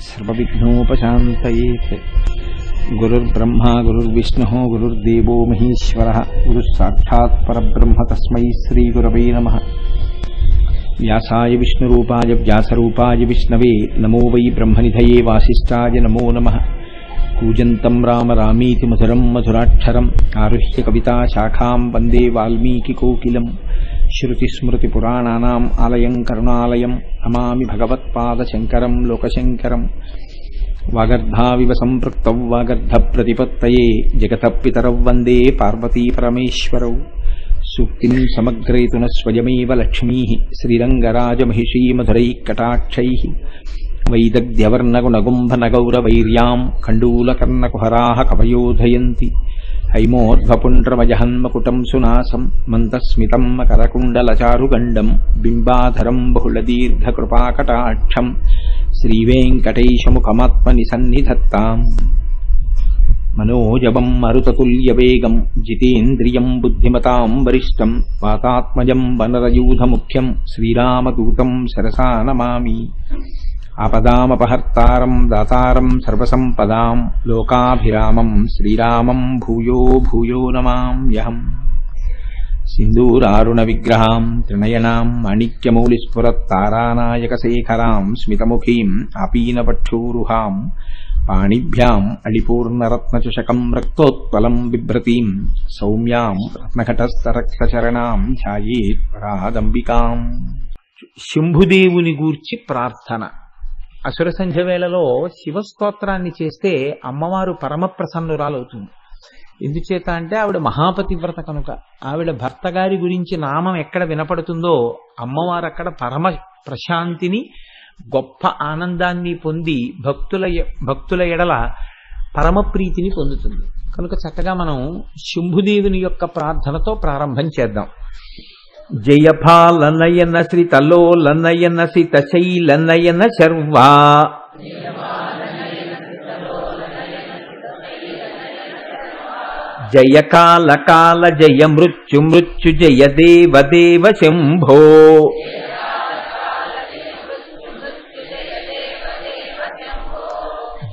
सर्वविघ्नोपशान्तयेत्। गुरुर्ब्रह्मा गुरुर्विष्णुः गुरुर्देवो महेश्वरः गुरुस्साक्षात् परब्रह्म तस्मै श्रीगुरवे नमः। व्यासाय विष्णुरूपाय व्यासरूपाय विष्णवे नमो वै ब्रह्मनिधये वासिष्ठाय नमो नमः। कूजन्तं राम रामीति मधुरं मधुराक्षरम् आरुह्य कविताशाखां वन्दे वाल्मीकिकोकिलम्। श्रुतिस्मृतिपुराणानाम् आलयं करुणालयं नमामि भगवत्पादशङ्करं लोकशङ्करम्। वागर्धाविव सम्पृक्तौ वागर्धप्रतिपत्तये जगतः पितरौ वन्दे पार्वतीपरमेश्वरौ। सूक्तिं समग्रयतु न स्वयमेव लक्ष्मीः श्रीरङ्गराजमहिषीमधुरैः कटाक्षैः। वैदग्ध्यवर्णगुणगुम्भनगौरवैर्यां कण्डूलकर्णकुहराः कवयोधयन्ति। हैमोर्ध्वपुण्ड्रमजहन्मकुटं सुनासं मन्दस्मितं मकरकुण्डलचारुगण्डं बिम्बाधरं बहुलदीर्घकृपाकटाक्षं श्रीवेङ्कटेशमुखमात्मनि सन्निधत्ताम्। मनोजवं मरुततुल्यवेगं जितेन्द्रियं बुद्धिमतां वरिष्ठं वातात्मजं वनरयूथमुख्यं श्रीरामदूतं शिरसा नमामि। आपदामपहर्तारं दातारं सर्वसम्पदां लोकाभिरामं श्रीरामं भूयो भूयो नमाम्यहम्। सिन्दूरारुणविग्रहां त्रिनयनां माणिक्यमौलिस्फुरत्तारानायकशेखरां स्मितमुखीं आपीनपक्षूरुहां पाणिभ्याम् अडिपूर्णरत्नचषकं रक्तोत्पलं बिभ्रतीं सौम्यां रत्नघटस्थरक्तचरणां ध्यायेत् परादम्बिकाम्। శంభుదేవుని గూర్చి ప్రార్థన. అసుర సంధ్య వేళలో శివస్తోత్రాన్ని చేస్తే అమ్మవారు పరమ ప్రసన్నురాలవుతుంది. ఎందుచేత అంటే ఆవిడ మహాపతివ్రత కనుక. ఆవిడ భర్త గారి గురించి నామం ఎక్కడ వినపడుతుందో అమ్మవారు అక్కడ పరమ ప్రశాంతిని గొప్ప ఆనందాన్ని పొంది భక్తుల ఎడల పరమ ప్రీతిని పొందుతుంది కనుక చక్కగా మనం శంభుదేవుని యొక్క ప్రార్థనతో ప్రారంభం చేద్దాం. జయపాలనయన శ్రీతలోలనయన సితశైలనయన శర్వా జయ కాల కాల జయ మృత్యు మృత్యు జయ దేవ దేవ శంభో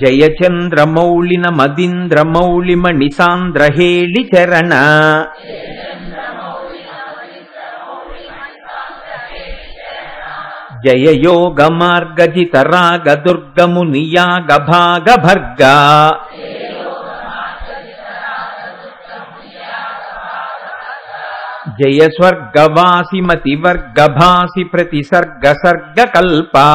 జయ చంద్రమౌళిన మదీంద్రమౌళిమణి సాంద్రహేళి చరణ జయ యోగ మార్గజిత రాగ దుర్గముని యాగ భాగ భర్గా జయ స్వర్గవాసి మతి వర్గ భాసి ప్రతిసర్గ సర్గ కల్పా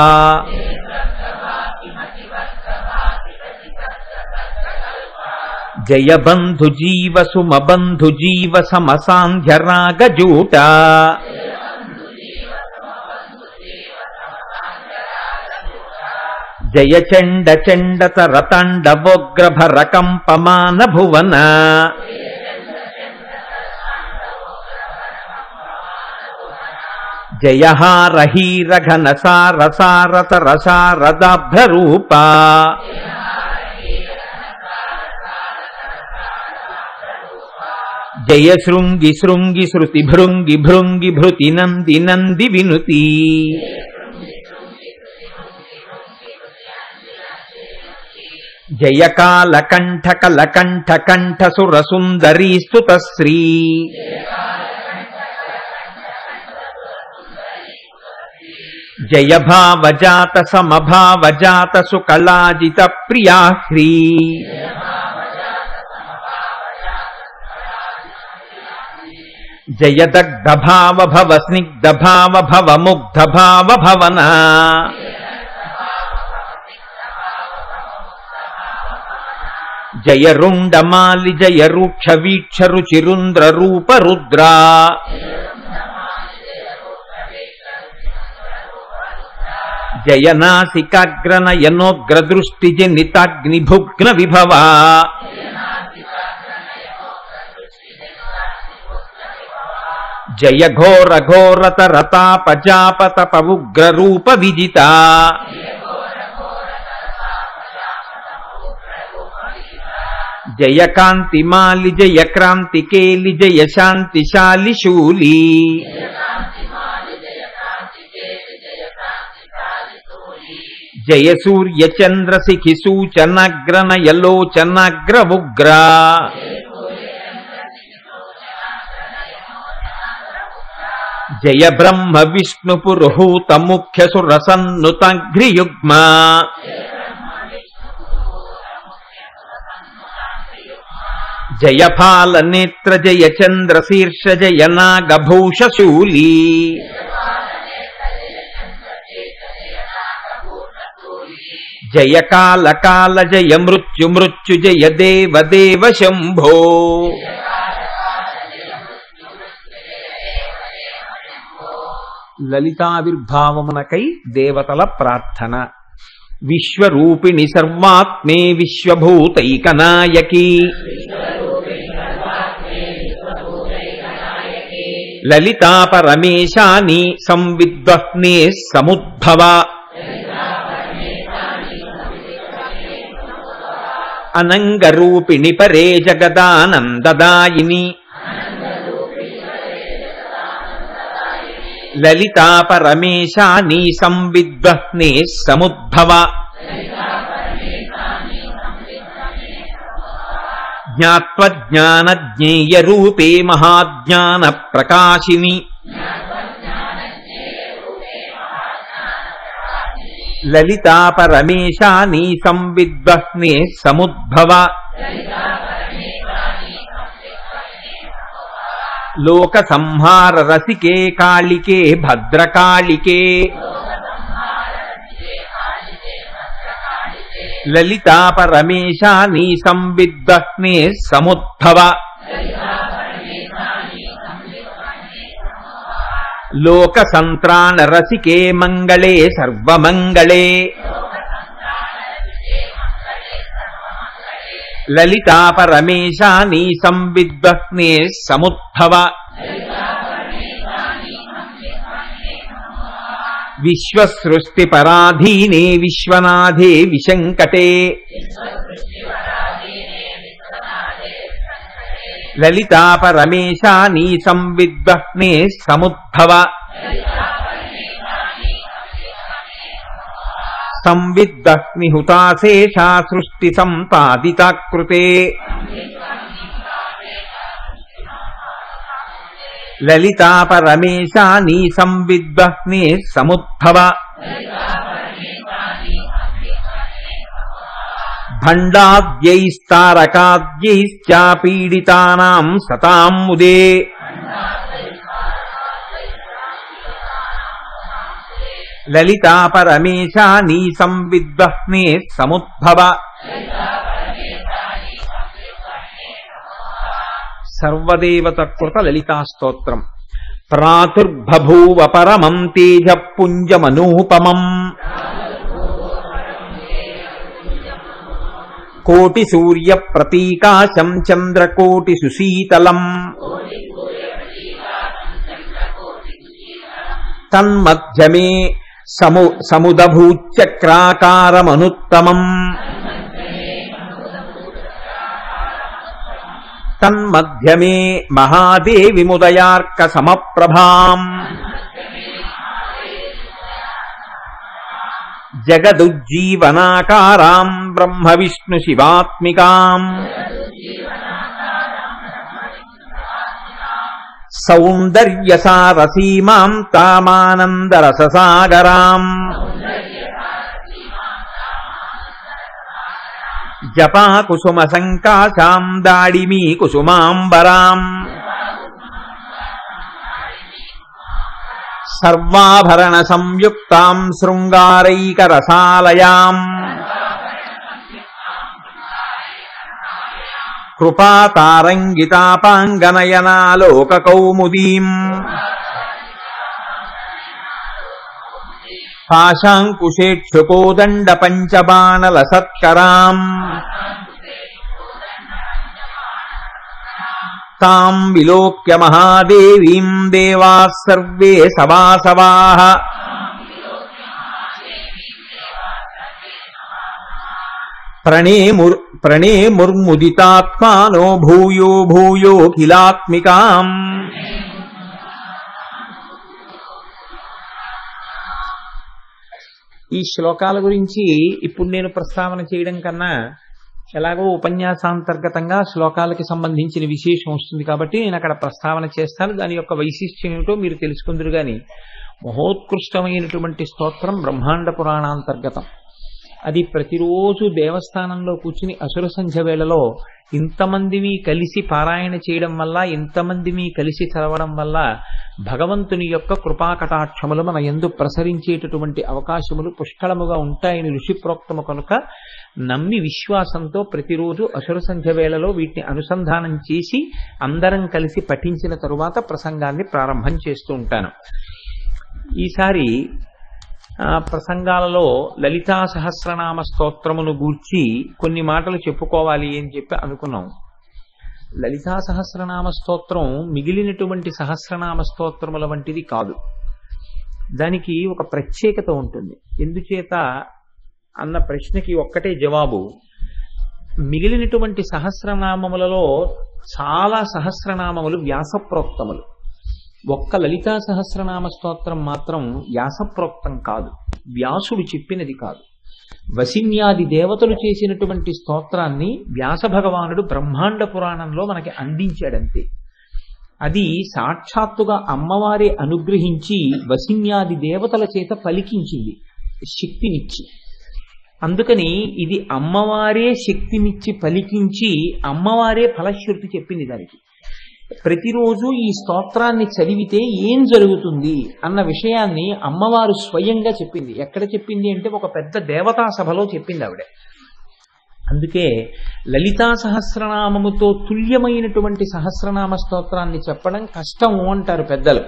జయ బంధు జీవ సుమ బంధు జీవ సమసాంధ్య రాగ జూట జయ చండ చండతర తాండవోగ్రభర కంపమాన భువన జయ హార హీర ఘన సార సారతర శారదాభ్ర రూప జయ శృంగి శృంగి శృతి భృంగి భృంగి భృతి నంది నంది వినుతి జయ కాల కంఠ కల కంఠ కంఠ సుర సుందరీ స్తుత శ్రీ జయ భావజాత సమభావజాత సుకళాజిత ప్రియా శ్రీ జయ దగ్ధ భావ భవ స్నిగ్ధ భావ భవ ముగ్ధ భావ భవన జయ రుండమాలి జయ రూక్ష వీక్ష రుచిరుంద్ర రూప రుద్రా జయ నాసికాగ్రనయనోగ్ర దృష్టి జనితాగ్నిభుగ్న విభవా జయ ఘోర ఘోరతర తాపజాపతప ఉగ్ర రూప విజిత జయ కాంతిమాలి జయ క్రాంతికేలి జయ శాంతిశాలి శూలి జయ సూర్య చంద్రశిఖి సూచనగ్రనయలోచనగ్రవుగ్రా జయ బ్రహ్మ విష్ణు పురుహూత ముఖ్య సురసన్నుతఘ్రియుగ్మా జయ ఫాల నేత్ర జయ చంద్ర శీర్ష జయ నాగభూషశూలీ జయ కాల కాల జయ మృత్యు మృత్యు జయ దేవ దేవ శంభో లలితావిర్భావమునకై దేవతల ప్రార్థన. విశ్వరూపిణి సర్వాత్మే విశ్వభూతైకనాయకీ లలితా పరమేశాని సంవిద్వహ్నే సముద్భవ అనంగరూపిణి పరే జగదానందదాయిని లలితా పరమేశాని సంవిద్వహ్నే సముద్భవ జ్ఞాత్వజ్ఞానజ్ఞేయ రూపే మహాజ్ఞాన ప్రకాశిని లలితా పరమేశాని సంవిద్వహ్నే సముద్భవ లోక సంహార రసికే కాళికే భద్రకాళికే లలితా పరమేశాని సంవిద్వహ్నే సముద్భవ లోక సంత్రాణ రసికే మంగళే సర్వమంగళే లలితా పరమేశాని సంవిద్వహ్నే సముద్భవ విశ్వసృష్టి పరాధీనే విశ్వనాథే విశంకటే లలితా పరమేశాని సంవిద్వహ్నే సముద్భవ సంవిద్వహ్ని హుతాశేషా సృష్టి సంపాదితాకృతే లలితా పరమేశాని సంవిద్వహ్నే సముద్భవ భండాద్యైస్తారకాద్యైశ్చాపీడితానాం సతాం ముదే లలితా పరమేశాని సంవిద్వహ్నే సముద్భవ సర్వదేవత కృత లలితా స్తోత్రం. ప్రాతుర్బభూవ పరమం తేజ పుంజమనూపమం కోటి సూర్య ప్రతీకాశం చంద్రకోటి సుశీతలం తన్మధ్యమే సముదభూచక్రాకారమనుత్తమం తన్మధ్యమే మహాదేవి ముదయార్క సమప్రభాం జగదుజ్జీవనాకారాం బ్రహ్మ విష్ణు శివాత్మికాం సౌందర్యసారసీమాం తామానందరససాగరాం జపాకుసుమ సంకాశాం దాడిమీ కుసుమాంబరాం సర్వాభరణ సంయుక్తాం శృంగారైకరసాలయాం కృపాతారంగితాపాంగనయనాలోకకౌముదీం పాశాంకుశేక్షుకోదండ పంచబాణలసత్కరాం తాం విలోక్య మహాదేవీం దేవాః సర్వే సవాసవాః ప్రణేముర్ముదితాత్మానో భూయో భూయోఖిలాత్మికాం ఈ శ్లోకాల గురించి ఇప్పుడు నేను ప్రస్తావన చేయడం కన్నా ఎలాగో ఉపన్యాసాంతర్గతంగా శ్లోకాలకి సంబంధించిన విశేషం వస్తుంది కాబట్టి నేను అక్కడ ప్రస్తావన చేస్తాను. దాని యొక్క వైశిష్ట్యం ఏమిటో మీరు తెలుసుకుందరు. గాని మహోత్కృష్టమైనటువంటి స్తోత్రం బ్రహ్మాండ పురాణాంతర్గతం. అది ప్రతిరోజు దేవస్థానంలో కూర్చుని అసుర సంధ్య వేళలో ఇంతమందివి కలిసి పారాయణ చేయడం వల్ల, ఇంతమందివి కలిసి చదవడం వల్ల భగవంతుని యొక్క కృపాకటాక్షములు మన యందు ప్రసరించేటటువంటి అవకాశములు పుష్కళముగా ఉంటాయని ఋషిప్రోక్తము కనుక నమ్మి విశ్వాసంతో ప్రతిరోజు అసుర సంధ్య వేళలో వీటిని అనుసంధానం చేసి అందరం కలిసి పఠించిన తరువాత ప్రసంగాన్ని ప్రారంభం చేస్తూ ఉంటాను. ఈసారి ప్రసంగాలలో లలితా సహస్రనామ స్తోత్రమును గూర్చి కొన్ని మాటలు చెప్పుకోవాలి అని చెప్పి అనుకున్నాం. లలితా సహస్రనామ స్తోత్రం మిగిలినటువంటి సహస్రనామ స్తోత్రముల వంటిది కాదు. దానికి ఒక ప్రత్యేకత ఉంటుంది. ఎందుచేత అన్న ప్రశ్నకి ఒక్కటే జవాబు. మిగిలినటువంటి సహస్రనామములలో చాలా సహస్రనామములు వ్యాసప్రోక్తములు. ఒక్క లలితా సహస్రనామ స్తోత్రం మాత్రం వ్యాసప్రోక్తం కాదు, వ్యాసుడు చెప్పినది కాదు. వసిన్యాది దేవతలు చేసినటువంటి స్తోత్రాన్ని వ్యాస భగవానుడు బ్రహ్మాండ పురాణంలో మనకి అందించాడంతే. అది సాక్షాత్తుగా అమ్మవారే అనుగ్రహించి వసిన్యాది దేవతల చేత పలికించింది శక్తినిచ్చి. అందుకని ఇది అమ్మవారే శక్తినిచ్చి పలికించి అమ్మవారే ఫలశ్రుతి చెప్పింది. దానికి ప్రతిరోజు ఈ స్తోత్రాన్ని చదివితే ఏం జరుగుతుంది అన్న విషయాన్ని అమ్మవారు స్వయంగా చెప్పింది. ఎక్కడ చెప్పింది అంటే ఒక పెద్ద దేవతా సభలో చెప్పింది ఆవిడ. అందుకే లలితా సహస్రనామముతో తుల్యమైనటువంటి సహస్రనామ స్తోత్రాన్ని చెప్పడం కష్టం అంటారు పెద్దలు.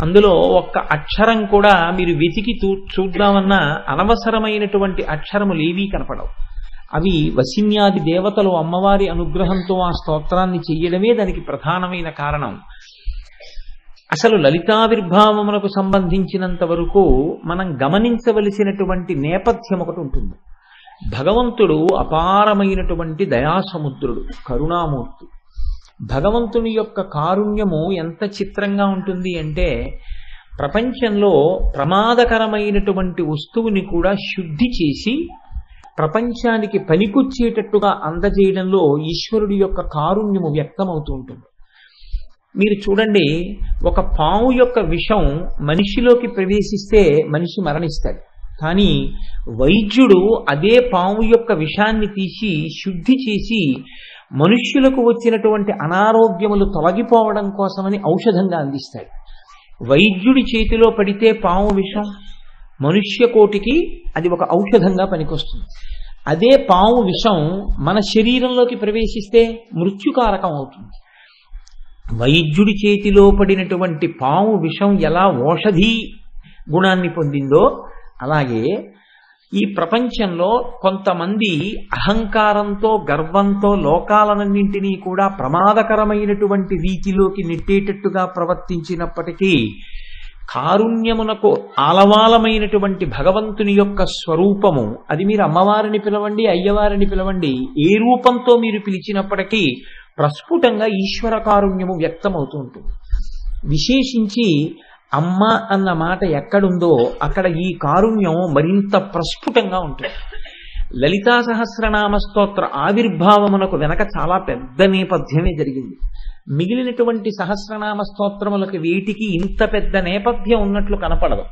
అందులో ఒక్క అక్షరం కూడా మీరు వెతికి చూద్దామన్నా అనవసరమైనటువంటి అక్షరములు ఏవీ కనపడవు. అవి వసిన్యాది దేవతలు అమ్మవారి అనుగ్రహంతో ఆ స్తోత్రాన్ని చెయ్యడమే దానికి ప్రధానమైన కారణం. అసలు లలితావిర్భావమునకు సంబంధించినంత వరకు మనం గమనించవలసినటువంటి నేపథ్యం ఒకటి ఉంటుంది. భగవంతుడు అపారమైనటువంటి దయాసముద్రుడు, కరుణామూర్తి. భగవంతుని యొక్క కారుణ్యము ఎంత చిత్రంగా ఉంటుంది అంటే ప్రపంచంలో ప్రమాదకరమైనటువంటి వస్తువుని కూడా శుద్ధి చేసి ప్రపంచానికి పనికొచ్చేటట్టుగా అందజేయడంలో ఈశ్వరుడి యొక్క కారుణ్యము వ్యక్తమవుతూ ఉంటుంది. మీరు చూడండి, ఒక పాము యొక్క విషం మనిషిలోకి ప్రవేశిస్తే మనిషి మరణిస్తాడు. కానీ వైద్యుడు అదే పాము యొక్క విషాన్ని తీసి శుద్ధి చేసి మనుష్యులకు వచ్చినటువంటి అనారోగ్యములు తొలగిపోవడం కోసమని ఔషధంగా అందిస్తాడు. వైద్యుడి చేతిలో పడితే పాము విషం మనుష్య కోటికి అది ఒక ఔషధంగా పనికొస్తుంది. అదే పాము విషం మన శరీరంలోకి ప్రవేశిస్తే మృత్యుకారకం అవుతుంది. వైద్యుడి చేతిలో పడినటువంటి పాము విషం ఎలా ఔషధి గుణాన్ని పొందిందో అలాగే ఈ ప్రపంచంలో కొంతమంది అహంకారంతో గర్వంతో లోకాలన్నింటినీ కూడా ప్రమాదకరమైనటువంటి రీతిలోకి నెట్టేటట్టుగా ప్రవర్తించినప్పటికీ కారుణ్యమునకు ఆలవాలమైనటువంటి భగవంతుని యొక్క స్వరూపము, అది మీరు అమ్మవారిని పిలవండి, అయ్యవారిని పిలవండి, ఏ రూపంతో మీరు పిలిచినప్పటికీ ప్రస్ఫుటంగా ఈశ్వర కారుణ్యము వ్యక్తమవుతూ ఉంటుంది. విశేషించి అమ్మ అన్న మాట ఎక్కడుందో అక్కడ ఈ కారుణ్యం మరింత ప్రస్ఫుటంగా ఉంటుంది. లలితా సహస్రనామ స్తోత్ర ఆవిర్భావమునకు వెనక చాలా పెద్ద నేపథ్యమే జరిగింది. మిగిలినటువంటి సహస్రనామ స్తోత్రములకు వీటికి ఇంత పెద్ద నేపథ్యం ఉన్నట్లు కనపడదు.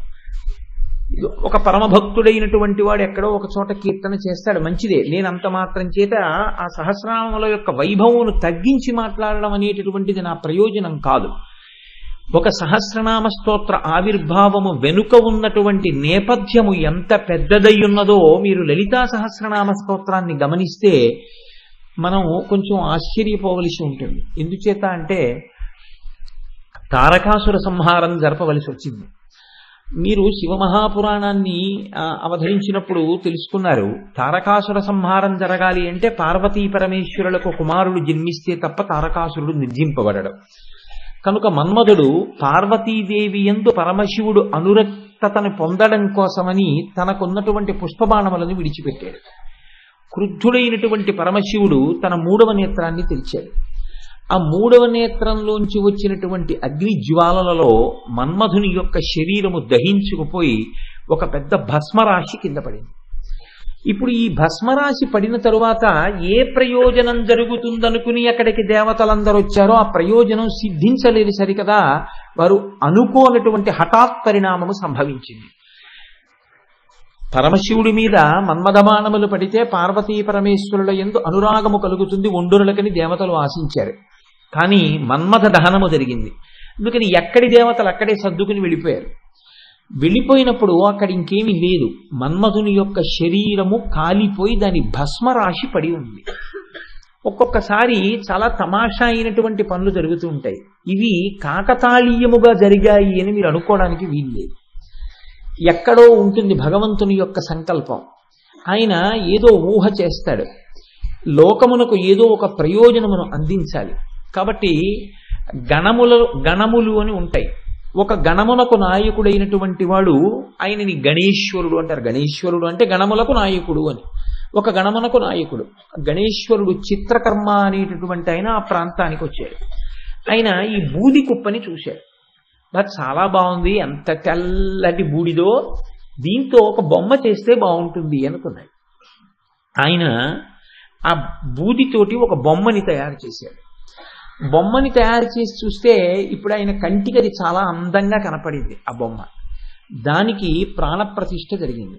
ఒక పరమభక్తుడైనటువంటి వాడు ఎక్కడో ఒక చోట కీర్తన చేస్తాడు, మంచిదే. నేను అంత మాత్రం చేత ఆ సహస్రనామముల యొక్క వైభవమును తగ్గించి మాట్లాడడం అనేటటువంటిది నా ప్రయోజనం కాదు. ఒక సహస్రనామ స్తోత్ర ఆవిర్భావము వెనుక ఉన్నటువంటి నేపథ్యము ఎంత పెద్దదై ఉన్నదో మీరు లలితా సహస్రనామ స్తోత్రాన్ని గమనిస్తే మనం కొంచెం ఆశ్చర్యపోవలసి ఉంటుంది. ఎందుచేత అంటే తారకాసుర సంహారం జరపవలసి వచ్చింది. మీరు శివమహాపురాణాన్ని అవతరించినప్పుడు తెలుసుకున్నారు, తారకాసుర సంహారం జరగాలి అంటే పార్వతీ పరమేశ్వరులకు కుమారుడు జన్మిస్తే తప్ప తారకాసురుడు నిర్జింపబడడు. కనుక మన్మధుడు పార్వతీదేవి యందు పరమశివుడు అనురక్తతను పొందడం కోసమని తనకున్నటువంటి పుష్పబాణములను విడిచిపెట్టాడు. క్రుద్ధుడైనటువంటి పరమశివుడు తన 3వ నేత్రాన్ని తెరిచాడు. ఆ 3వ నేత్రంలోంచి వచ్చినటువంటి అగ్ని జ్వాలలలో మన్మధుని యొక్క శరీరము దహించుకుపోయి ఒక పెద్ద భస్మరాశి కింద పడింది. ఇప్పుడు ఈ భస్మరాశి పడిన తరువాత ఏ ప్రయోజనం జరుగుతుందనుకుని అక్కడికి దేవతలందరూ వచ్చారో ఆ ప్రయోజనం సిద్ధించలేదు సరికదా, వారు అనుకోనటువంటి హఠాత్ పరిణామము సంభవించింది. పరమశివుడి మీద మన్మథబాణములు పడితే పార్వతీ పరమేశ్వరుల యందు అనురాగము కలుగుతుంది ఒండురులకని దేవతలు ఆశించారు. కానీ మన్మథ దహనము జరిగింది. అందుకని ఎక్కడి దేవతలు అక్కడే సర్దుకుని వెళ్ళిపోయారు. వెళ్ళిపోయినప్పుడు అక్కడ ఇంకేమీ లేదు. మన్మధుని యొక్క శరీరము కాలిపోయి దాని భస్మరాశి పడి ఉంది. ఒక్కొక్కసారి చాలా తమాషా అయినటువంటి పనులు జరుగుతూ ఉంటాయి. ఇవి కాకతాళీయముగా జరిగాయి అని మీరు అనుకోవడానికి వీల్లేదు. ఎక్కడో ఉంటుంది భగవంతుని యొక్క సంకల్పం. ఆయన ఏదో ఊహ చేస్తాడు, లోకమునకు ఏదో ఒక ప్రయోజనమును అందించాలి. కాబట్టి గణములు అని ఉంటాయి. ఒక గణమునకు నాయకుడైనటువంటి వాడు ఆయనని గణేశ్వరుడు అంటారు. గణేశ్వరుడు అంటే గణములకు నాయకుడు అని. ఒక గణమునకు నాయకుడు గణేశ్వరుడు. చిత్రకర్మ అనేటటువంటి ఆయన ఆ ప్రాంతానికి వచ్చాడు. ఆయన ఈ బూది కుప్పని చూశాడు. అది చాలా బాగుంది, ఎంత తెల్లటి బూడిదో, దీంతో ఒక బొమ్మ చేస్తే బాగుంటుంది అనుకున్నాడు. ఆయన ఆ బూదితోటి ఒక బొమ్మని తయారు చేశాడు. బొమ్మని తయారు చేసి చూస్తే ఇప్పుడు ఆయన కంటికి అది చాలా అందంగా కనపడింది ఆ బొమ్మ. దానికి ప్రాణప్రతిష్ఠ జరిగింది.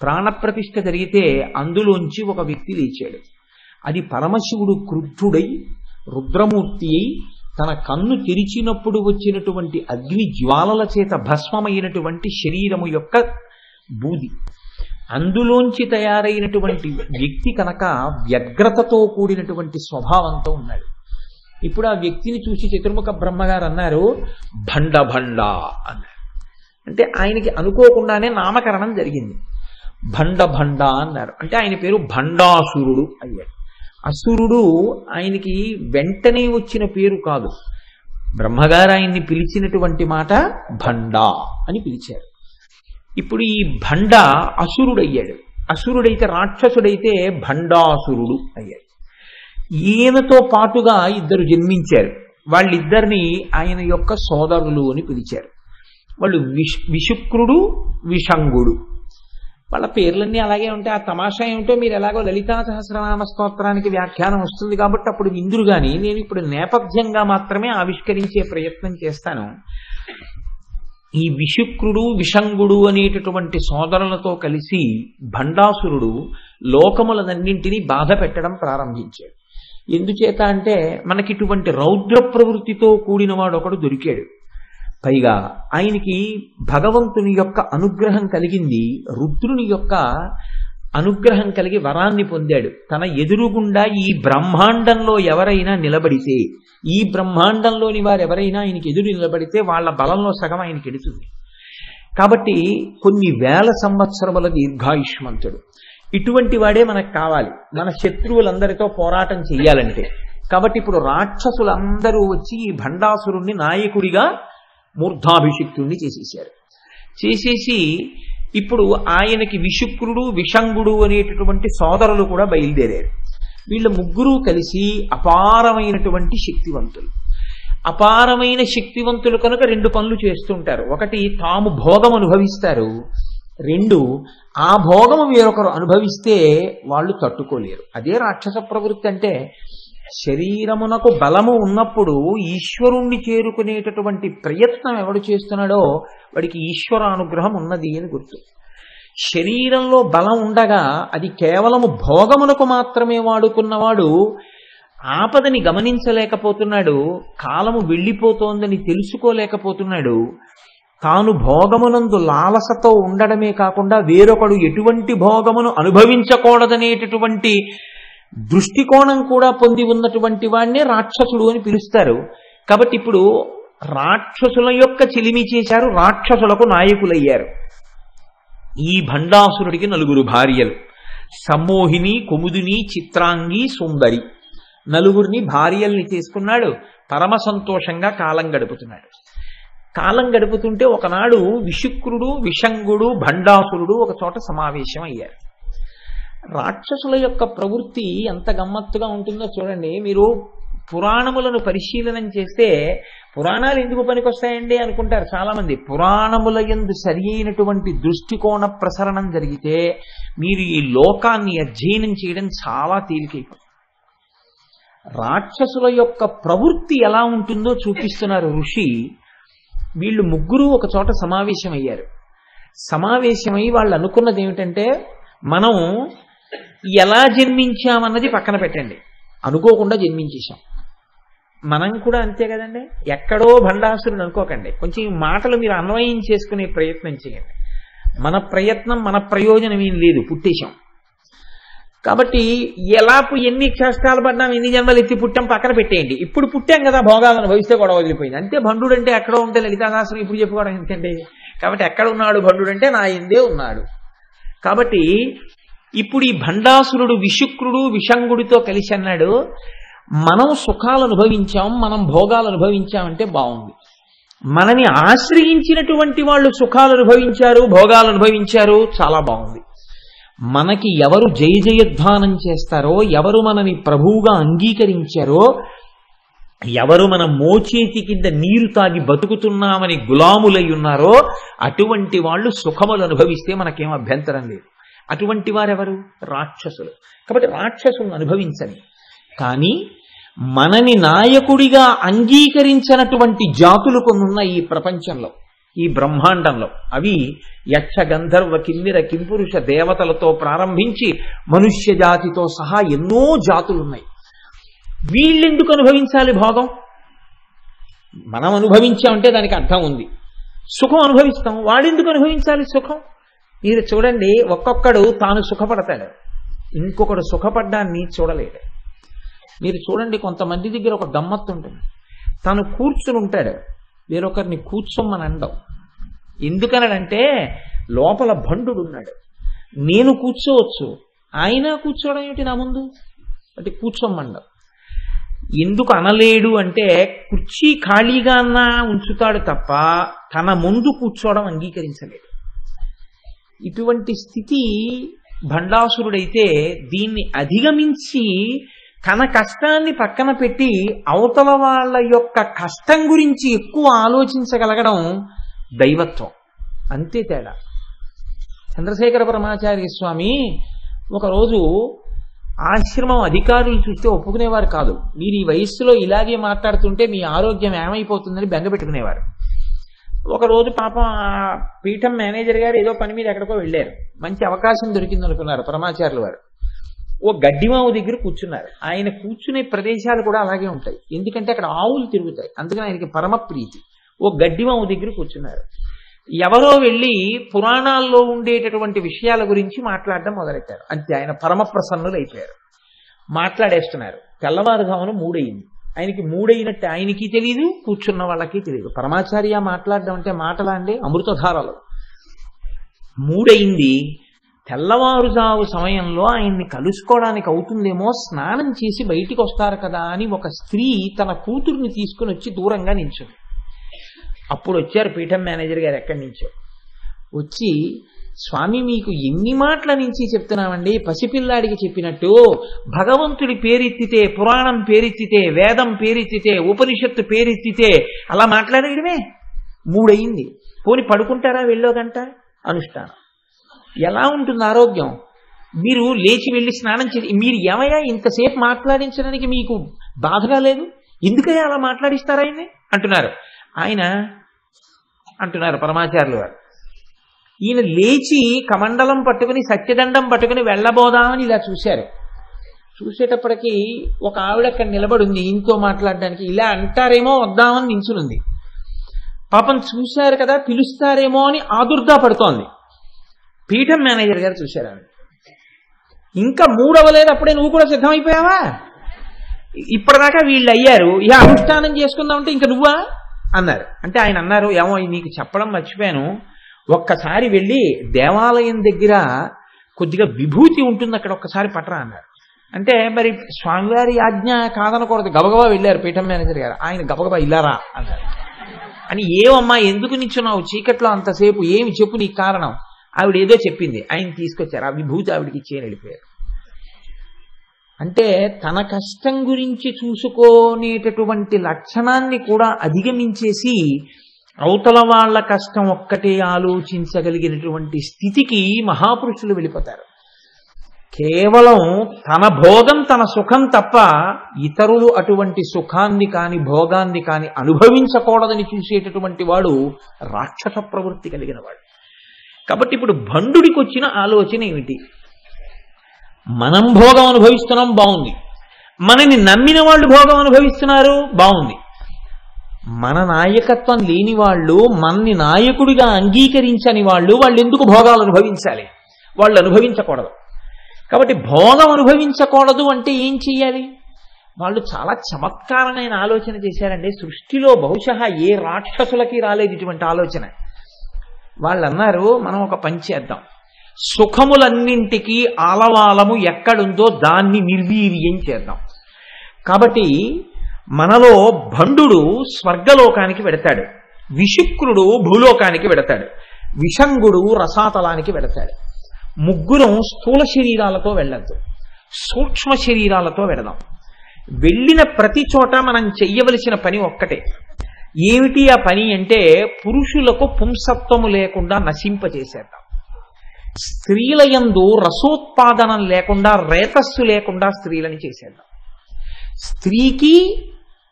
ప్రాణప్రతిష్ఠ జరిగితే అందులోంచి ఒక వ్యక్తి లేచాడు. అది పరమశివుడు క్రుద్ధుడై రుద్రమూర్తి అయి తన కన్ను తెరిచినప్పుడు వచ్చినటువంటి అగ్ని జ్వాలల చేత భస్మమైనటువంటి శరీరము యొక్క బూది. అందులోంచి తయారైనటువంటి వ్యక్తి కనుక వ్యగ్రతతో కూడినటువంటి స్వభావంతో ఉన్నాడు. ఇప్పుడు ఆ వ్యక్తిని చూసి చతుర్ముఖ బ్రహ్మగారు అన్నారు, భండ భండ అన్నారు. అంటే ఆయనకి అనుకోకుండానే నామకరణం జరిగింది. భండ భండ అన్నారు. అంటే ఆయన పేరు భండాసురుడు అయ్యాడు. అసురుడు ఆయనకి వెంటనే వచ్చిన పేరు కాదు. బ్రహ్మగారు ఆయన్ని పిలిచినటువంటి మాట భండ అని పిలిచారు. ఇప్పుడు ఈ భండ అసురుడయ్యాడు. అసురుడైతే రాక్షసుడైతే భండాసురుడు అయ్యాడు. ఈయనతో పాటుగా ఇద్దరు జన్మించారు. వాళ్ళిద్దరిని ఆయన యొక్క సోదరులు అని పిలిచారు. వాళ్ళు విశుక్రుడు, విషంగుడు. వాళ్ళ పేర్లన్నీ అలాగే ఉంటాయి. ఆ తమాషా ఏమిటో మీరు ఎలాగో లలితా సహస్రనామ స్తోత్రానికి వ్యాఖ్యానం వస్తుంది కాబట్టి అప్పుడు విందురు. కానీ నేను ఇప్పుడు నేపథ్యంగా మాత్రమే ఆవిష్కరించే ప్రయత్నం చేస్తాను. ఈ విశుక్రుడు, విషంగుడు అనేటటువంటి సోదరులతో కలిసి భండాసురుడు లోకములనన్నింటినీ బాధ పెట్టడం ప్రారంభించాడు. ఎందుచేత అంటే మనకి ఇటువంటి రౌద్ర ప్రవృత్తితో కూడిన వాడు ఒకడు దొరికాడు. పైగా ఆయనకి భగవంతుని యొక్క అనుగ్రహం కలిగింది. రుద్రుని యొక్క అనుగ్రహం కలిగి వరాన్ని పొందాడు. తన ఎదురుగుండా ఈ బ్రహ్మాండంలో ఎవరైనా నిలబడితే, ఈ బ్రహ్మాండంలోని వారు ఎవరైనా ఆయనకి ఎదురు నిలబడితే వాళ్ళ బలంలో సగం ఆయనకి ఎడుతుంది. కాబట్టి కొన్ని వేల సంవత్సరముల దీర్ఘాయుష్మంతుడు. ఇటువంటి వాడే మనకు కావాలి మన శత్రువులందరితో పోరాటం చెయ్యాలంటే. కాబట్టి ఇప్పుడు రాక్షసులందరూ వచ్చి ఈ భండాసురుణ్ణి నాయకుడిగా మూర్ధాభిషిక్తుణ్ణి చేసేశారు. చేసేసి ఇప్పుడు ఆయనకి విశుక్రుడు, విషంగుడు అనేటటువంటి సోదరులు కూడా బయలుదేరారు. వీళ్ళ ముగ్గురు కలిసి అపారమైనటువంటి శక్తివంతులు. అపారమైన శక్తివంతులు కనుక రెండు పనులు చేస్తుంటారు. ఒకటి, తాము భోగం అనుభవిస్తారు. రెండు, ఆ భోగము వేరొకరు అనుభవిస్తే వాళ్ళు తట్టుకోలేరు. అదే రాక్షస ప్రవృత్తి అంటే. శరీరమునకు బలము ఉన్నప్పుడు ఈశ్వరుణ్ణి చేరుకునేటటువంటి ప్రయత్నం ఎవడు చేస్తున్నాడో వాడికి ఈశ్వరానుగ్రహం ఉన్నది అని గుర్తు. శరీరంలో బలం ఉండగా అది కేవలము భోగమునకు మాత్రమే వాడుకున్నవాడు ఆపదని గమనించలేకపోతున్నాడు. కాలము వెళ్ళిపోతోందని తెలుసుకోలేకపోతున్నాడు. తాను భోగమునందు లాలసతో ఉండడమే కాకుండా వేరొకడు ఎటువంటి భోగమును అనుభవించకూడదనేటటువంటి దృష్టికోణం కూడా పొంది ఉన్నటువంటి వాడినే రాక్షసుడు అని పిలుస్తారు. కాబట్టి ఇప్పుడు రాక్షసుల యొక్క చిలిమి చేశారు, రాక్షసులకు నాయకులయ్యారు. ఈ భండాసురుడికి 4 భార్యలు. సమ్మోహిని, కుముదిని, చిత్రాంగి, సుందరి. 4 భార్యల్ని చేసుకున్నాడు. పరమ సంతోషంగా కాలం గడుపుతున్నాడు. కాలం గడుపుతుంటే ఒకనాడు విశుక్రుడు, విషంగుడు, భండాసురుడు ఒక చోట సమావేశం అయ్యారు. రాక్షసుల యొక్క ప్రవృత్తి ఎంత గమ్మత్తుగా ఉంటుందో చూడండి. మీరు పురాణములను పరిశీలనం చేస్తే పురాణాలు ఎందుకు పనికొస్తాయండి అనుకుంటారు చాలా మంది. పురాణముల యందు సరి అయినటువంటి దృష్టికోణ ప్రసరణం జరిగితే మీరు ఈ లోకాన్ని అధ్యయనం చేయడం చాలా తేలికైపోతుంది. రాక్షసుల యొక్క ప్రవృత్తి ఎలా ఉంటుందో చూపిస్తున్నారు ఋషి. వీళ్ళు ముగ్గురు ఒక చోట సమావేశమయ్యారు. సమావేశమై వాళ్ళు అనుకున్నది ఏమిటంటే, మనం ఎలా జన్మించామన్నది పక్కన పెట్టండి, అనుకోకుండా జన్మించేశాం. మనం కూడా అంతే కదండి. ఎక్కడో భండాసురుడు అనుకోకండి. కొంచెం ఈ మాటలు మీరు అన్వయం చేసుకునే ప్రయత్నం చేయండి. మన ప్రయత్నం మన ప్రయోజనం ఏం లేదు, పుట్టేశాం. కాబట్టి ఎన్ని కష్టాలు పడ్డాం, ఎన్ని జన్మలు ఎత్తి పుట్టాం పక్కన పెట్టేయండి. ఇప్పుడు పుట్టాం కదా, భోగాలను భవిస్తే గొడవ వదిలిపోయింది అంతే. భండుడు అంటే ఎక్కడో ఉంటే లలితాశాస్త్రం ఇప్పుడు చెప్పుకోవడం ఎందుకండి. కాబట్టి ఎక్కడ ఉన్నాడు భండుడు అంటే నా ఎందే ఉన్నాడు. కాబట్టి ఇప్పుడు ఈ భండాసురుడు విశుక్రుడు విషంగుడితో కలిసి అన్నాడు, మనం సుఖాలు అనుభవించాం, మనం భోగాలు అనుభవించామంటే బాగుంది. మనని ఆశ్రయించినటువంటి వాళ్ళు సుఖాలు అనుభవించారు, భోగాలు అనుభవించారు, చాలా బాగుంది. మనకి ఎవరు జయ జయధ్వానం చేస్తారో, ఎవరు మనని ప్రభువుగా అంగీకరించారో, ఎవరు మన మోచేతి కింద నీరు తాగి బతుకుతున్నామని గులాములై ఉన్నారో అటువంటి వాళ్ళు సుఖములు అనుభవిస్తే మనకేం అభ్యంతరం లేదు. అటువంటి వారెవరు? రాక్షసులు. కాబట్టి రాక్షసులను అనుభవించని. కానీ మనని నాయకుడిగా అంగీకరించినటువంటి జాతులు కొన్నున్న ఈ ప్రపంచంలో, ఈ బ్రహ్మాండంలో, అవి యక్ష గంధర్వ కిన్నెర కింపురుష దేవతలతో ప్రారంభించి మనుష్య జాతితో సహా ఎన్నో జాతులున్నాయి. వీళ్ళెందుకు అనుభవించాలి భోగం? మనం అనుభవించామంటే దానికి అర్థం ఉంది. సుఖం అనుభవిస్తాం, వాడెందుకు అనుభవించాలి సుఖం? మీరు చూడండి, ఒక్కొక్కడు తాను సుఖపడతాడు, ఇంకొకడు సుఖపడ్డాన్ని చూడలేడు. మీరు చూడండి, కొంతమంది దగ్గర ఒక గమ్మత్తు ఉంటుంది. తాను కూర్చుని ఉంటాడు, వేరొకరిని కూర్చోమని అండవు. ఎందుకనడంటే లోపల భండుడు ఉన్నాడు, నేను కూర్చోవచ్చు, ఆయన కూర్చోవడం ఏమిటి నా ముందు అంటే కూర్చోమండవు. ఎందుకు అనలేడు అంటే కుర్చీ ఖాళీగా అన్నా ఉంచుతాడు తప్ప తన ముందు కూర్చోవడం అంగీకరించలేడు. ఇటువంటి స్థితి భండాసురుడైతే దీన్ని అధిగమించి తన కష్టాన్ని పక్కన పెట్టి అవతల వాళ్ళ యొక్క కష్టం గురించి ఎక్కువ ఆలోచించగలగడం దైవత్వం. అంతే తేడా. చంద్రశేఖర పరమాచార్య స్వామి ఒకరోజు ఆశ్రమం అధికారులు చూస్తే ఒప్పుకునేవారు కాదు. మీరు ఈ వయస్సులో ఇలాగే మాట్లాడుతుంటే మీ ఆరోగ్యం ఏమైపోతుందని బెంగ పెట్టుకునేవారు. ఒకరోజు పాపం ఆ పీఠం మేనేజర్ గారు ఏదో పని మీద ఎక్కడికో వెళ్ళారు. మంచి అవకాశం దొరికింది అనుకున్నారు పరమాచార్యుల వారు. ఓ గడ్డిమావు దగ్గర కూర్చున్నారు. ఆయన కూర్చునే ప్రదేశాలు కూడా అలాగే ఉంటాయి, ఎందుకంటే అక్కడ ఆవులు తిరుగుతాయి, అందుకని ఆయనకి పరమ ప్రీతి. ఓ గడ్డిమావు దగ్గర కూర్చున్నారు. ఎవరో వెళ్ళి పురాణాల్లో ఉండేటటువంటి విషయాల గురించి మాట్లాడడం మొదలెట్టారు. అంతే, ఆయన పరమ ప్రసన్నులు అయిపోయారు. మాట్లాడేస్తున్నారు. తెల్లవారుజామున 3 అయింది. ఆయనకి 3 అయినట్టు ఆయనకి తెలియదు, కూర్చున్న వాళ్ళకి తెలియదు. పరమాచార్య మాట్లాడడం అంటే మాటలా అండి, అమృతధారలు. 3 అయింది. తెల్లవారుజాము సమయంలో ఆయన్ని కలుసుకోవడానికి అవుతుందేమో, స్నానం చేసి బయటికి వస్తారు కదా అని ఒక స్త్రీ తన కూతుర్ని తీసుకుని వచ్చి దూరంగా నిల్చుంది. అప్పుడు వచ్చారు పీఠం మేనేజర్ గారు ఎక్కడి నుంచో. వచ్చి, స్వామి మీకు ఎన్ని మాటల నుంచి చెప్తున్నామండి, పసిపిల్లాడికి చెప్పినట్టు భగవంతుడి పేరెత్తితే, పురాణం పేరెత్తితే, వేదం పేరెత్తితే, ఉపనిషత్తు పేరెత్తితే అలా మాట్లాడేయడమే. 3 అయింది. పోని పడుకుంటారా వెళ్ళో గంట అనుష్ఠానం. ఎలా ఉంటుంది ఆరోగ్యం? మీరు లేచి వెళ్ళి స్నానం చేసి, మీరు ఏమయ్యా ఇంతసేపు మాట్లాడించడానికి మీకు బాధగా లేదు, ఎందుకయ్యా అలా మాట్లాడిస్తారా ఆయన్ని అంటున్నారు. ఆయన అంటున్నారు పరమాచార్యులు వారు, ఈయన లేచి కమండలం పట్టుకుని సత్యదండం పట్టుకుని వెళ్ళబోదామని ఇలా చూశారు. చూసేటప్పటికి ఒక ఆవిడ అక్కడ నిలబడింది ఈయనతో మాట్లాడడానికి. ఇలా అంటారేమో వద్దామని నించునుంది. పాపం చూశారు కదా, పిలుస్తారేమో అని ఆదుర్దా పడుతోంది. పీఠం మేనేజర్ గారు చూశారు, ఇంకా 3 అవ్వలేదు, అప్పుడే నువ్వు కూడా సిద్ధమైపోయావా? ఇప్పటిదాకా వీళ్ళు అయ్యారు, ఇక అనుష్ఠానం చేసుకుందామంటే ఇంకా నువ్వా అన్నారు. అంటే ఆయన అన్నారు, ఏమో నీకు చెప్పడం మర్చిపోయాను, ఒక్కసారి వెళ్ళి దేవాలయం దగ్గర కొద్దిగా విభూతి ఉంటుంది, అక్కడ ఒక్కసారి పట్టరా అన్నారు. అంటే మరి స్వామివారి ఆజ్ఞ కాదనకూడదు, గబగబా వెళ్ళారు పీఠం మేనేజర్ గారు. ఆయన గబగబా ఇల్లారా అన్నారు. అని, ఏమమ్మా ఎందుకు నిల్చున్నావు చీకట్లో అంతసేపు, ఏమి చెప్పు నీకు కారణం? ఆవిడ ఏదో చెప్పింది, ఆయన తీసుకొచ్చారు, ఆ విభూతి ఆవిడికి ఇచ్చేయని వెళ్ళిపోయారు. అంటే తన కష్టం గురించి చూసుకునేటటువంటి లక్షణాన్ని కూడా అధిగమించేసి అవతల వాళ్ళ కష్టం ఒక్కటే ఆలోచించగలిగినటువంటి స్థితికి మహాపురుషులు వెళ్ళిపోతారు. కేవలం తన భోగం తన సుఖం తప్ప ఇతరులు అటువంటి సుఖాన్ని కాని భోగాన్ని కాని అనుభవించకూడదని చూసేటటువంటి వాడు రాక్షస ప్రవృత్తి కలిగిన వాడు. కాబట్టి ఇప్పుడు భండుడికి వచ్చిన ఆలోచన ఏమిటి? మనం భోగం అనుభవిస్తున్నాం, బాగుంది. మనని నమ్మిన వాళ్ళు భోగం అనుభవిస్తున్నారు, బాగుంది. మన నాయకత్వం లేని వాళ్ళు, మనని నాయకుడిగా అంగీకరించని వాళ్ళు ఎందుకు భోగాలు అనుభవించాలి? వాళ్ళు అనుభవించకూడదు. కాబట్టి భోగం అనుభవించకూడదు అంటే ఏం చెయ్యాలి? వాళ్ళు చాలా చమత్కారమైన ఆలోచన చేశారండి. సృష్టిలో బహుశా ఏ రాక్షసులకి రాలేదు ఇటువంటి ఆలోచన. వాళ్ళు అన్నారు, మనం ఒక పని చేద్దాం, సుఖములన్నింటికీ ఆలవాలము ఎక్కడుందో దాన్ని నిర్వీర్యం చేద్దాం. కాబట్టి మనలో భండుడు స్వర్గలోకానికి వెడతాడు, విశుక్రుడు భూలోకానికి వెడతాడు, విషంగుడు రసాతలానికి వెడతాడు. ముగ్గురం స్థూల శరీరాలతో వెళ్ళద్దు, సూక్ష్మ శరీరాలతో వెడదాం. వెళ్ళిన ప్రతి చోట మనం చెయ్యవలసిన పని ఒక్కటే. ఏమిటి ఆ పని అంటే, పురుషులకు పుంసత్వము లేకుండా నశింపచేసేద్దాం. స్త్రీల యందు రసోత్పాదనం లేకుండా, రేతస్సు లేకుండా స్త్రీలని చేసేద్దాం. స్త్రీకి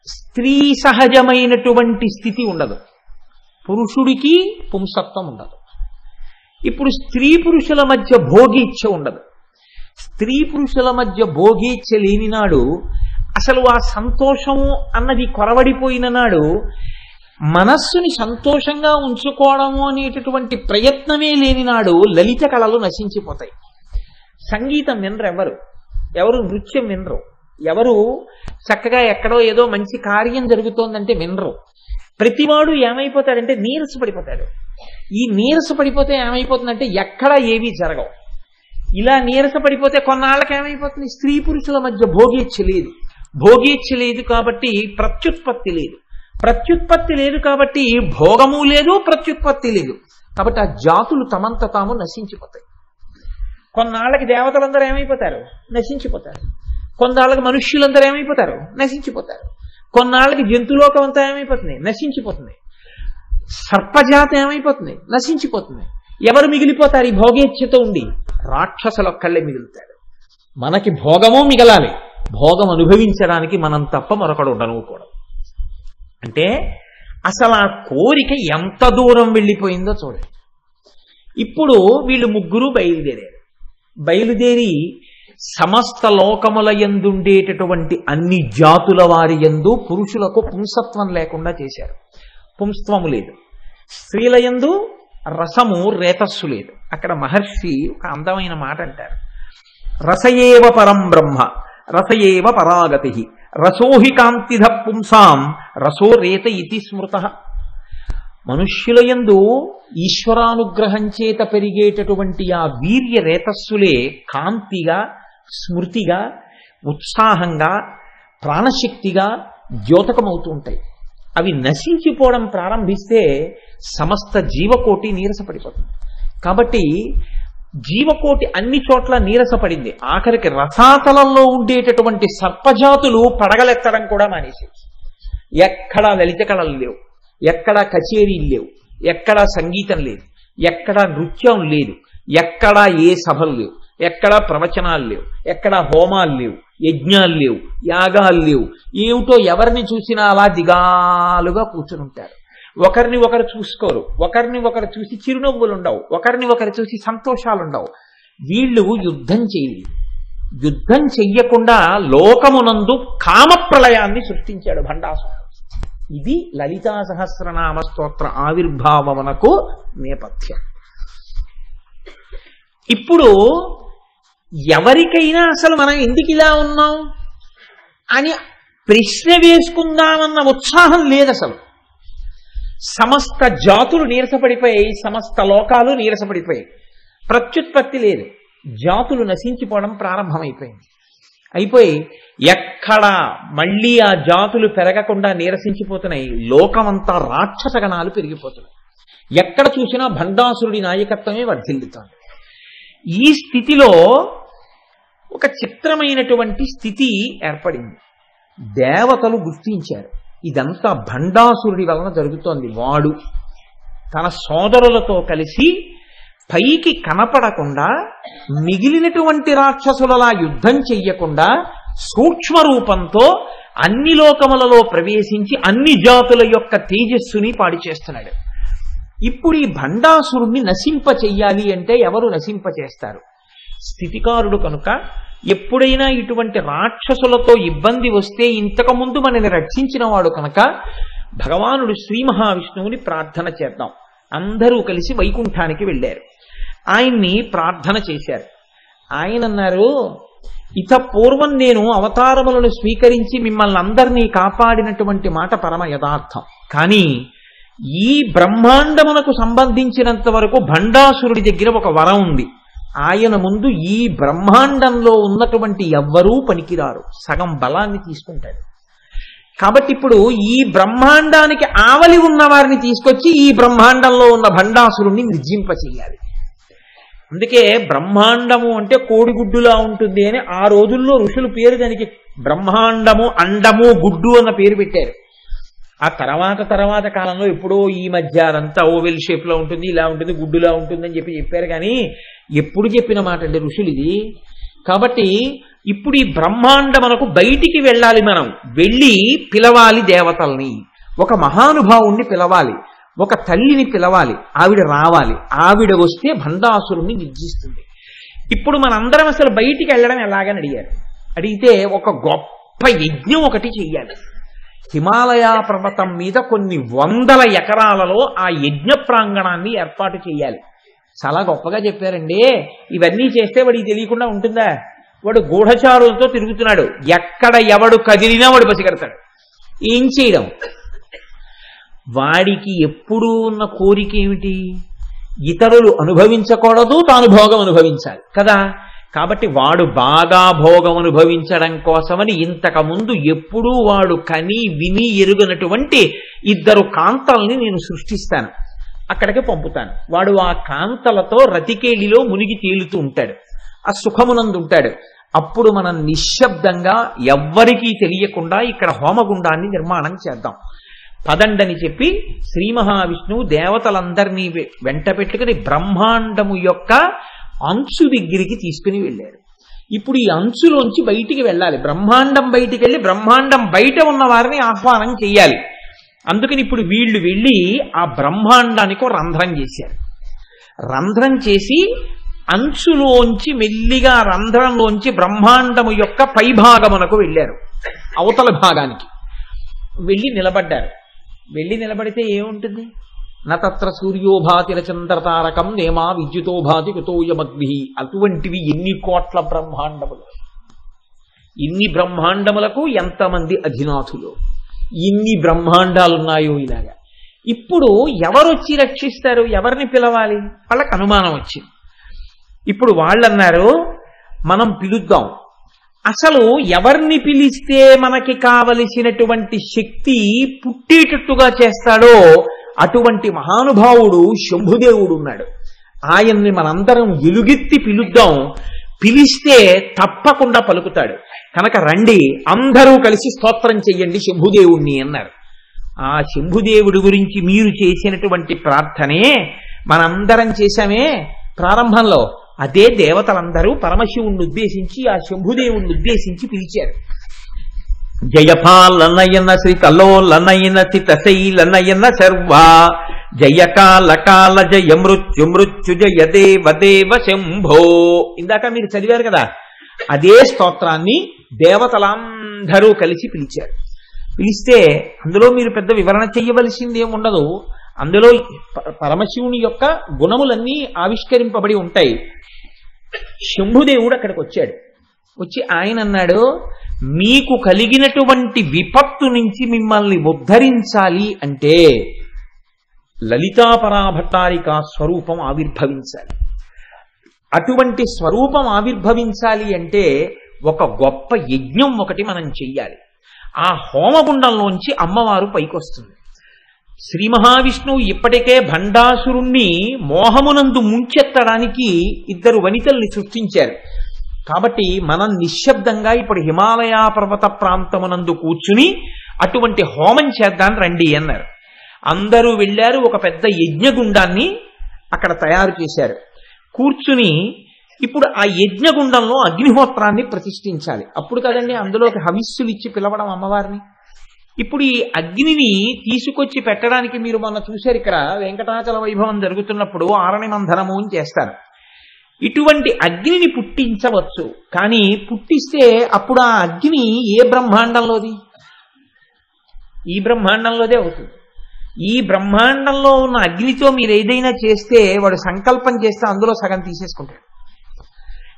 స్త్రీ సహజమైనటువంటి స్థితి ఉండదు, పురుషుడికి పుంసత్వం ఉండదు. ఇప్పుడు స్త్రీ పురుషుల మధ్య భోగీచ్ఛ ఉండదు. స్త్రీ పురుషుల మధ్య భోగీచ్ఛ లేని నాడు, అసలు ఆ సంతోషము అన్నది కొరవడిపోయిన నాడు, మనస్సుని సంతోషంగా ఉంచుకోవడము అనేటటువంటి ప్రయత్నమే లేని నాడు లలిత కళలు నశించిపోతాయి. సంగీతం వినరు, ఎవరు నృత్యం వినరు, ఎవరు చక్కగా ఎక్కడో ఏదో మంచి కార్యం జరుగుతోందంటే వినరు. ప్రతివాడు ఏమైపోతాడంటే నీరసపడిపోతాడు. ఈ నీరసపడిపోతే ఏమైపోతుందంటే ఎక్కడా ఏవీ జరగవు. ఇలా నీరసపడిపోతే కొన్నాళ్ళకి ఏమైపోతుంది? స్త్రీ పురుషుల మధ్య భోగేచ్ఛ లేదు. భోగేచ్ఛ లేదు కాబట్టి ప్రత్యుత్పత్తి లేదు. ప్రత్యుత్పత్తి లేదు కాబట్టి భోగము లేదు, ప్రత్యుత్పత్తి లేదు. కాబట్టి ఆ జాతులు తమంత తాము నశించిపోతాయి. కొన్నాళ్ళకి దేవతలందరూ ఏమైపోతారు? నశించిపోతారు. కొన్నాళ్ళకి మనుష్యులందరూ ఏమైపోతారు? నశించిపోతారు. కొన్నాళ్ళకి జంతులోకం అంతా ఏమైపోతుంది? నశించిపోతుంది. సర్పజాతి ఏమైపోతుంది? నశించిపోతుంది. ఎవరు మిగిలిపోతారు ఈ భోగేచ్ఛతో ఉండి? రాక్షసులొక్కళ్ళే మిగులుతాడు. మనకి భోగము మిగలాలి, భోగం అనుభవించడానికి మనం తప్ప మరొకడు ఉండనుకోవడం. అంటే అసలు ఆ కోరిక ఎంత దూరం వెళ్ళిపోయిందో చూడండి. ఇప్పుడు వీళ్ళు ముగ్గురు బయలుదేరి సమస్త లోకముల యందుండేటటువంటి అన్ని జాతుల వారి యందు పురుషులకు పుంసత్వం లేకుండా చేశారు. పుంస్త్వము లేదు. స్త్రీల యందు రసము రేతస్సు లేదు. అక్కడ మహర్షి ఒక అందమైన మాట అంటారు, రసయేవ పరం బ్రహ్మ రసయేవ పరాగతి రసోహి కాంతిధ పుంసాం రసో రేత ఇతి స్మృత. మనుష్యుల యందు ఈశ్వరానుగ్రహం చేత పెరిగేటటువంటి ఆ వీర్య రేతస్సులే కాంతిగా, స్మృతిగా, ఉత్సాహంగా, ప్రాణశక్తిగా ద్యోతకమవుతూ ఉంటాయి. అవి నశించిపోవడం ప్రారంభిస్తే సమస్త జీవకోటి నీరసపడిపోతుంది. కాబట్టి జీవకోటి అన్ని చోట్ల నీరసపడింది. ఆఖరికి రసాతలంలో ఉండేటటువంటి సర్పజాతులు పడగలెత్తడం కూడా మానేసి, ఎక్కడా లలిత కళలు లేవు, ఎక్కడా కచేరీలు లేవు, ఎక్కడా సంగీతం లేదు, ఎక్కడా నృత్యం లేదు, ఎక్కడా ఏ సభలు లేవు, ఎక్కడా ప్రవచనాలు లేవు, ఎక్కడా హోమాలు లేవు, యజ్ఞాలు లేవు, యాగాలు లేవు. ఏమిటో ఎవరిని చూసినా అలా దిగాలుగా కూర్చుని ఉంటారు. ఒకరిని ఒకరు చూసుకోరు, ఒకరిని ఒకరు చూసి చిరునవ్వులు ఉండవు, ఒకరిని ఒకరు చూసి సంతోషాలు ఉండవు. వీళ్ళు యుద్ధం చేయలేదు. యుద్ధం చెయ్యకుండా లోకమునందు కామప్రళయాన్ని సృష్టించాడు భండాసురుడు. ఇది లలితా సహస్రనామ స్తోత్ర ఆవిర్భావమునకు నేపథ్యం. ఇప్పుడు ఎవరికైనా అసలు మనం ఎందుకు ఇలా ఉన్నాం అని ప్రశ్న వేసుకుందామన్న ఉత్సాహం లేదు. అసలు సమస్త జాతులు నీరసపడిపోయాయి, సమస్త లోకాలు నీరసపడిపోయాయి. ప్రత్యుత్పత్తి లేదు, జాతులు నశించిపోవడం ప్రారంభమైపోయింది. అయిపోయి ఎక్కడ మళ్ళీ ఆ జాతులు పెరగకుండా నీరసించిపోతున్నాయి. లోకమంతా రాక్షసగణాలు పెరిగిపోతున్నాయి. ఎక్కడ చూసినా భండాసురుడి నాయకత్వమే వర్ధిల్లుతోంది. ఈ స్థితిలో ఒక చిత్రమైనటువంటి స్థితి ఏర్పడింది. దేవతలు గుర్తించారు ఇదంతా భండాసురుడి వలన జరుగుతోంది. వాడు తన సోదరులతో కలిసి పైకి కనపడకుండా మిగిలినటువంటి రాక్షసులలా యుద్ధం చెయ్యకుండా సూక్ష్మ రూపంతో అన్ని లోకములలో ప్రవేశించి అన్ని జాతుల యొక్క తేజస్సుని పాడి చేస్తున్నాడు. ఇప్పుడు ఈ భండాసురుణ్ణి నశింప చెయ్యాలి అంటే ఎవరు నశింప చేస్తారు? స్థితికారుడు కనుక ఎప్పుడైనా ఇటువంటి రాక్షసులతో ఇబ్బంది వస్తే ఇంతకు ముందు మనని రక్షించిన వాడు కనుక భగవానుడు శ్రీ మహావిష్ణువుని ప్రార్థన చేద్దాం. అందరూ కలిసి వైకుంఠానికి వెళ్ళారు. ఆయన్ని ప్రార్థన చేశారు. ఆయన అన్నారు, ఇత పూర్వం నేను అవతారములను స్వీకరించి మిమ్మల్ని అందరినీ కాపాడినటువంటి మాట పరమ యథార్థం. కానీ ఈ బ్రహ్మాండమునకు సంబంధించినంత వరకు భండాసురుడి దగ్గర ఒక వరం ఉంది. ఆయన ముందు ఈ బ్రహ్మాండంలో ఉన్నటువంటి ఎవ్వరూ పనికిరారు, సగం బలాన్ని తీసుకుంటాడు. కాబట్టి ఇప్పుడు ఈ బ్రహ్మాండానికి ఆవలి ఉన్న వారిని తీసుకొచ్చి ఈ బ్రహ్మాండంలో ఉన్న భండాసురుణ్ణి నిర్జింపచేయాలి. అందుకే బ్రహ్మాండము అంటే కోడిగుడ్డులా ఉంటుంది అని ఆ రోజుల్లో ఋషులు పేరు దానికి బ్రహ్మాండము, అండము, గుడ్డు అన్న పేరు పెట్టారు. ఆ తర్వాత కాలంలో ఎప్పుడో ఈ మధ్య అదంతా ఓవెల్ షేప్ లో ఉంటుంది, ఇలా ఉంటుంది, గుడ్డులా ఉంటుంది అని చెప్పారు. కానీ ఎప్పుడు చెప్పిన మాట అండి ఋషులు ఇది. కాబట్టి ఇప్పుడు ఈ బ్రహ్మాండమునకు బయటికి వెళ్ళాలి. మనం వెళ్ళి పిలవాలి దేవతల్ని, ఒక మహానుభావుణ్ణి పిలవాలి, ఒక తల్లిని పిలవాలి, ఆవిడ రావాలి. ఆవిడ వస్తే భండాసురుణ్ణి నిర్జిస్తుంది. ఇప్పుడు మనందరం అసలు బయటికి వెళ్ళడం ఎలాగని అడిగారు. అడిగితే ఒక గొప్ప యజ్ఞం ఒకటి చెయ్యాలి. హిమాలయ పర్వతం మీద కొన్ని వందల ఎకరాలలో ఆ యజ్ఞ ప్రాంగణాన్ని ఏర్పాటు చేయాలి. చాలా గొప్పగా చెప్పారండి. ఇవన్నీ చేస్తే వాడికి తెలియకుండా ఉంటుందా? వాడు గూఢచారులతో తిరుగుతున్నాడు. ఎక్కడ ఎవడు కదిలినా వాడు పసిగడతాడు. ఏం చేయడం? వాడికి ఎప్పుడూ ఉన్న కోరిక ఏమిటి? ఇతరులు అనుభవించకూడదు, తాను భోగం అనుభవించాలి కదా. కాబట్టి వాడు బాగా భోగం అనుభవించడం కోసమని ఇంతకుముందు ఎప్పుడూ వాడు కని విని ఎరుగనటువంటి 2 కాంతల్ని నేను సృష్టిస్తాను, అక్కడికి పంపుతాను. వాడు ఆ కాంతలతో రతికేళిలో మునిగి తేలుతూ ఉంటాడు, ఆ సుఖమునందు ఉంటాడు. అప్పుడు మనం నిశ్శబ్దంగా ఎవ్వరికీ తెలియకుండా ఇక్కడ హోమగుండాన్ని నిర్మాణం చేద్దాం, పదండని చెప్పి శ్రీ మహావిష్ణువు దేవతలందరినీ వెంట పెట్టుకుని బ్రహ్మాండము యొక్క అంచు దగ్గరికి తీసుకుని వెళ్ళారు. ఇప్పుడు ఈ అంచులోంచి బయటికి వెళ్ళాలి. బ్రహ్మాండం బయటికి వెళ్ళి బ్రహ్మాండం బయట ఉన్న వారిని ఆహ్వానం చెయ్యాలి. అందుకని ఇప్పుడు వీళ్ళు వెళ్ళి ఆ బ్రహ్మాండానికి రంధ్రం చేశారు. రంధ్రం చేసి అంచులోంచి మెల్లిగా రంధ్రంలోంచి బ్రహ్మాండము యొక్క పైభాగమునకు వెళ్ళారు. అవతల భాగానికి వెళ్ళి నిలబడ్డారు. వెళ్ళి నిలబడితే ఏముంటుంది? నత్ర సూర్యోభాతి రచంద్రతారకం నేమా విద్యుతోభాతి కుతోయమగ్ని. అటువంటివి ఎన్ని కోట్ల బ్రహ్మాండములు, ఇన్ని బ్రహ్మాండములకు ఎంతమంది అధినాథులు, ఇన్ని బ్రహ్మాండాలున్నాయో ఇలాగా. ఇప్పుడు ఎవరొచ్చి రక్షిస్తారు? ఎవరిని పిలవాలి? వాళ్ళకి అనుమానం వచ్చింది. ఇప్పుడు వాళ్ళన్నారు, మనం పిలుద్దాం. అసలు ఎవరిని పిలిస్తే మనకి కావలసినటువంటి శక్తి పుట్టేటట్టుగా చేస్తాడో అటువంటి మహానుభావుడు శంభుదేవుడు ఉన్నాడు. ఆయన్ని మనందరం ఎలుగెత్తి పిలుద్దాం. పిలిస్తే తప్పకుండా పలుకుతాడు. కనుక రండి, అందరూ కలిసి స్తోత్రం చెయ్యండి శంభుదేవుణ్ణి అన్నారు. ఆ శంభుదేవుడి గురించి మీరు చేసినటువంటి ప్రార్థనే మనందరం చేశామే ప్రారంభంలో. అదే దేవతలందరూ పరమశివుణ్ణి ఉద్దేశించి ఆ శంభుదేవుణ్ణి ఉద్దేశించి పిలిచారు. జయపాలనయన శ్రీకలోలనయన చితశైలనయన శర్వా జయకాల కాల జయ మృత్యు మృత్యు జయ దేవ దేవ శంభో. ఇందాక మీరు చదివారు కదా, అదే స్తోత్రాన్ని దేవతలందరూ కలిసి పిలిచారు. పిలిస్తే అందులో మీరు పెద్ద వివరణ చెయ్యవలసింది ఏముండదు. అందులో పరమశివుని యొక్క గుణములన్నీ ఆవిష్కరింపబడి ఉంటాయి. శంభుదేవుడు అక్కడికి వచ్చాడు. వచ్చి ఆయన అన్నాడు, మీకు కలిగినటువంటి విపత్తు నుంచి మిమ్మల్ని ఉద్ధరించాలి అంటే లలితాపరాభట్టారిక స్వరూపం ఆవిర్భవించాలి. అటువంటి స్వరూపం ఆవిర్భవించాలి అంటే ఒక గొప్ప యజ్ఞం ఒకటి మనం చెయ్యాలి. ఆ హోమగుండంలోంచి అమ్మవారు పైకొస్తుంది. శ్రీ మహావిష్ణువు ఇప్పటికే భండాసురుణ్ణి మోహమునందు ముంచెత్తడానికి 2 వనితల్ని సృష్టించారు. కాబట్టి మనం నిశ్శబ్దంగా ఇప్పుడు హిమాలయ పర్వత ప్రాంతమునందు కూర్చుని అటువంటి హోమం చేద్దాం రండి అన్నారు. అందరూ వెళ్ళారు. ఒక పెద్ద యజ్ఞగుండాన్ని అక్కడ తయారు చేశారు. కూర్చుని ఇప్పుడు ఆ యజ్ఞగుండంలో అగ్నిహోత్రాన్ని ప్రతిష్ఠించాలి. అప్పుడు కదండి అందులోకి హవిస్సులు ఇచ్చి పిలవడం అమ్మవారిని. ఇప్పుడు ఈ అగ్నిని తీసుకొచ్చి పెట్టడానికి మీరు మొన్న చూశారు, ఇక్కడ వెంకటాచల వైభవం జరుగుతున్నప్పుడు ఆరణి మంధనము అని చేస్తారు. ఇటువంటి అగ్నిని పుట్టించవచ్చు, కానీ పుట్టిస్తే అప్పుడు ఆ అగ్ని ఏ బ్రహ్మాండంలోది? ఈ బ్రహ్మాండంలోదే అవుతుంది. ఈ బ్రహ్మాండంలో ఉన్న అగ్నితో మీరు ఏదైనా చేస్తే వాడు సంకల్పం చేస్తే అందులో సగం తీసేసుకుంటాడు.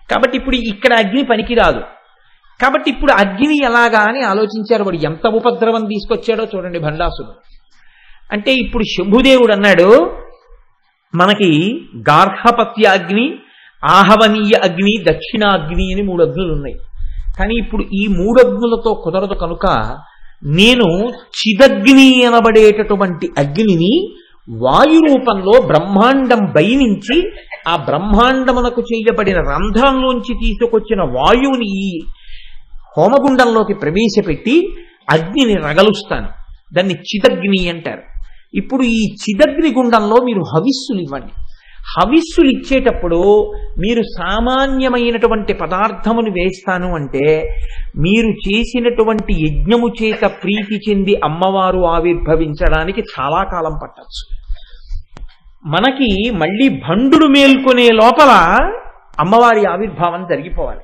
కాబట్టి ఇప్పుడు ఇక్కడ అగ్ని పనికిరాదు. కాబట్టి ఇప్పుడు అగ్ని ఎలాగా అని ఆలోచించారు. వాడు ఎంత ఉపద్రవం తీసుకొచ్చాడో చూడండి భండాసురుడు. అంటే ఇప్పుడు శంభుదేవుడు అన్నాడు, మనకి గార్హపత్య అగ్ని, ఆహవనీయ అగ్ని, దక్షిణాగ్ని అని 3 అగ్నులు ఉన్నాయి. కానీ ఇప్పుడు ఈ 3 అగ్నులతో కుదరదు కనుక నేను చిదగ్ని అనబడేటటువంటి అగ్నిని వాయు రూపంలో బ్రహ్మాండం బయనించి ఆ బ్రహ్మాండమునకు చేయబడిన రంధ్రంలోంచి తీసుకొచ్చిన వాయువుని ఈ హోమగుండంలోకి ప్రవేశపెట్టి అగ్నిని రగలుస్తాను. దాన్ని చిదగ్ని అంటారు. ఇప్పుడు ఈ చిదగ్ని గుండంలో మీరు హవిస్సులు ఇవ్వండి. హవిస్సులు ఇచ్చేటప్పుడు మీరు సామాన్యమైనటువంటి పదార్థమును వేస్తాను అంటే మీరు చేసినటువంటి యజ్ఞము చేత ప్రీతి చెంది అమ్మవారు ఆవిర్భవించడానికి చాలా కాలం పట్టచ్చు. మనకి మళ్ళీ భండుడు మేల్కొనే లోపల అమ్మవారి ఆవిర్భావం జరిగిపోవాలి.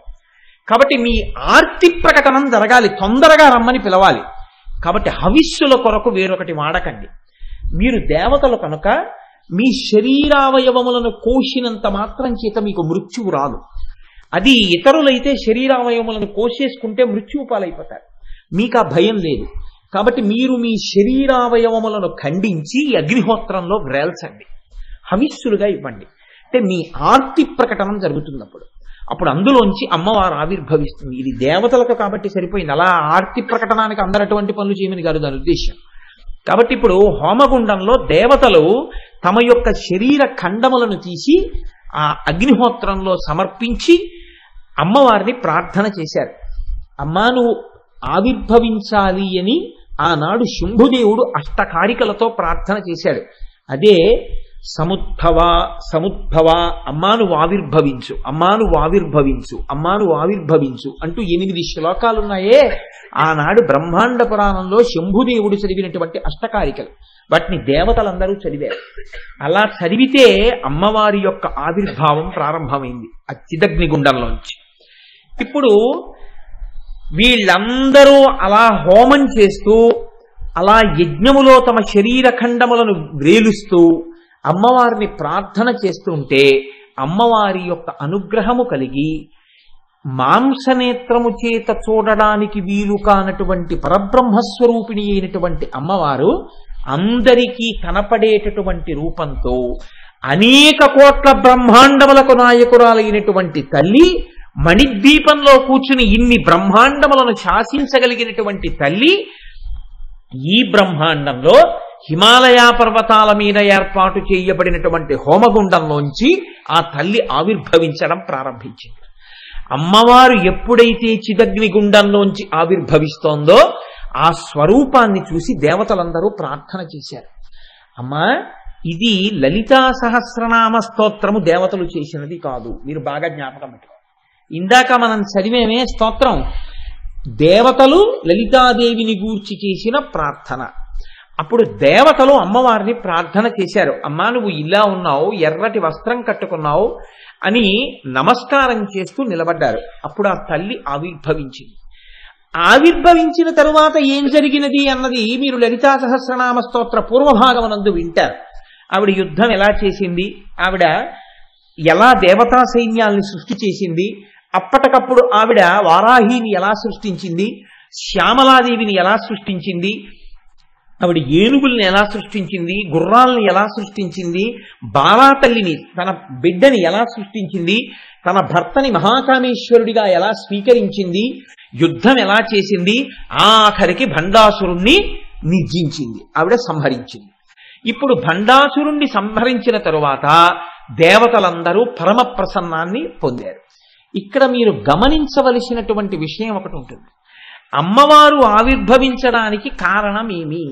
కాబట్టి మీ ఆర్తి ప్రకటనం జరగాలి, తొందరగా రమ్మని పిలవాలి. కాబట్టి హవిస్సుల కొరకు వేరొకటి వాడకండి. మీరు దేవతలు కనుక మీ శరీరావయవములను కోసినంత మాత్రం చేత మీకు మృత్యువు రాదు. అది ఇతరులైతే శరీరావయవములను కోసేసుకుంటే మృత్యువు పాలైపోతారు. మీకు ఆ భయం లేదు. కాబట్టి మీరు మీ శరీరావయవములను ఖండించి అగ్నిహోత్రంలో వ్రేల్చండి, హవిస్సులుగా ఇవ్వండి. అంటే మీ ఆర్తి ప్రకటన జరుగుతున్నప్పుడు అప్పుడు అందులోంచి అమ్మవారు ఆవిర్భవిస్తుంది. ఇది దేవతలకు కాబట్టి సరిపోయింది. అలా ఆర్తి ప్రకటనానికి అందరు అటువంటి పనులు చేయమని కాదు దాని ఉద్దేశం. కాబట్టి ఇప్పుడు హోమగుండంలో దేవతలు తమ యొక్క శరీర ఖండములను తీసి ఆ అగ్నిహోత్రంలో సమర్పించి అమ్మవారిని ప్రార్థన చేశారు. అమ్మా నువ్వు ఆవిర్భవించాలి అని ఆనాడు శంభుదేవుడు అష్టకారికలతో ప్రార్థన చేశాడు. అదే సముద్భవ సముద్భవ, అమ్మాను ఆవిర్భవించు, అమ్మాను ఆవిర్భవించు, అమ్మాను ఆవిర్భవించు అంటూ 8 శ్లోకాలున్నాయే ఆనాడు బ్రహ్మాండ పురాణంలో శంభుదేవుడు చదివినటువంటి అష్టకారికలు. వాటిని దేవతలందరూ చదివారు. అలా చదివితే అమ్మవారి యొక్క ఆవిర్భావం ప్రారంభమైంది ఆ చిదగ్నిగుండంలోంచి. ఇప్పుడు వీళ్ళందరూ అలా హోమం చేస్తూ అలా యజ్ఞములో తమ శరీర ఖండములను వ్రేలుస్తూ అమ్మవారిని ప్రార్థన చేస్తుంటే అమ్మవారి యొక్క అనుగ్రహము కలిగి మాంసనేత్రము చేత చూడడానికి వీలు కానటువంటి పరబ్రహ్మస్వరూపిణి అయినటువంటి అమ్మవారు అందరికీ కనపడేటటువంటి రూపంతో అనేక కోట్ల బ్రహ్మాండములకు నాయకురాలైనటువంటి తల్లి, మణిద్వీపంలో కూర్చుని ఇన్ని బ్రహ్మాండములను శాసించగలిగినటువంటి తల్లి ఈ బ్రహ్మాండంలో హిమాలయ పర్వతాల మీద ఏర్పాటు చేయబడినటువంటి హోమగుండంలోంచి ఆ తల్లి ఆవిర్భవించడం ప్రారంభించింది. అమ్మవారు ఎప్పుడైతే చిదగ్ని గుండంలోంచి ఆవిర్భవిస్తోందో ఆ స్వరూపాన్ని చూసి దేవతలందరూ ప్రార్థన చేశారు. అమ్మా ఇది లలితా సహస్రనామ స్తోత్రము దేవతలు చేసినది కాదు, మీరు బాగా జ్ఞాపకం పెట్టుకోండి. ఇందాక మనం చదివేమే స్తోత్రం దేవతలు లలితాదేవిని గూర్చి చేసిన ప్రార్థన. అప్పుడు దేవతలు అమ్మవారిని ప్రార్థన చేశారు. అమ్మా నువ్వు ఇలా ఉన్నావు, ఎర్రటి వస్త్రం కట్టుకున్నావు అని నమస్కారం చేస్తూ నిలబడ్డారు. అప్పుడు ఆ తల్లి ఆవిర్భవించింది. ఆవిర్భవించిన తరువాత ఏం జరిగినది అన్నది మీరు లలితా సహస్రనామ స్తోత్ర పూర్వభాగమునందు వింటారు. ఆవిడ యుద్ధం ఎలా చేసింది, ఆవిడ ఎలా దేవతా సైన్యాల్ని సృష్టి చేసింది, అప్పటికప్పుడు ఆవిడ వారాహిని ఎలా సృష్టించింది, శ్యామలాదేవిని ఎలా సృష్టించింది, ఆవిడ ఏనుగుల్ని ఎలా సృష్టించింది, గుర్రాలను ఎలా సృష్టించింది, బాలాతల్లిని తన బిడ్డని ఎలా సృష్టించింది, తన భర్తని మహాకామేశ్వరుడిగా ఎలా స్వీకరించింది, యుద్ధం ఎలా చేసింది, ఆఖరికి భండాసురుణ్ణి నిర్జించింది, ఆవిడ సంహరించింది. ఇప్పుడు భండాసురుణ్ణి సంహరించిన తరువాత దేవతలందరూ పరమ ప్రసన్నాన్ని పొందారు. ఇక్కడ మీరు గమనించవలసినటువంటి విషయం ఒకటి ఉంటుంది. అమ్మవారు ఆవిర్భవించడానికి కారణమేమి?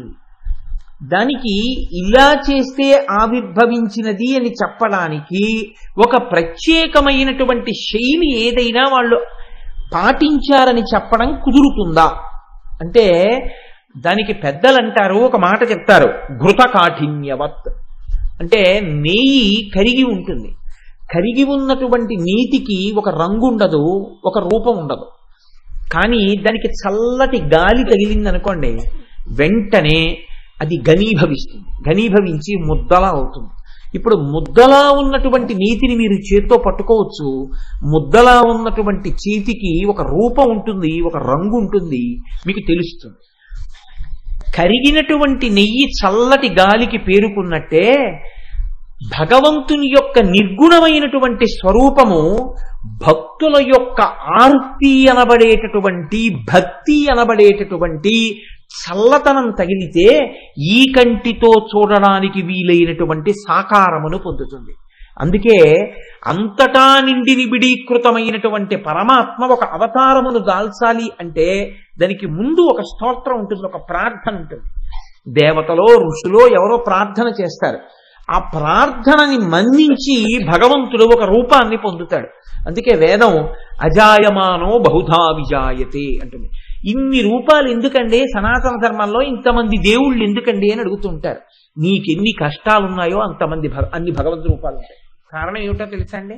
దానికి ఇలా చేస్తే ఆవిర్భవించినది అని చెప్పడానికి ఒక ప్రత్యేకమైనటువంటి శైలి ఏదైనా వాళ్ళు పాటించారని చెప్పడం కుదురుతుందా అంటే, దానికి పెద్దలు అంటారు, ఒక మాట చెప్తారు, ఘృత కాఠిన్యవత్. అంటే నెయ్యి కరిగి ఉంటుంది. కరిగి ఉన్నటువంటి నీతికి ఒక రంగు ఉండదు, ఒక రూపం ఉండదు. కానీ దానికి చల్లటి గాలి తగిలిందనుకోండి, వెంటనే అది ఘనీభవిస్తుంది. ఘనీభవించి ముద్దలా అవుతుంది. ఇప్పుడు ముద్దలా ఉన్నటువంటి నీతిని మీరు చేత్తో పట్టుకోవచ్చు. ముద్దలా ఉన్నటువంటి చేతికి ఒక రూపం ఉంటుంది, ఒక రంగు ఉంటుంది, మీకు తెలుస్తుంది. కరిగినటువంటి నెయ్యి చల్లటి గాలికి పేరుకున్నట్టే భగవంతుని యొక్క నిర్గుణమైనటువంటి స్వరూపము భక్తుల యొక్క ఆర్తి అనబడేటటువంటి, భక్తి అనబడేటటువంటి చల్లతనం తగిలితే ఈ కంటితో చూడడానికి వీలైనటువంటి సాకారమును పొందుతుంది. అందుకే అంతటా నిండి నిబిడీకృతమైనటువంటి పరమాత్మ ఒక అవతారమును దాల్చాలి అంటే దానికి ముందు ఒక స్తోత్రం ఉంటుంది, ఒక ప్రార్థన ఉంటుంది. దేవతలో ఋషులో ఎవరో ప్రార్థన చేస్తారు. ఆ ప్రార్థనని మన్నించి భగవంతుడు ఒక రూపాన్ని పొందుతాడు. అందుకే వేదం అజాయమానో బహుధా విజాయతే అంటుంది. ఇన్ని రూపాలు ఎందుకండి సనాతన ధర్మంలో, ఇంతమంది దేవుళ్ళు ఎందుకండి అని అడుగుతుంటారు. నీకెన్ని కష్టాలున్నాయో అన్ని భగవంతు రూపాలు ఉంటాయి. కారణం ఏమిటో తెలుసా అండి?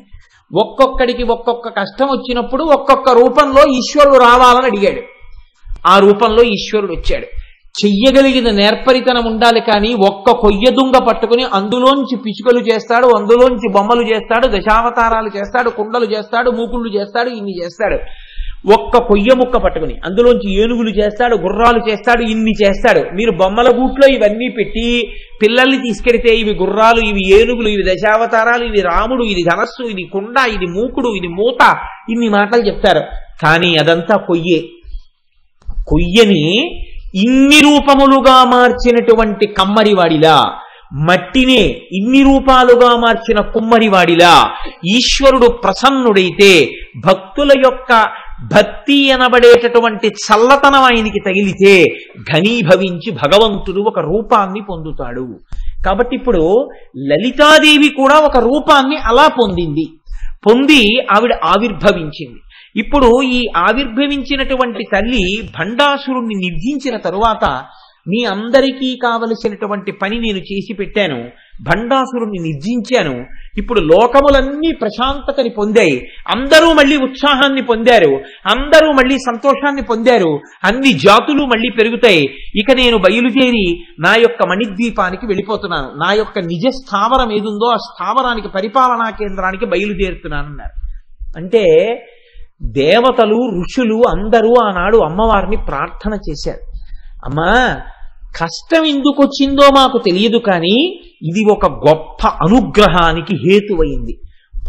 ఒక్కొక్కడికి ఒక్కొక్క కష్టం వచ్చినప్పుడు ఒక్కొక్క రూపంలో ఈశ్వరుడు రావాలని అడిగాడు. ఆ రూపంలో ఈశ్వరుడు వచ్చాడు. చెయ్యగలిగిన నేర్పరితనం ఉండాలి. కానీ ఒక్క కొయ్య దుంగ పట్టుకుని అందులోంచి పిచుకలు చేస్తాడు, అందులోంచి బొమ్మలు చేస్తాడు, దశావతారాలు చేస్తాడు, కుండలు చేస్తాడు, మూకుళ్ళు చేస్తాడు, ఇన్ని చేస్తాడు. ఒక్క కొయ్య ముక్క పట్టుకుని అందులోంచి ఏనుగులు చేస్తాడు, గుర్రాలు చేస్తాడు, ఇన్ని చేస్తాడు. మీరు బొమ్మల గూట్లో ఇవన్నీ పెట్టి పిల్లల్ని తీసుకెడితే ఇవి గుర్రాలు, ఇవి ఏనుగులు, ఇవి దశావతారాలు, ఇవి రాముడు, ఇది ధనస్సు, ఇది కుండ, ఇది మూకుడు, ఇది మూత, ఇన్ని మాటలు చెప్తారు. కానీ అదంతా కొయ్యే. కొయ్యని ఇన్ని రూపములుగా మార్చినటువంటి కమ్మరివాడిలా, మట్టినే ఇన్ని రూపాలుగా మార్చిన కుమ్మరివాడిలా ఈశ్వరుడు ప్రసన్నుడైతే భక్తుల యొక్క భక్తి అనబడేటటువంటి చల్లతనం ఆయనకి తగిలితే ఘనీభవించి భగవంతుడు ఒక రూపాన్ని పొందుతాడు. కాబట్టి ఇప్పుడు లలితాదేవి కూడా ఒక రూపాన్ని అలా పొంది ఆవిడ ఆవిర్భవించింది. ఇప్పుడు ఈ ఆవిర్భవించినటువంటి తల్లి భండాసురుణ్ణి నిర్జించిన తరువాత మీ అందరికీ కావలసినటువంటి పని నేను చేసి పెట్టాను, భండాసురుణ్ణి నిర్జించాను. ఇప్పుడు లోకములన్నీ ప్రశాంతతని పొందాయి, అందరూ మళ్ళీ ఉత్సాహాన్ని పొందారు, అందరూ మళ్ళీ సంతోషాన్ని పొందారు, అన్ని జాతులు మళ్ళీ పెరుగుతాయి. ఇక నేను బయలుదేరి నా యొక్క మణిద్వీపానికి వెళ్ళిపోతున్నాను, నా యొక్క నిజ స్థావరం ఏదుందో ఆ స్థావరానికి, పరిపాలనా కేంద్రానికి బయలుదేరుతున్నానన్నారు. అంటే దేవతలు ఋషులు అందరూ ఆనాడు అమ్మవారిని ప్రార్థన చేశారు. అమ్మా, కష్టం ఎందుకు వచ్చిందో మాకు తెలియదు, కానీ ఇది ఒక గొప్ప అనుగ్రహానికి హేతువైంది.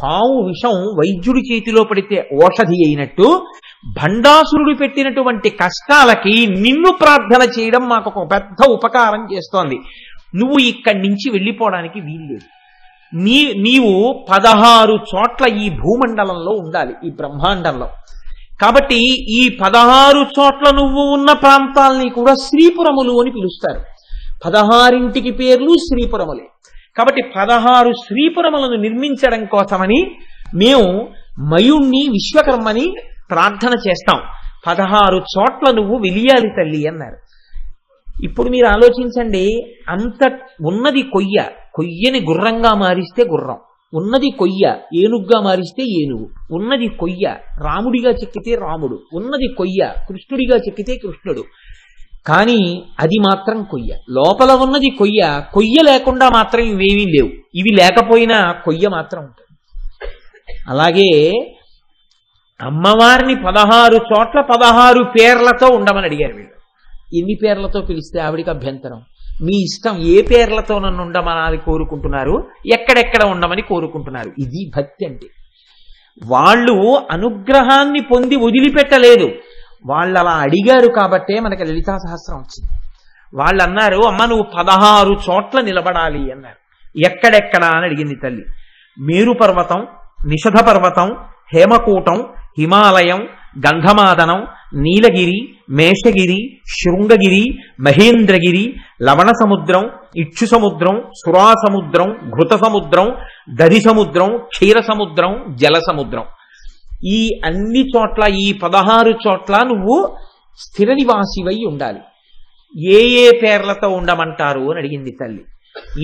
పాము విషం వైద్యుడి చేతిలో పడితే ఓషధి అయినట్టు భండాసురుడు పెట్టినటువంటి కష్టాలకి నిన్ను ప్రార్థన చేయడం మాకు ఒక పెద్ద ఉపకారం చేస్తోంది. నువ్వు ఇక్కడి నుంచి వెళ్ళిపోవడానికి వీల్లేదు. నీవు 16 చోట్ల ఈ భూమండలంలో ఉండాలి, ఈ బ్రహ్మాండంలో. కాబట్టి ఈ 16 చోట్ల నువ్వు ఉన్న ప్రాంతాలని కూడా శ్రీపురములు అని పిలుస్తారు. 16 పేర్లు శ్రీపురములే. కాబట్టి 16 శ్రీపురములను నిర్మించడం కోసమని మేము మయుణ్ణి, విశ్వకర్మని ప్రార్థన చేస్తాం. 16 చోట్ల నువ్వు వెలియాలి తల్లి అన్నారు. ఇప్పుడు మీరు ఆలోచించండి, అంత ఉన్నది కొయ్యని గుర్రంగా మారిస్తే గుర్రం, ఉన్నది కొయ్య ఏనుగ్గా మారిస్తే ఏనుగు, ఉన్నది కొయ్య రాముడిగా చెక్కితే రాముడు, ఉన్నది కొయ్య కృష్ణుడిగా చెక్కితే కృష్ణుడు. కానీ అది మాత్రం కొయ్య, లోపల ఉన్నది కొయ్య లేకుండా మాత్రం ఇవేమీ లేవు. ఇవి లేకపోయినా కొయ్య మాత్రం ఉంటుంది. అలాగే అమ్మవారిని 16 చోట్ల 16 పేర్లతో ఉండమని అడిగారు వీళ్ళు. ఎన్ని పేర్లతో పిలిస్తే ఆవిడికి అభ్యంతరం? మీ ఇష్టం, ఏ పేర్లతో నన్ను ఉండమని కోరుకుంటున్నారు, ఎక్కడెక్కడ ఉండమని కోరుకుంటున్నారు. ఇది భక్తి అంటే. వాళ్ళు అనుగ్రహాన్ని పొంది వదిలిపెట్టలేదు, వాళ్ళు అలా అడిగారు కాబట్టే మనకి లలితా సహస్రం వచ్చింది. వాళ్ళు అన్నారు, అమ్మ నువ్వు 16 చోట్ల నిలబడాలి అన్నారు. ఎక్కడెక్కడా అని అడిగింది తల్లి. మేరు పర్వతం నిషధ పర్వతం, హేమకూటం, హిమాలయం, గంధమాదనం, నీలగిరి, మేషగిరి, శృంగగిరి, మహేంద్రగిరి, లవణ సముద్రం, ఇక్షు సముద్రం, సురా సముద్రం, ఘృత సముద్రం, దధి సముద్రం, క్షీర సముద్రం, జల సముద్రం. ఈ అన్ని చోట్ల, ఈ 16 చోట్ల నువ్వు స్థిర నివాసివై ఉండాలి. ఏ ఏ పేర్లతో ఉండమంటారు అని అడిగింది తల్లి.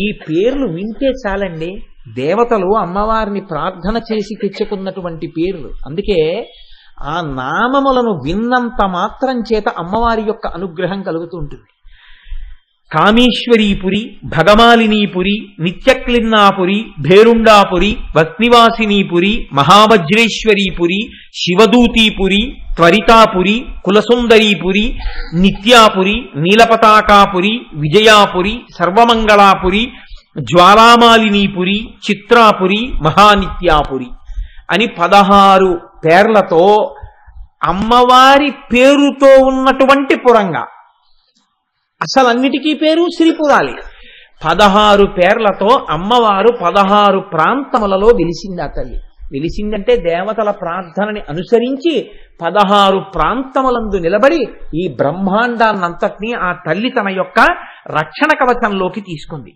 ఈ పేర్లు వింటే చాలండి, దేవతలు అమ్మవారిని ప్రార్థన చేసి తెచ్చుకున్నటువంటి పేర్లు. అందుకే ఆ నామములను విన్నంత మాత్రం చేత అమ్మవారి యొక్క అనుగ్రహం కలుగుతూ ఉంటుంది. కామేశ్వరీపురి, భగమాలినీపురి, నిత్యక్లిన్నాపురి, భేరుండాపురి, వస్నివాసినీపురి, మహావజ్రేశ్వరీపురి, శివదూతీపురి, త్వరితాపురి, కులసుందరీపురి, నిత్యాపురి, నీలపతాకాపురి, విజయాపురి, సర్వమంగళాపురి, జ్వాలామాలినీపురి, చిత్రాపురి, మహానిత్యాపురి అని 16 పేర్లతో అమ్మవారి పేరుతో ఉన్నటువంటి పురంగా, అసలు అన్నిటికీ పేరు శ్రీపురాలి. 16 పేర్లతో అమ్మవారు 16 ప్రాంతములలో వెలిసింది. ఆ తల్లి వెలిసిందంటే దేవతల ప్రార్థనని అనుసరించి 16 ప్రాంతములందు నిలబడి ఈ బ్రహ్మాండాన్నంతటినీ ఆ తల్లి తన యొక్క రక్షణ కవచంలోకి తీసుకుంది.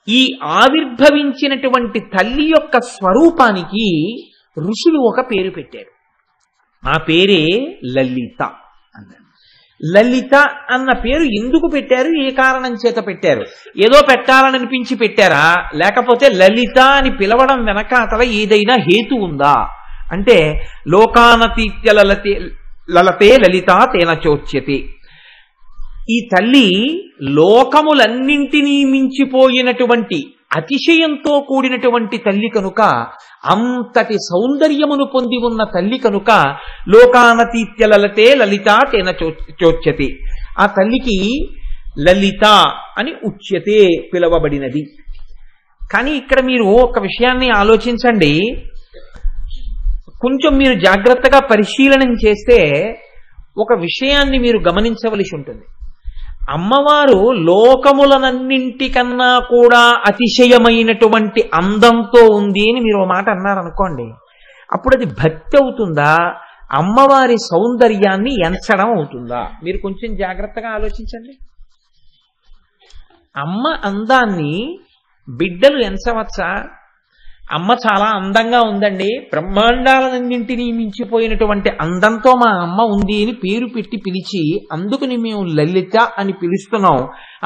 ఈ ఆవిర్భవించినటువంటి తల్లి యొక్క స్వరూపానికి ఋషులు ఒక పేరు పెట్టారు. ఆ పేరే లలిత అన్నారు. లలిత అన్న పేరు ఎందుకు పెట్టారు, ఏ కారణం చేత పెట్టారు? ఏదో పెట్టాలనిపించి పెట్టారా, లేకపోతే లలిత అని పిలవడం వెనకాతల ఏదైనా హేతు ఉందా అంటే, లోకానతీత్య లలతే లలిత తేన చోచ్యతే. ఈ తల్లి లోకములన్నింటినీ మించిపోయినటువంటి అతిశయంతో కూడినటువంటి తల్లి కనుక, అంతటి సౌందర్యమును పొంది ఉన్న తల్లి కనుక లోకానతీత్య లలతే లలిత తేన చోచ్యతే. ఆ తల్లికి లలిత అని ఉచ్యతే, పిలవబడినది. కానీ ఇక్కడ మీరు ఒక విషయాన్ని ఆలోచించండి, కొంచెం మీరు జాగ్రత్తగా పరిశీలనం చేస్తే ఒక విషయాన్ని మీరు గమనించవలసి ఉంటుంది. అమ్మవారు లోకములనన్నింటికన్నా కూడా అతిశయమైనటువంటి అందంతో ఉంది అని మీరు ఒక మాట అన్నారనుకోండి, అప్పుడు అది భక్తి అవుతుందా, అమ్మవారి సౌందర్యాన్ని ఎంచడం అవుతుందా? మీరు కొంచెం జాగ్రత్తగా ఆలోచించండి. అమ్మ అందాన్ని బిడ్డలు ఎంచవచ్చా? అమ్మ చాలా అందంగా ఉందండి, బ్రహ్మాండాలన్నింటినీ మించిపోయినటువంటి అందంతో మా అమ్మ ఉంది అని పేరు పెట్టి పిలిచి, అందుకని మేము లలిత అని పిలుస్తున్నాం,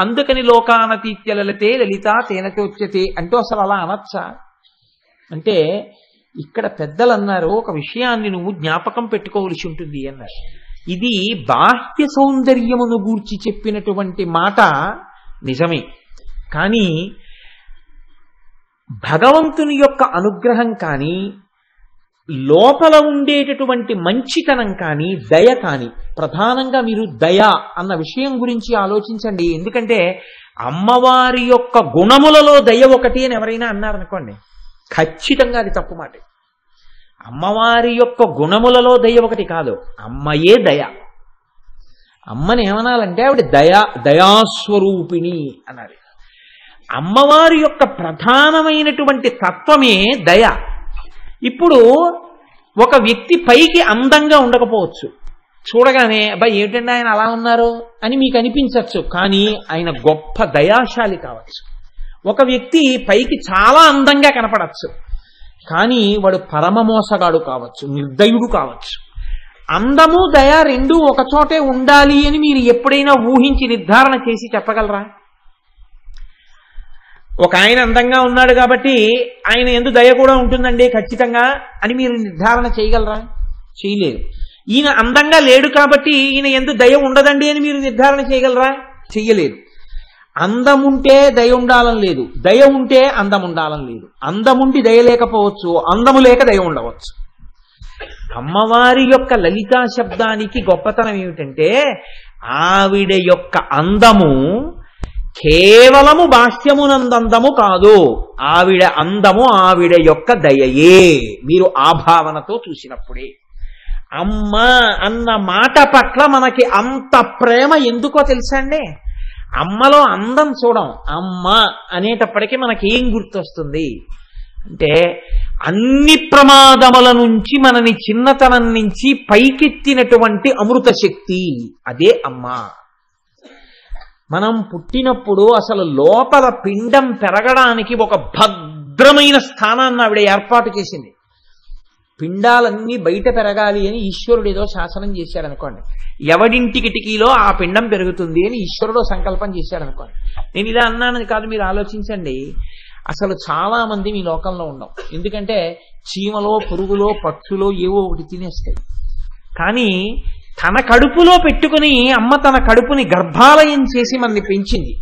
అందుకని లోకానతీత్య లలితే లలిత తేన చోచ్యతే అంటూ అసలు అలా అనొచ్చా? అంటే ఇక్కడ పెద్దలు అన్నారు, ఒక విషయాన్ని నువ్వు జ్ఞాపకం పెట్టుకోవలసి ఉంటుంది అన్నారు. ఇది బాహ్య సౌందర్యమును గూర్చి చెప్పినటువంటి మాట నిజమే, కానీ భగవంతుని యొక్క అనుగ్రహం కానీ, లోపల ఉండేటటువంటి మంచితనం కానీ, దయ కానీ, ప్రధానంగా మీరు దయ అన్న విషయం గురించి ఆలోచించండి. ఎందుకంటే అమ్మవారి యొక్క గుణములలో దయ ఒకటి అని ఎవరైనా అన్నారనుకోండి, ఖచ్చితంగా అది తప్పు మాట. అమ్మవారి యొక్క గుణములలో దయ ఒకటి కాదు, అమ్మయే దయ. అమ్మని ఏమనాలంటే ఆవిడ దయాస్వరూపిణి అన్నారు. అమ్మవారి యొక్క ప్రధానమైనటువంటి తత్వమే దయ. ఇప్పుడు ఒక వ్యక్తి పైకి అందంగా ఉండకపోవచ్చు, చూడగానే అబ్బాయి ఏమిటండి ఆయన అలా ఉన్నారు అని మీకు అనిపించవచ్చు, కానీ ఆయన గొప్ప దయాశాలి కావచ్చు. ఒక వ్యక్తి పైకి చాలా అందంగా కనపడచ్చు, కానీ వాడు పరమ మోసగాడు కావచ్చు, నిర్దయుడు కావచ్చు. అందము దయ రెండూ ఒక చోటే ఉండాలి అని మీరు ఎప్పుడైనా ఊహించి నిర్ధారణ చేసి చెప్పగలరా? ఒక ఆయన అందంగా ఉన్నాడు కాబట్టి ఆయన యందు దయ కూడా ఉంటుందండి ఖచ్చితంగా అని మీరు నిర్ధారణ చేయగలరా? చేయలేరు. ఈయన అందంగా లేడు కాబట్టి ఈయన యందు దయ ఉండదండి అని మీరు నిర్ధారణ చేయగలరా? చెయ్యలేరు. అందం ఉంటే దయ ఉండాలని లేదు, దయ ఉంటే అందం ఉండాలని లేదు. అందముండి దయ లేకపోవచ్చు, అందము లేక దయ ఉండవచ్చు. అమ్మవారి యొక్క లలితా శబ్దానికి గొప్పతనం ఏమిటంటే, ఆవిడ యొక్క అందము కేవలము బాహ్యమునందందము కాదు, ఆవిడ అందము ఆవిడ యొక్క దయయే. మీరు ఆ భావనతో చూసినప్పుడే అమ్మ అన్న మాట పట్ల మనకి అంత ప్రేమ ఎందుకో తెలుసా అండి? అమ్మలో అందం చూడం, అమ్మ అనేటప్పటికీ మనకి ఏం గుర్తొస్తుంది అంటే అన్ని ప్రమాదముల నుంచి మనని చిన్నతనం నుంచి పైకెత్తినటువంటి అమృత శక్తి అదే అమ్మ. మనం పుట్టినప్పుడు అసలు లోపల పిండం పెరగడానికి ఒక భద్రమైన స్థానాన్ని ఆవిడ ఏర్పాటు చేసింది. పిండాలన్నీ బయట పెరగాలి అని ఈశ్వరుడు ఏదో శాసనం చేశాడనుకోండి, ఎవడింటి కిటికీలో ఆ పిండం పెరుగుతుంది అని ఈశ్వరుడు సంకల్పం చేశాడనుకోండి. నేను ఇలా అన్నానని కాదు, మీరు ఆలోచించండి. అసలు చాలా మంది మీ లోకంలో ఉండవు. ఎందుకంటే చీమలో పురుగులో పక్షులో ఏవో ఒకటి తినేస్తాయి. కానీ తన కడుపులో పెట్టుకుని అమ్మ తన కడుపుని గర్భాలయం చేసి మనని పెంచింది.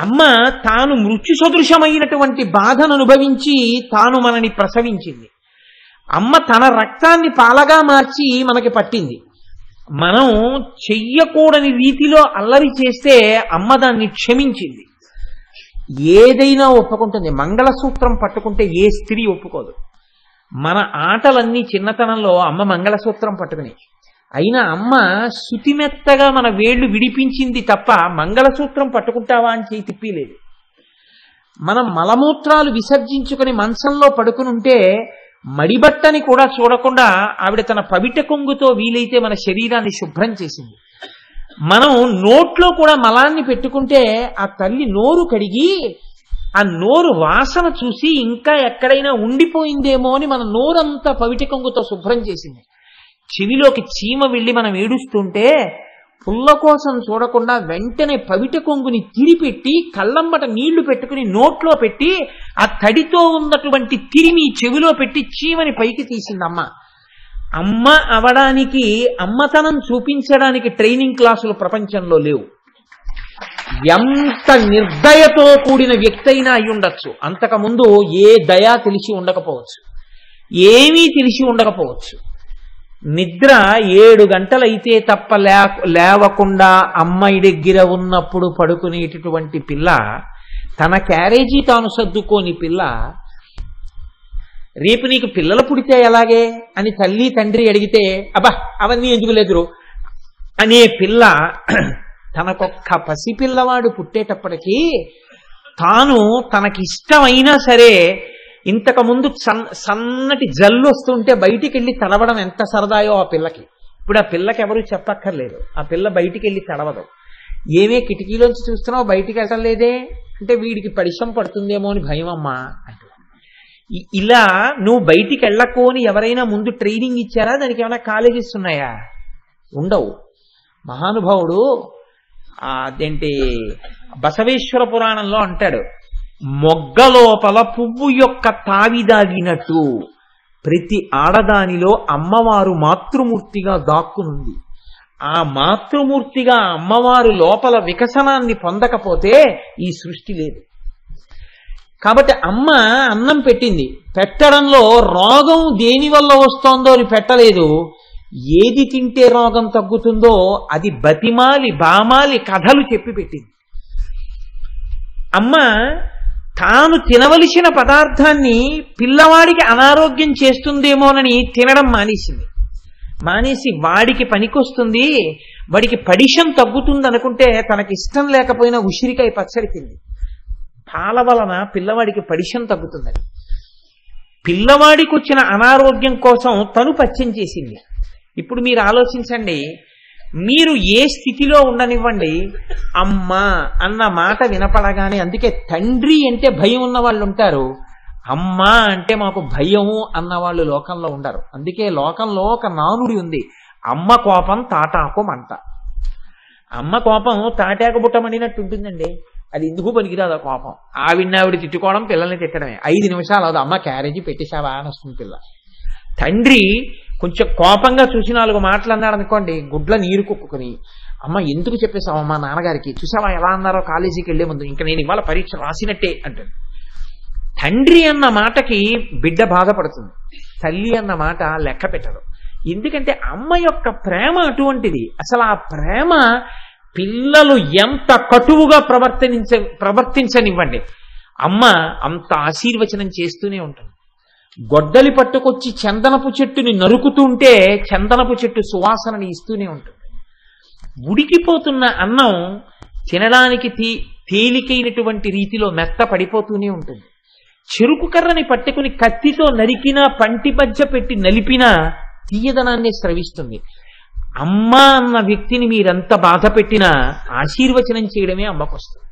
అమ్మ తాను మృత్యు సదృశమైనటువంటి బాధను అనుభవించి తాను మనని ప్రసవించింది. అమ్మ తన రక్తాన్ని పాలగా మార్చి మనకి పట్టింది. మనం చెయ్యకూడని రీతిలో అల్లరి చేస్తే అమ్మ దాన్ని క్షమించింది. ఏదైనా ఒప్పుకుంటుంది. మంగళసూత్రం పట్టుకుంటే ఏ స్త్రీ ఒప్పుకోదు. మన ఆటలన్నీ చిన్నతనంలో అమ్మ మంగళసూత్రం పట్టుకుని, అయినా అమ్మ శుతిమెత్తగా మన వేళ్లు విడిపించింది తప్ప మంగళసూత్రం పట్టుకుంటావా అని చేయి తిప్పిలేదు. మనం మలమూత్రాలు విసర్జించుకుని మంచంలో పడుకుని ఉంటే మడిబట్టని కూడా చూడకుండా ఆవిడ తన పవిట కొంగుతో వీలైతే మన శరీరాన్ని శుభ్రం చేసింది. మనం నోట్లో కూడా మలాన్ని పెట్టుకుంటే ఆ తల్లి నోరు కడిగి ఆ నోరు వాసన చూసి ఇంకా ఎక్కడైనా ఉండిపోయిందేమో అని మన నోరంతా పవిట కొంగుతో శుభ్రం చేసింది. చెవిలోకి చీమ వెళ్ళి మనం ఏడుస్తుంటే పుల్ల కోసం చూడకుండా వెంటనే పవిట కొంగుని తిరిపెట్టి కళ్ళమ్మట నీళ్లు పెట్టుకుని నోట్లో పెట్టి ఆ తడితో ఉన్నటువంటి తిరిమి చెవిలో పెట్టి చీమని పైకి తీసిందమ్మ. అమ్మ అవడానికి, అమ్మతనం చూపించడానికి ట్రైనింగ్ క్లాసులు ప్రపంచంలో లేవు. ఎంత నిర్దయతో కూడిన వ్యక్తి అయినా అయి ఉండొచ్చు. అంతకుముందు ఏ దయా తెలిసి ఉండకపోవచ్చు, ఏమీ తెలిసి ఉండకపోవచ్చు. నిద్ర 7 గంటలైతే తప్ప లేవకుండా అమ్మాయి దగ్గర ఉన్నప్పుడు పడుకునేటటువంటి పిల్ల, తన క్యారేజీ తాను సర్దుకోని పిల్ల, రేపు నీకు పిల్లలు పుడితే ఎలాగే అని తల్లి తండ్రి అడిగితే అబ్బా అవన్నీ ఎందుకు లేదురు అనే పిల్ల, తనకొక్క పసిపిల్లవాడు పుట్టేటప్పటికీ తాను తనకిష్టమైనా సరే, ఇంతకుముందు సన్నటి జల్లు వస్తుంటే బయటికి వెళ్ళి తడవడం ఎంత సరదాయో ఆ పిల్లకి. ఇప్పుడు ఆ పిల్లకి ఎవరు చెప్పక్కర్లేదు, ఆ పిల్ల బయటికి వెళ్ళి తడవదు. ఏమే కిటికీలోంచి చూస్తున్నావు బయటికి వెళ్ళటం లేదే అంటే, వీడికి పరిశ్రమ పడుతుందేమో అని భయం అమ్మా అంటూ. ఇలా నువ్వు బయటికి వెళ్ళకు అని ఎవరైనా ముందు ట్రైనింగ్ ఇచ్చారా? దానికి ఏమైనా కాలేజెస్ ఉన్నాయా? ఉండవు. మహానుభావుడు అదేంటి బసవేశ్వర పురాణంలో అంటాడు, మొగ్గ లోపల పువ్వు యొక్క తావిదాగినట్టు ప్రతి ఆడదానిలో అమ్మవారు మాతృమూర్తిగా దాక్కునుంది. ఆ మాతృమూర్తిగా అమ్మవారు లోపల వికసనాన్ని పొందకపోతే ఈ సృష్టి లేదు. కాబట్టి అమ్మ అన్నం పెట్టింది. పెట్టడంలో రోగం దేని వల్ల వస్తోందో అని పెట్టలేదు. ఏది తింటే రోగం తగ్గుతుందో అది బతిమాలి బామాలి కథలు చెప్పి పెట్టింది. అమ్మ తాను తినవలసిన పదార్థాన్ని పిల్లవాడికి అనారోగ్యం చేస్తుందేమోనని తినడం మానేసింది. మానేసి వాడికి పనికొస్తుంది, వాడికి పడిషం తగ్గుతుంది అనుకుంటే తనకి ఇష్టం లేకపోయినా ఉసిరికాయ పచ్చడి తింది. పాల వలన పిల్లవాడికి పడిషం తగ్గుతుందని పిల్లవాడికి వచ్చిన అనారోగ్యం కోసం తను పచ్చం చేసింది. ఇప్పుడు మీరు ఆలోచించండి, మీరు ఏ స్థితిలో ఉండనివ్వండి, అమ్మ అన్న మాట వినపడగానే, అందుకే తండ్రి అంటే భయం ఉన్న వాళ్ళు ఉంటారు, అమ్మ అంటే మాకు భయము అన్నవాళ్ళు లోకంలో ఉండరు. అందుకే లోకంలో ఒక నానుడి ఉంది, అమ్మ కోపం తాటాకు మంట. అమ్మ కోపం తాటాకు బుట్ట మండినట్టు ఉంటుందండి. అది ఎందుకు పనికిరాదు ఆ కోపం. ఆవిడ తిట్టుకోవడం, పిల్లల్ని తిట్టడమే. 5 నిమిషాలు అది అమ్మ క్యారేజీ పెట్టేశావా అని వస్తుంది పిల్ల. తండ్రి కొంచెం కోపంగా చూసి 4 మాటలు అన్నాడు అనుకోండి, గుడ్ల నీరు కుక్కుని, అమ్మ ఎందుకు చెప్పేశావు మా నాన్నగారికి, చూసావా ఎలా అన్నారో కాలేజీకి వెళ్లే ముందు, ఇంకా నేను ఇవాళ పరీక్ష రాసినట్టే అంటాడు. తండ్రి అన్న మాటకి బిడ్డ బాధపడుతుంది, తల్లి అన్న మాట లెక్క పెట్టదు. ఎందుకంటే అమ్మ యొక్క ప్రేమ అటువంటిది. అసలు ఆ ప్రేమ పిల్లలు ఎంత కటువుగా ప్రవర్తించనివ్వండి, అమ్మ అంత ఆశీర్వచనం చేస్తూనే ఉంటుంది. గొడ్డలి పట్టుకొచ్చి చందనపు చెట్టుని నరుకుతుంటే చందనపు చెట్టు సువాసనని ఇస్తూనే ఉంటుంది. ఉడికిపోతున్న అన్నం తినడానికి తేలికైనటువంటి రీతిలో మెత్త పడిపోతూనే ఉంటుంది. చెరుకు కర్రని పట్టుకుని కత్తితో నరికినా, పంటి మధ్య పెట్టి నలిపినా తీయదనాన్ని స్రవిస్తుంది. అమ్మ అన్న వ్యక్తిని మీరెంత బాధ పెట్టినా ఆశీర్వచనం చేయడమే అమ్మకు వస్తుంది.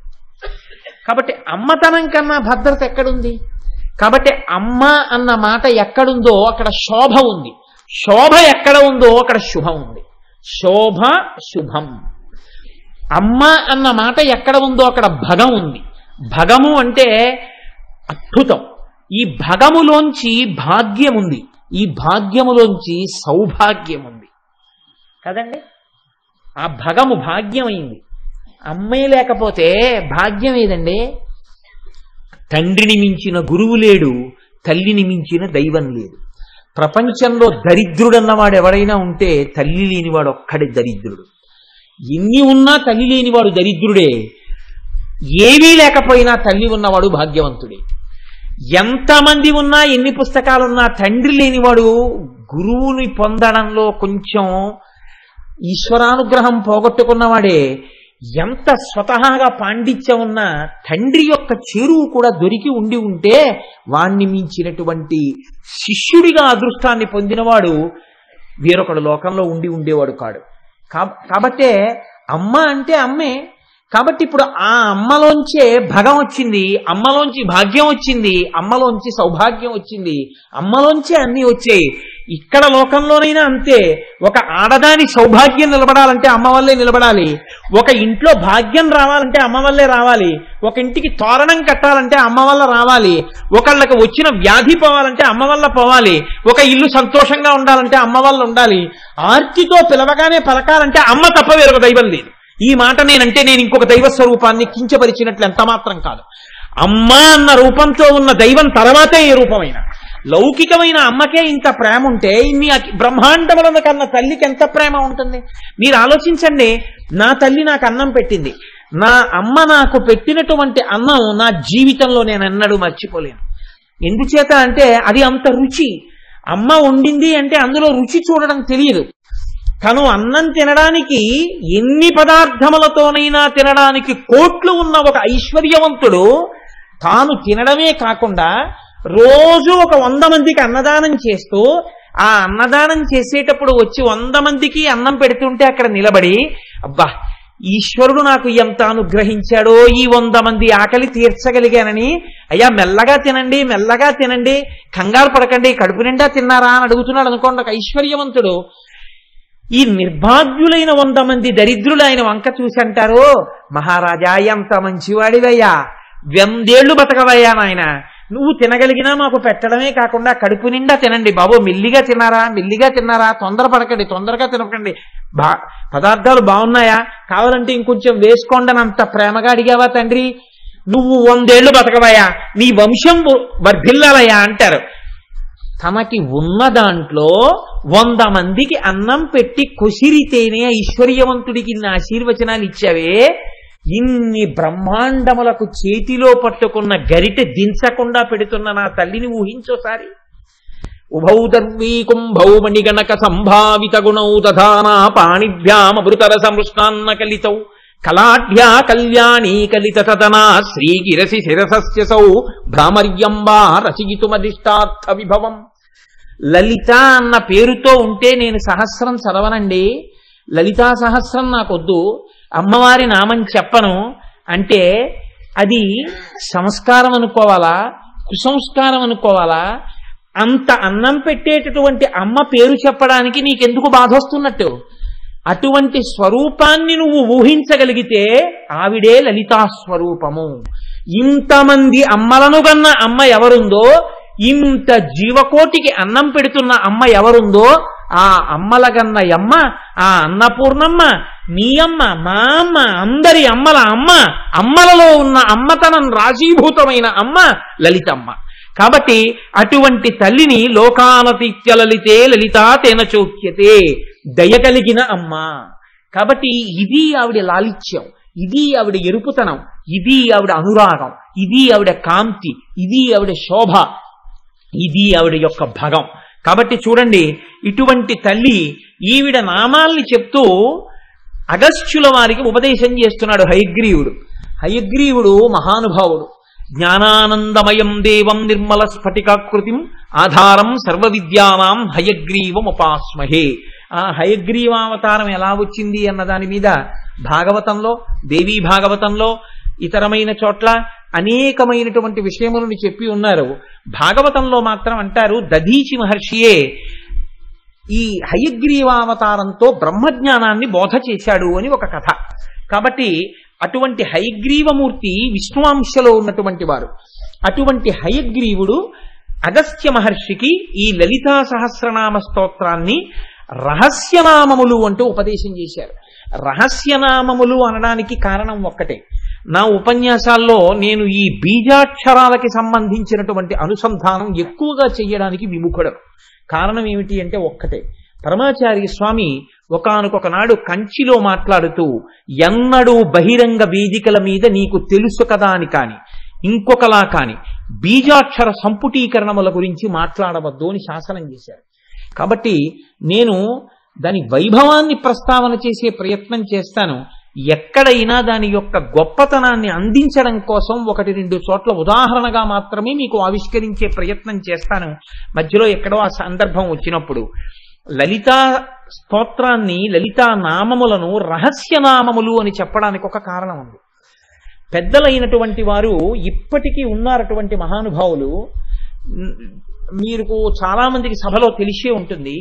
కాబట్టి అమ్మతనం కన్నా భద్రత ఎక్కడుంది? కాబట్టి అమ్మ అన్న మాట ఎక్కడుందో అక్కడ శోభ ఉంది. శోభ ఎక్కడ ఉందో అక్కడ శుభం ఉంది. శోభ శుభం. అమ్మ అన్న మాట ఎక్కడ ఉందో అక్కడ భగం ఉంది. భగము అంటే అద్భుతం. ఈ భగములోంచి భాగ్యం ఉంది. ఈ భాగ్యములోంచి సౌభాగ్యం ఉంది కదండి. ఆ భగము భాగ్యమైంది. అమ్మే లేకపోతే భాగ్యం ఏదండి? తండ్రిని మించిన గురువు లేడు, తల్లిని మించిన దైవం లేదు. ప్రపంచంలో దరిద్రుడన్నవాడు ఎవరైనా ఉంటే తల్లి లేనివాడు ఒక్కడే దరిద్రుడు. ఎన్ని ఉన్నా తల్లి లేనివాడు దరిద్రుడే. ఏమీ లేకపోయినా తల్లి ఉన్నవాడు భాగ్యవంతుడే. ఎంతమంది ఉన్నా, ఎన్ని పుస్తకాలున్నా తండ్రి లేనివాడు గురువుని పొందడంలో కొంచెం ఈశ్వరానుగ్రహం పోగొట్టుకున్నవాడే. ఎంత స్వతహాగా పాండిత్యం ఉన్నా తండ్రి యొక్క చేరువు కూడా దొరికి ఉంటే వాణ్ణి మించినటువంటి శిష్యుడిగా అదృష్టాన్ని పొందినవాడు వేరొకడు లోకంలో ఉండేవాడు కాడు. కాబట్టే అమ్మ అంటే అమ్మే. కాబట్టి ఇప్పుడు ఆ అమ్మలోంచే భగం వచ్చింది, అమ్మలోంచి భాగ్యం వచ్చింది, అమ్మలోంచి సౌభాగ్యం వచ్చింది, అమ్మలోంచే అన్నీ వచ్చాయి. ఇక్కడ లోకంలోనైనా అంతే. ఒక ఆడదాని సౌభాగ్యం నిలబడాలంటే అమ్మ వల్లే నిలబడాలి. ఒక ఇంట్లో భాగ్యం రావాలంటే అమ్మ వల్లే రావాలి. ఒక ఇంటికి తోరణం కట్టాలంటే అమ్మ వల్ల రావాలి. ఒకళ్ళకి వచ్చిన వ్యాధి పోవాలంటే అమ్మ వల్ల పోవాలి. ఒక ఇల్లు సంతోషంగా ఉండాలంటే అమ్మ వల్ల ఉండాలి. ఆర్తితో పిలవగానే పలకాలంటే అమ్మ తప్ప వేరొక దైవం లేదు. ఈ మాట నేనంటే నేను ఇంకొక దైవ స్వరూపాన్ని కించపరిచినట్లు ఎంత మాత్రం కాదు. అమ్మ అన్న రూపంతో ఉన్న దైవం తర్వాతే ఏ రూపమైనా. లౌకికమైన అమ్మకే ఇంత ప్రేమ ఉంటే ఇన్ని బ్రహ్మాండములను కన్నా తల్లికి ఎంత ప్రేమ ఉంటుంది? మీరు ఆలోచించండి. నా తల్లి నాకు అన్నం పెట్టింది. నా అమ్మ నాకు పెట్టినటువంటి అన్నం నా జీవితంలో నేను ఎన్నడూ మర్చిపోలేను. ఎందుచేత అంటే అది అంత రుచి. అమ్మ వండింది అంటే అందులో రుచి చూడడం తెలియదు. తను అన్నం తినడానికి ఎన్ని పదార్థములతోనైనా తినడానికి కోట్లు ఉన్న ఒక ఐశ్వర్యవంతుడు తాను తినడమే కాకుండా రోజు ఒక 100 మందికి అన్నదానం చేస్తూ, ఆ అన్నదానం చేసేటప్పుడు వచ్చి 100 మందికి అన్నం పెడుతుంటే అక్కడ నిలబడి, అబ్బా ఈశ్వరుడు నాకు ఎంత అనుగ్రహించాడో, ఈ 100 మంది ఆకలి తీర్చగలిగానని, అయ్యా మెల్లగా తినండి, మెల్లగా తినండి, కంగారు పడకండి, కడుపు నిండా తిన్నారా అని అడుగుతున్నాడు అనుకోండి ఒక ఐశ్వర్యవంతుడు. ఈ నిర్భాగ్యులైన 100 మంది దరిద్రులు ఆయన వంక చూసి అంటారు, మహారాజా ఎంత మంచివాడివయ్యా, 100 ఏళ్లు బతకవయ్యా నాయన, నువ్వు తినగలిగినా మాకు పెట్టడమే కాకుండా కడుపు నిండా తినండి బాబు, మెల్లిగా తిన్నారా, మెల్లిగా తిన్నారా, తొందరపడకండి, తొందరగా తినకండి, పదార్థాలు బాగున్నాయా, కావాలంటే ఇంకొంచెం వేసుకోండి అని అంత ప్రేమగా అడిగావా తండ్రి, నువ్వు 100 ఏళ్లు బతకవయ్యా, నీ వంశం వర్ధిల్లాలయ్యా అంటారు. తనకి ఉన్న దాంట్లో 100 మందికి అన్నం పెట్టి కొసిరితేనే ఐశ్వర్యవంతుడికి ఇన్ని ఆశీర్వచనాలు ఇచ్చావే, ఇన్ని బ్రహ్మాండములకు చేతిలో పట్టుకున్న గరిటె దించకుండా పెడుతున్న నా తల్లిని ఊహించోసారి. ఉభౌ దర్వీ కుంభౌ మణిగణక సంభావిత గుణౌ దధానా పాణిభ్యామృతర సంృష్టాన్న కలితౌ కళాఢ్యా కళ్యాణీ కలిత తదనా శ్రీగిరసి శిరసస్యసౌ భ్రామర్యంబా రచయితుమదిష్టార్థ విభవం. లలిత అన్న పేరుతో ఉంటే నేను సహస్రం చదవనండి, లలితా సహస్రం నాకొద్దు, అమ్మవారి నామం చెప్పను అంటే అది సంస్కారం అనుకోవాలా, కుసంస్కారం అనుకోవాలా? అంత అన్నం పెట్టేటటువంటి అమ్మ పేరు చెప్పడానికి నీకెందుకు బాధ వస్తున్నట్టు? అటువంటి స్వరూపాన్ని నువ్వు ఊహించగలిగితే ఆవిడే లలితా స్వరూపము. ఇంతమంది అమ్మలను గన్న అమ్మ ఎవరుందో, ఇంత జీవకోటికి అన్నం పెడుతున్న అమ్మ ఎవరుందో, ఆ అమ్మల గన్న అమ్మ, ఆ అన్నపూర్ణమ్మ, మీ అమ్మ, మా అమ్మ, అందరి అమ్మల అమ్మ, అమ్మలలో ఉన్న అమ్మతనం రాజీభూతమైన అమ్మ లలితమ్మ. కాబట్టి అటువంటి తల్లిని లోకానతిత్య లలితే లలితా తేన చోక్యతే, దయ కలిగిన అమ్మ. కాబట్టి ఇది ఆవిడ లాలిత్యం, ఇది ఆవిడ ఎరుపుతనం, ఇది ఆవిడ అనురాగం, ఇది ఆవిడ కాంతి, ఇది ఆవిడ శోభ, ఇది ఆవిడ యొక్క భగం. కాబట్టి చూడండి, ఇటువంటి తల్లి ఈవిడ నామాల్ని చెప్తూ అగస్త్యుల వారికి ఉపదేశం చేస్తున్నాడు హయగ్రీవుడు. హయగ్రీవుడు మహానుభావుడు. జ్ఞానానందమయం దేవం నిర్మల స్ఫటికాకృతిం ఆధారం సర్వ విద్యానాం హయగ్రీవం ఉపాస్మహే. ఆ హయగ్రీవావతారం ఎలా వచ్చింది అన్న దాని మీద భాగవతంలో, దేవీ భాగవతంలో, ఇతరమైన చోట్ల అనేకమైనటువంటి విషయములను చెప్పి ఉన్నారు. భాగవతంలో మాత్రం అంటారు దధీచి మహర్షియే ఈ హయగ్రీవావతారంతో బ్రహ్మజ్ఞానాన్ని బోధ చేశాడు అని ఒక కథ. కాబట్టి అటువంటి హయగ్రీవమూర్తి విష్ణువాంశలో ఉన్నటువంటి వారు. అటువంటి హయగ్రీవుడు అగస్త్య మహర్షికి ఈ లలితా సహస్రనామ స్తోత్రాన్ని రహస్యనామములు అంటూ ఉపదేశం చేశారు. రహస్యనామములు అనడానికి కారణం ఒక్కటే. నా ఉపన్యాసాల్లో నేను ఈ బీజాక్షరాలకి సంబంధించినటువంటి అనుసంధానం ఎక్కువగా చెయ్యడానికి విముఖుడను. కారణం ఏమిటి అంటే ఒక్కటే. పరమాచార్య స్వామి ఒకానొక నాడు కంచిలో మాట్లాడుతూ ఎన్నడూ బహిరంగ వేదికల మీద నీకు తెలుసు కదా అని కాని ఇంకొకలా కాని బీజాక్షర సంపుటీకరణముల గురించి మాట్లాడవద్దు అని శాసనం చేశారు. కాబట్టి నేను దాని వైభవాన్ని ప్రస్తావన చేసే ప్రయత్నం చేస్తాను. ఎక్కడైనా దాని యొక్క గొప్పతనాన్ని అందించడం కోసం 1-2 చోట్ల ఉదాహరణగా మాత్రమే మీకు ఆవిష్కరించే ప్రయత్నం చేస్తాను. మధ్యలో ఎక్కడో ఆ సందర్భం వచ్చినప్పుడు లలితా స్తోత్రాన్ని, లలితా నామములను రహస్యనామములు అని చెప్పడానికి ఒక కారణం ఉంది. పెద్దలైనటువంటి వారు ఇప్పటికీ ఉన్నారటువంటి మహానుభావులు, మీకు చాలా మందికి సభలో తెలిసే ఉంటుంది.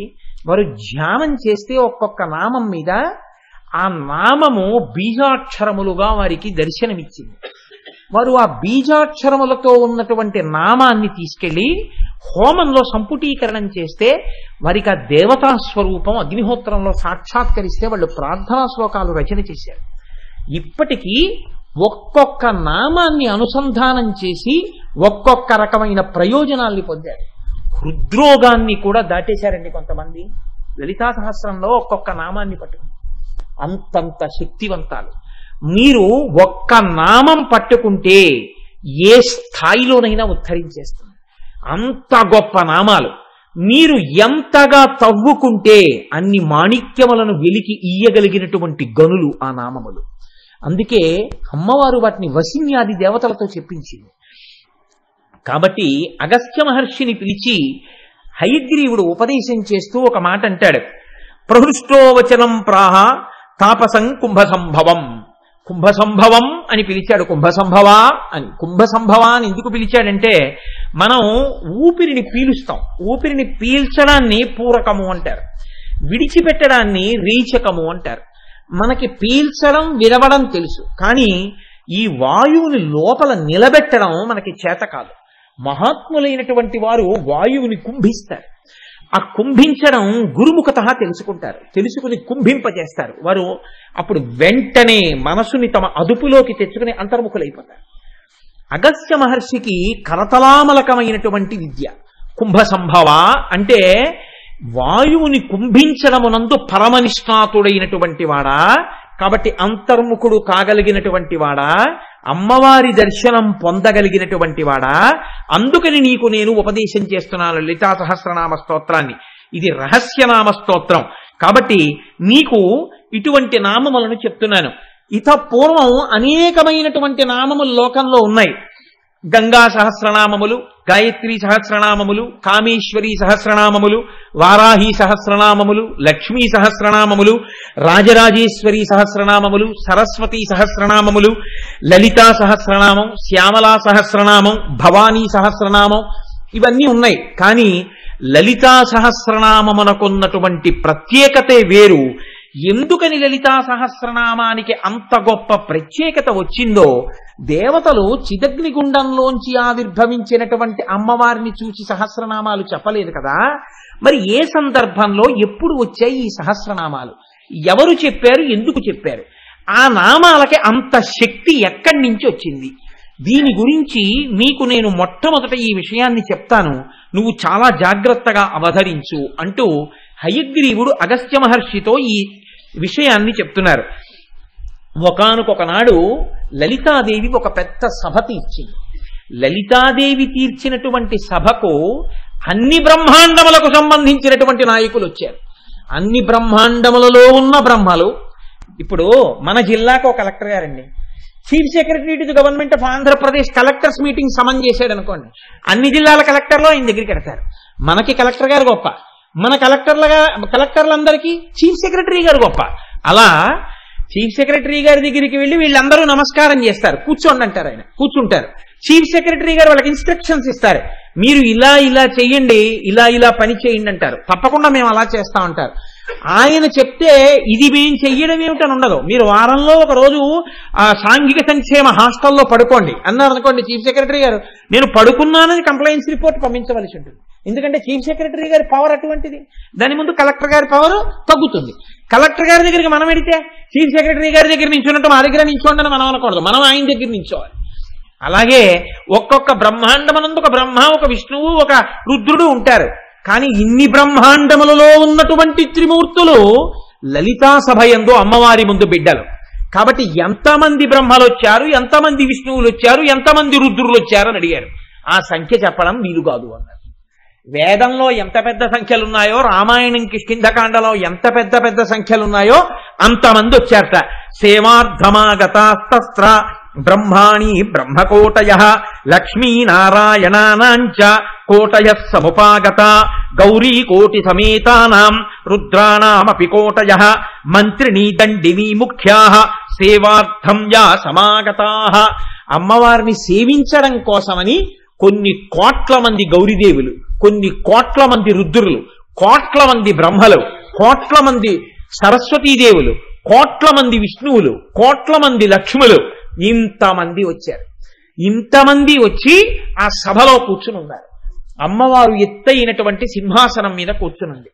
వారు ధ్యానం చేస్తే ఒక్కొక్క నామం మీద ఆ నామము బీజాక్షరములుగా వారికి దర్శనమిచ్చింది. వారు ఆ బీజాక్షరములతో ఉన్నటువంటి నామాన్ని తీసుకెళ్లి హోమంలో సంపుటీకరణం చేస్తే వారికి ఆ దేవతా స్వరూపం అగ్నిహోత్రంలో సాక్షాత్కరిస్తే వాళ్ళు ప్రార్థనా శ్లోకాలు రచన చేశారు. ఇప్పటికీ ఒక్కొక్క నామాన్ని అనుసంధానం చేసి ఒక్కొక్క రకమైన ప్రయోజనాల్ని పొందారు. హృద్రోగాన్ని కూడా దాటేశారండి కొంతమంది లలితా సహస్రంలో ఒక్కొక్క నామాన్ని పట్టుకుని. అంతంత శక్తివంతాలు. మీరు ఒక్క నామం పట్టుకుంటే ఏ స్థాయిలోనైనా ఉద్ధరించేస్తుంది. అంత గొప్ప నామాలు. మీరు ఎంతగా తవ్వుకుంటే అన్ని మాణిక్యములను వెలికి ఇయ్యగలిగినటువంటి గనులు ఆ నామములు. అందుకే అమ్మవారు వాటిని వసిన్యాది దేవతలతో చెప్పించింది. కాబట్టి అగస్త్య మహర్షిని పిలిచి హయగ్రీవుడు ఉపదేశం చేస్తూ ఒక మాట అంటాడు. ప్రహృష్టో వచనం ప్రాహ తాపసం కుంభసంభవం. కుంభసంభవం అని పిలిచాడు. కుంభసంభవ అని. కుంభసంభవ అని ఎందుకు పిలిచాడంటే, మనం ఊపిరిని పీలుస్తాం. ఊపిరిని పీల్చడాన్ని పూరకము అంటారు, విడిచిపెట్టడాన్ని రీచకము అంటారు. మనకి పీల్చడం విడవడం తెలుసు, కానీ ఈ వాయువుని లోపల నిలబెట్టడం మనకి చేత కాదు. మహాత్ములైనటువంటి వారు వాయువుని కుంభిస్తారు. ఆ కుంభించడం గురుముఖత తెలుసుకుంటారు, తెలుసుకుని కుంభింపజేస్తారు. వారు అప్పుడు వెంటనే మనసుని తమ అదుపులోకి తెచ్చుకుని అంతర్ముఖులైపోతారు. అగస్త్య మహర్షికి కరతలామలకమైనటువంటి విద్య కుంభసంభవ అంటే వాయువుని కుంభించడమునందు పరమనిష్ణాతుడైనటువంటి వాడా, కాబట్టి అంతర్ముఖుడు కాగలిగినటువంటి వాడా, అమ్మవారి దర్శనం పొందగలిగినటువంటి వాడా, అందుకని నీకు నేను ఉపదేశం చేస్తున్నాను లలితా సహస్రనామ స్తోత్రాన్ని. ఇది రహస్యనామ స్తోత్రం కాబట్టి నీకు ఇటువంటి నామములను చెప్తున్నాను. ఇత పూర్వం అనేకమైనటువంటి నామములు లోకంలో ఉన్నాయి. గంగా సహస్రనామములు, గాయత్రీ సహస్రనామములు, కామేశ్వరీ సహస్రనామములు, వారాహి సహస్రనామములు, లక్ష్మీ సహస్రనామములు, రాజరాజేశ్వరీ సహస్రనామములు, సరస్వతీ సహస్రనామములు, లలితా సహస్రనామం, శ్యామలా సహస్రనామం, భవానీ సహస్రనామం, ఇవన్నీ ఉన్నాయి. కానీ లలితా సహస్రనామమునకున్నటువంటి ప్రత్యేకతే వేరు. ఎందుకని లలితా సహస్రనామానికి అంత గొప్ప ప్రత్యేకత వచ్చిందో, దేవతలు చిదగ్నిగుండంలోంచి ఆవిర్భవించినటువంటి అమ్మవారిని చూసి సహస్రనామాలు చెప్పలేదు కదా. మరి ఏ సందర్భంలో ఎప్పుడు వచ్చాయి ఈ సహస్రనామాలు, ఎవరు చెప్పారు, ఎందుకు చెప్పారు, ఆ నామాలకి అంత శక్తి ఎక్కడి నుంచి వచ్చింది? దీని గురించి నీకు నేను మొట్టమొదట ఈ విషయాన్ని చెప్తాను, నువ్వు చాలా జాగ్రత్తగా అవధరించు అంటూ హయగ్రీవుడు అగస్త్య మహర్షితో ఈ విషయాన్ని చెప్తున్నారు. ఒకానొక నాడు లలితాదేవి ఒక పెద్ద సభ తీర్చింది. లలితాదేవి తీర్చినటువంటి సభకు అన్ని బ్రహ్మాండములకు సంబంధించినటువంటి నాయకులు వచ్చారు. అన్ని బ్రహ్మాండములలో ఉన్న బ్రహ్మలు. ఇప్పుడు మన జిల్లాకు ఒక కలెక్టర్ గారండి, chief secretary to the government of Andhra Pradesh collectors meeting సమన్ చేశాడు అనుకోండి, అన్ని జిల్లాల కలెక్టర్లు ఆయన దగ్గరికి వెడతారు. మనకి కలెక్టర్ గారు గొప్ప, మన కలెక్టర్లందరికీ చీఫ్ సెక్రటరీ గారు గొప్ప. అలా చీఫ్ సెక్రటరీ గారి దగ్గరికి వెళ్ళి వీళ్ళందరూ నమస్కారం చేస్తారు, కూర్చోండి అంటారు, ఆయన కూర్చుంటారు. చీఫ్ సెక్రటరీ గారు వాళ్ళకి ఇన్స్ట్రక్షన్స్ ఇస్తారు, మీరు ఇలా ఇలా చెయ్యండి, ఇలా ఇలా పని చేయండి అంటారు. తప్పకుండా మేము అలా చేస్తాం అంటారు. ఆయన చెప్తే ఇది మేము చెయ్యడం ఏమిటని ఉండదు. మీరు వారంలో ఒక రోజు సాంఘిక సంక్షేమ హాస్టల్లో పడుకోండి అన్నారు అనుకోండి, చీఫ్ సెక్రటరీ గారు నేను పడుకున్నానని కంప్లైంట్స్ రిపోర్ట్ పంపించవలసి ఉంటుంది. ఎందుకంటే చీఫ్ సెక్రటరీ గారి పవర్ అటువంటిది. దాని ముందు కలెక్టర్ గారి పవర్ తగ్గుతుంది. కలెక్టర్ గారి దగ్గరికి మనం వెడితే చీఫ్ సెక్రటరీ గారి దగ్గర నించున్నట్టు మా దగ్గర నించోండి అని మనం అనకూడదు, మనం ఆయన దగ్గర నించోవాలి. అలాగే ఒక్కొక్క బ్రహ్మాండమనందు ఒక బ్రహ్మ, ఒక విష్ణువు, ఒక రుద్రుడు ఉంటారు. కానీ ఇన్ని బ్రహ్మాండములలో ఉన్నటువంటి త్రిమూర్తులు లలితా సభయందు అమ్మవారి ముందు బిడ్డలు. కాబట్టి ఎంతమంది బ్రహ్మలు వచ్చారు, ఎంతమంది విష్ణువులు వచ్చారు, ఎంతమంది రుద్రులు వచ్చారు అని అడిగారు. ఆ సంఖ్య చెప్పడం వీలు కాదు అన్నారు. వేదంలో ఎంత పెద్ద సంఖ్యలున్నాయో, రామాయణం కిష్కింధకాండలో ఎంత పెద్ద పెద్ద సంఖ్యలున్నాయో అంతమంది వచ్చారట. సేవార్థమాగతాస్త్ర బ్రహ్మాణి బ్రహ్మకోటయ లక్ష్మీనారాయణానాంచ కోటయ సముపాగత గౌరీ కోటి సమేతానాం రుద్రాణామపి కోటయ మంత్రిణీ దండినీ ముఖ్యా సేవార్థం యా సమాగతాః. అమ్మవారిని సేవించడం కోసమని కొన్ని కోట్ల మంది గౌరీదేవులు, కొన్ని కోట్ల మంది రుద్రులు, కోట్ల మంది బ్రహ్మలు, కోట్ల మంది సరస్వతీదేవులు, కోట్ల మంది విష్ణువులు, కోట్ల మంది లక్ష్ములు, ఇంతమంది వచ్చారు. ఇంతమంది వచ్చి ఆ సభలో కూర్చుని ఉన్నారు. అమ్మవారు ఎత్తైనటువంటి సింహాసనం మీద కూర్చునుంది.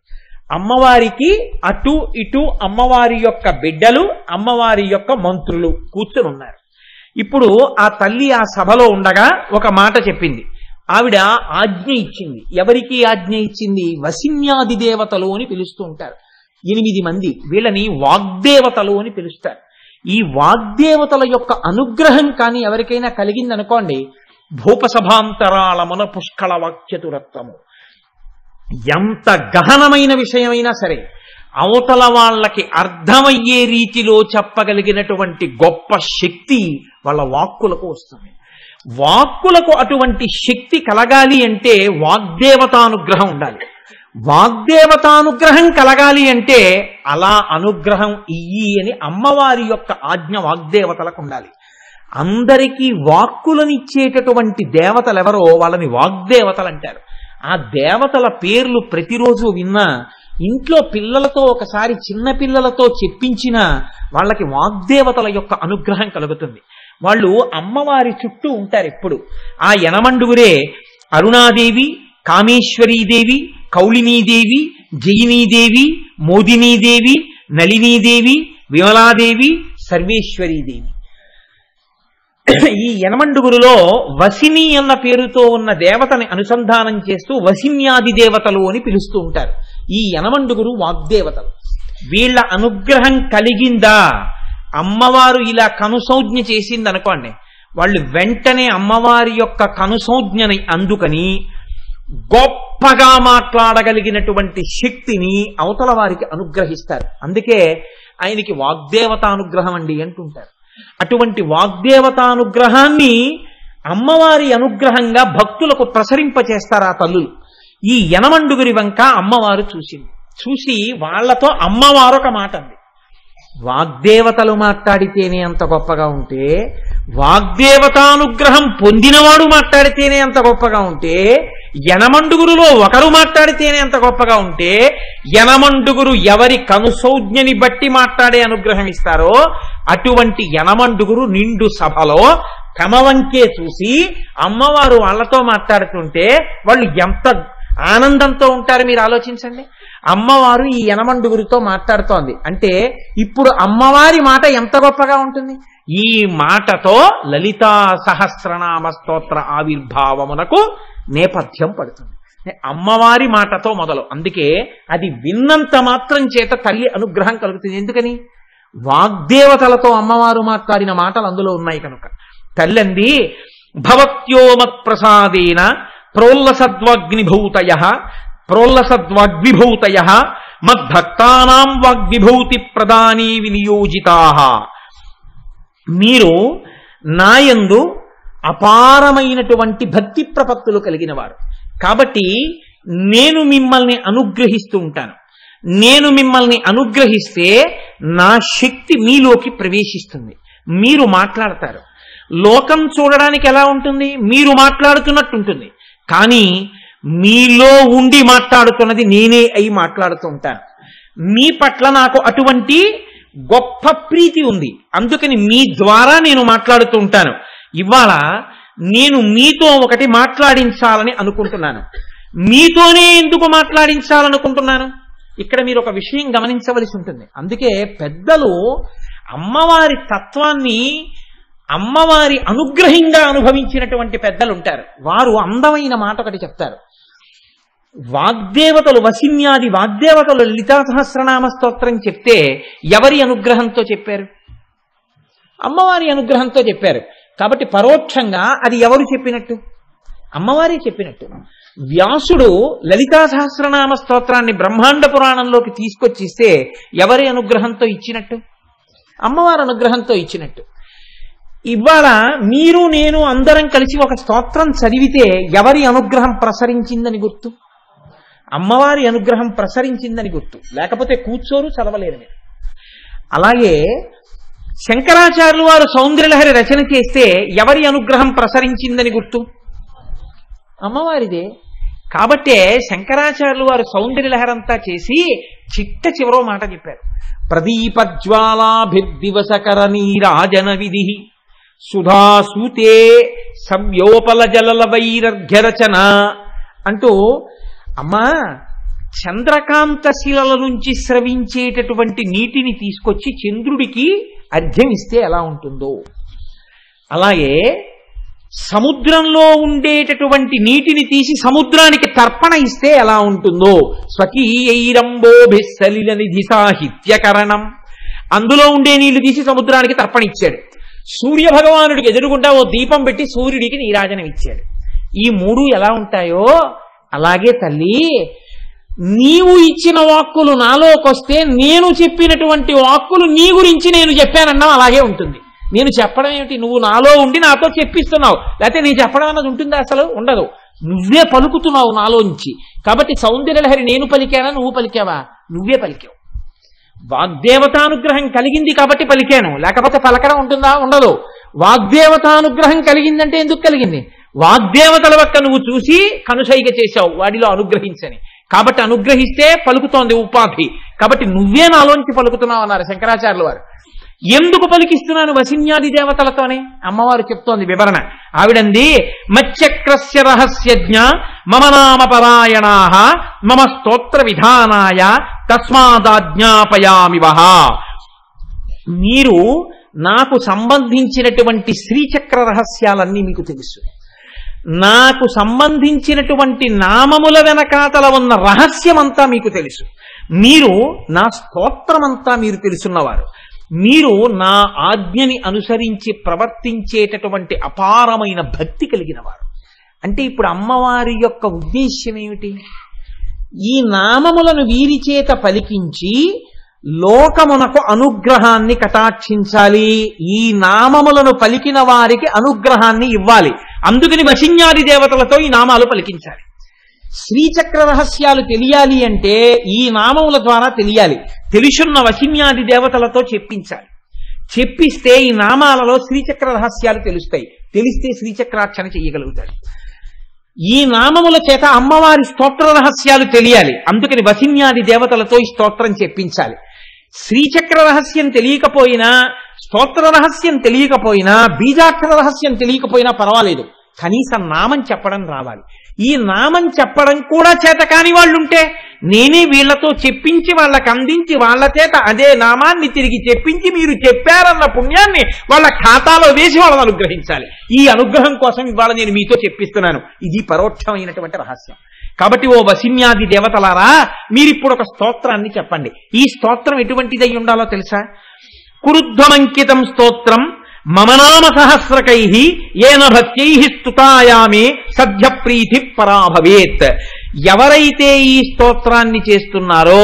అమ్మవారికి అటు ఇటు అమ్మవారి యొక్క బిడ్డలు, అమ్మవారి యొక్క మంత్రులు కూర్చుని ఉన్నారు. ఇప్పుడు ఆ తల్లి ఆ సభలో ఉండగా ఒక మాట చెప్పింది. ఆవిడ ఆజ్ఞ ఇచ్చింది. ఎవరికి ఆజ్ఞ ఇచ్చింది? వసిన్యాది దేవతలు అని పిలుస్తూ ఉంటారు 8 మంది. వీళ్ళని వాగ్దేవతలు అని పిలుస్తారు. ఈ వాగ్దేవతల యొక్క అనుగ్రహం కానీ ఎవరికైనా కలిగిందనుకోండి, భూపసభాంతరాళమున పుష్కళ వాక్చతురత్వము, ఎంత గహనమైన విషయమైనా సరే అవతల వాళ్ళకి అర్థమయ్యే రీతిలో చెప్పగలిగినటువంటి గొప్ప శక్తి వాళ్ళ వాక్కులకు వస్తుంది. వాక్కులకు అటువంటి శక్తి కలగాలి అంటే వాగ్దేవతానుగ్రహం ఉండాలి. వాగ్దేవతానుగ్రహం కలగాలి అంటే అలా అనుగ్రహం ఇయ్యి అని అమ్మవారి యొక్క ఆజ్ఞ వాగ్దేవతలకు ఉండాలి. అందరికీ వాక్కులనిచ్చేటటువంటి దేవతలు ఎవరో వాళ్ళని వాగ్దేవతలు అంటారు. ఆ దేవతల పేర్లు ప్రతిరోజు విన్నా, ఇంట్లో పిల్లలతో ఒకసారి చిన్న పిల్లలతో చెప్పించినా వాళ్ళకి వాగ్దేవతల యొక్క అనుగ్రహం కలుగుతుంది. వాళ్ళు అమ్మవారి చుట్టూ ఉంటారు ఎప్పుడు. ఆ యనమండుగురే అరుణాదేవి, కామేశ్వరీదేవి, కౌళినీదేవి, జయినీదేవి, మోదినీదేవి, నళినీదేవి, విమలాదేవి, సర్వేశ్వరీదేవి. ఈ యనమండుగురులో వసిని అన్న పేరుతో ఉన్న దేవతని అనుసంధానం చేస్తూ వసిన్యాది దేవతలు అని పిలుస్తూ ఉంటారు. ఈ యనమండుగురు వాగ్దేవతలు. వీళ్ళ అనుగ్రహం కలిగిందా, అమ్మవారు ఇలా కనుసౌజ్ఞ చేసిందనుకోండి, వాళ్ళు వెంటనే అమ్మవారి యొక్క కనుసౌజ్ఞని అందుకని గొప్పగా మాట్లాడగలిగినటువంటి శక్తిని అవతల వారికి అనుగ్రహిస్తారు. అందుకే ఆయనకి వాగ్దేవతానుగ్రహం అండి అంటుంటారు. అటువంటి వాగ్దేవతానుగ్రహాన్ని అమ్మవారి అనుగ్రహంగా భక్తులకు ప్రసరింపచేస్తారు ఆ తల్లులు. ఈ యనమండుగురి వంక అమ్మవారు చూసింది. చూసి వాళ్లతో అమ్మవారు ఒక మాట అంది. వాగ్దేవతలు మాట్లాడితేనే అంత గొప్పగా ఉంటే, వాగ్దేవతానుగ్రహం పొందినవాడు మాట్లాడితేనే అంత గొప్పగా ఉంటే, యనమండుగురులో ఒకరు మాట్లాడితేనే అంత గొప్పగా ఉంటే, యనమండుగురు ఎవరి కనుసౌజ్ఞని బట్టి మాట్లాడే అనుగ్రహం ఇస్తారో అటువంటి యనమండుగురు నిండు సభలో తమ వంకే చూసి అమ్మవారు వాళ్లతో మాట్లాడుతుంటే వాళ్ళు ఎంత ఆనందంతో ఉంటారు మీరు ఆలోచించండి. అమ్మవారు ఈ యనమండుగురితో మాట్లాడుతోంది అంటే ఇప్పుడు అమ్మవారి మాట ఎంత గొప్పగా ఉంటుంది. ఈ మాటతో లలితా సహస్రనామ స్తోత్ర ఆవిర్భావమునకు నేపథ్యం పడుతుంది. అమ్మవారి మాటతో మొదలు. అందుకే అది విన్నంత మాత్రం చేత తల్లి అనుగ్రహం కలుగుతుంది. ఎందుకని? వాగ్దేవతలతో అమ్మవారు మాట్లాడిన మాటలు అందులో ఉన్నాయి కనుక. తల్లంది భవత్యోమత్ప్రసాదేన ప్రోల్లసద్వాగ్విభూతయ మద్భక్తానాం వాగ్విభూతి ప్రదానీ వినియోజితాః. మీరు నాయందు అపారమైనటువంటి భక్తి ప్రపత్తులు కలిగిన వారు. కాబట్టి నేను మిమ్మల్ని అనుగ్రహిస్తూ ఉంటాను. నేను మిమ్మల్ని అనుగ్రహిస్తే నా శక్తి మీలోకి ప్రవేశిస్తుంది, మీరు మాట్లాడతారు. లోకం చూడడానికి ఎలా ఉంటుంది? మీరు మాట్లాడుతున్నట్టు ఉంటుంది, కానీ మీలో ఉండి మాట్లాడుతున్నది నేనే అయి మాట్లాడుతూ ఉంటాను. మీ పట్ల నాకు అటువంటి గొప్ప ప్రీతి ఉంది, అందుకని మీ ద్వారా నేను మాట్లాడుతూ ఉంటాను. ఇవాళ నేను మీతో ఒకటి మాట్లాడించాలని అనుకుంటున్నాను. మీతోనే ఎందుకు మాట్లాడించాలనుకుంటున్నాను? ఇక్కడ మీరు ఒక విషయం గమనించవలసి ఉంటుంది. అందుకే పెద్దలు అమ్మవారి తత్వాన్ని అమ్మవారి అనుగ్రహంగా అనుభవించినటువంటి పెద్దలు ఉంటారు. వారు అందమైన మాట ఒకటి చెప్తారు. వాగ్దేవతలు వసిన్యాది వాగ్దేవతలు లలితా సహస్రనామ స్తోత్రం చెప్తే ఎవరి అనుగ్రహంతో చెప్పారు? అమ్మవారి అనుగ్రహంతో చెప్పారు. కాబట్టి పరోక్షంగా అది ఎవరు చెప్పినట్టు? అమ్మవారే చెప్పినట్టు. వ్యాసుడు లలితా సహస్రనామ స్తోత్రాన్ని బ్రహ్మాండ పురాణంలోకి తీసుకొచ్చిస్తే ఎవరి అనుగ్రహంతో ఇచ్చినట్టు? అమ్మవారి అనుగ్రహంతో ఇచ్చినట్టు. ఇవాళ మీరు నేను అందరం కలిసి ఒక స్తోత్రం చదివితే ఎవరి అనుగ్రహం ప్రసరించిందని గుర్తు? అమ్మవారి అనుగ్రహం ప్రసరించిందని గుర్తు. లేకపోతే కూర్చోరు, చదవలేరు మీరు. అలాగే శంకరాచార్యులు వారు సౌందర్యలహరి రచన చేస్తే ఎవరి అనుగ్రహం ప్రసరించిందని గుర్తు? అమ్మవారిదే. కాబట్టే శంకరాచార్యులు వారు సౌందర్యలహరంతా చేసి చిట్ట చివరో మాట చెప్పారు. ప్రదీపజ్వాలాభిర్దివసకర నీరాజన విధి సుధాసూతే సవ్యోపల జలల వైరర్ఘ్యరచన అంటూ, అమ్మా చంద్రకాంత శిలల నుంచి స్రవించేటటువంటి నీటిని తీసుకొచ్చి చంద్రుడికి అర్ఘ్యం ఇస్తే ఎలా ఉంటుందో, అలాగే సముద్రంలో ఉండేటటువంటి నీటిని తీసి సముద్రానికి తర్పణ ఇస్తే ఎలా ఉంటుందో, స్వకీయైరంబోభిస్సలిల నిధి సాహిత్యకరణం, అందులో ఉండే నీళ్లు తీసి సముద్రానికి తర్పణ ఇచ్చాడు. సూర్య భగవానుడికి ఎదురుగుండా ఓ దీపం పెట్టి సూర్యుడికి నీరాజనం ఇచ్చాడు. ఈ మూడు ఎలా ఉంటాయో అలాగే తల్లి నీవు ఇచ్చిన వాక్కులు నాలోకొస్తే నేను చెప్పినటువంటి వాక్కులు నీ గురించి నేను చెప్పానన్నా అలాగే ఉంటుంది. నేను చెప్పడం ఏమిటి? నువ్వు నాలో ఉండి నాతో చెప్పిస్తున్నావు. లేకపోతే నేను చెప్పడం అన్నది ఉంటుందా? అసలు ఉండదు. నువ్వే పలుకుతున్నావు నాలోంచి. కాబట్టి సౌందర్యలహరి నేను పలికానా, నువ్వు పలికావా? నువ్వే పలికావు. వాగ్దేవతానుగ్రహం కలిగింది కాబట్టి పలికాను, లేకపోతే పలకడం ఉంటుందా? ఉండదు. వాగ్దేవతానుగ్రహం కలిగిందంటే ఎందుకు కలిగింది? వాగ్దేవతల వక్క నువ్వు చూసి కనుసైగ చేశావు వాడిలో అనుగ్రహించని. కాబట్టి అనుగ్రహిస్తే పలుకుతోంది ఉపాధి. కాబట్టి నువ్వే నాలోంచి పలుకుతున్నావు అన్నారు శంకరాచార్యుల వారు. ఎందుకు పలికిస్తున్నాను? వసిన్యాది దేవతలతోనే. అమ్మవారు చెప్తోంది వివరణ. ఆవిడంది, మచ్చక్రస్య రహస్యజ్ఞ మమ నామ పరాయణాః మమ స్తోత్ర విధానాయ తస్మాదాజ్ఞాపయామి వహ. మీరు నాకు సంబంధించినటువంటి శ్రీచక్ర రహస్యాలన్నీ మీకు తెలుసు. నాకు సంబంధించినటువంటి నామముల వెనకాతల ఉన్న రహస్యమంతా మీకు తెలుసు. మీరు నా స్తోత్రమంతా మీరు తెలుసున్నవారు. మీరు నా ఆజ్ఞని అనుసరించి ప్రవర్తించేటటువంటి అపారమైన భక్తి కలిగిన వారు. అంటే ఇప్పుడు అమ్మవారి యొక్క ఉద్దేశ్యం ఏమిటి? ఈ నామములను వీరి చేత పలికించి లోకమునకు అనుగ్రహాన్ని కటాక్షించాలి. ఈ నామములను పలికిన వారికి అనుగ్రహాన్ని ఇవ్వాలి. అందుకని వసిన్యాది దేవతలతో ఈ నామాలు పలికించాలి. శ్రీచక్ర రహస్యాలు తెలియాలి అంటే ఈ నామముల ద్వారా తెలియాలి. తెలుసున్న వసిన్యాది దేవతలతో చెప్పించాలి. చెప్పిస్తే ఈ నామాలలో శ్రీచక్ర రహస్యాలు తెలుస్తాయి. తెలిస్తే శ్రీచక్రార్చన చెయ్యగలుగుతాడు. ఈ నామముల చేత అమ్మవారి స్తోత్ర రహస్యాలు తెలియాలి. అందుకని వసిన్యాది దేవతలతో ఈ స్తోత్రం చెప్పించాలి. శ్రీచక్ర రహస్యం తెలియకపోయినా, స్తోత్ర రహస్యం తెలియకపోయినా, బీజాక్షర రహస్యం తెలియకపోయినా పర్వాలేదు, కనీసం నామం చెప్పడం రావాలి. ఈ నామం చెప్పడం కూడా చేత కాని వాళ్ళుంటే నేనే వీళ్లతో చెప్పించి వాళ్ళకి అందించి వాళ్ళ చేత అదే నామాన్ని తిరిగి చెప్పించి మీరు చెప్పారన్న పుణ్యాన్ని వాళ్ళ ఖాతాలో వేసి వాళ్ళని అనుగ్రహించాలి. ఈ అనుగ్రహం కోసం ఇవాళ నేను మీతో చెప్పిస్తున్నాను. ఇది పరోక్షమైనటువంటి రహస్యం. కాబట్టి ఓ వసిన్యాది దేవతలారా, మీరిప్పుడు ఒక స్తోత్రాన్ని చెప్పండి. ఈ స్తోత్రం ఎటువంటిదై ఉండాలో తెలుసా? కురుధ్వమంకితం స్తోత్రం మమ నామ సహస్రకైః ఏన భక్త్యైః స్తుతాయామే సద్య ప్రీతి పరాభవేత్. ఎవరైతే ఈ స్తోత్రాన్ని చేస్తున్నారో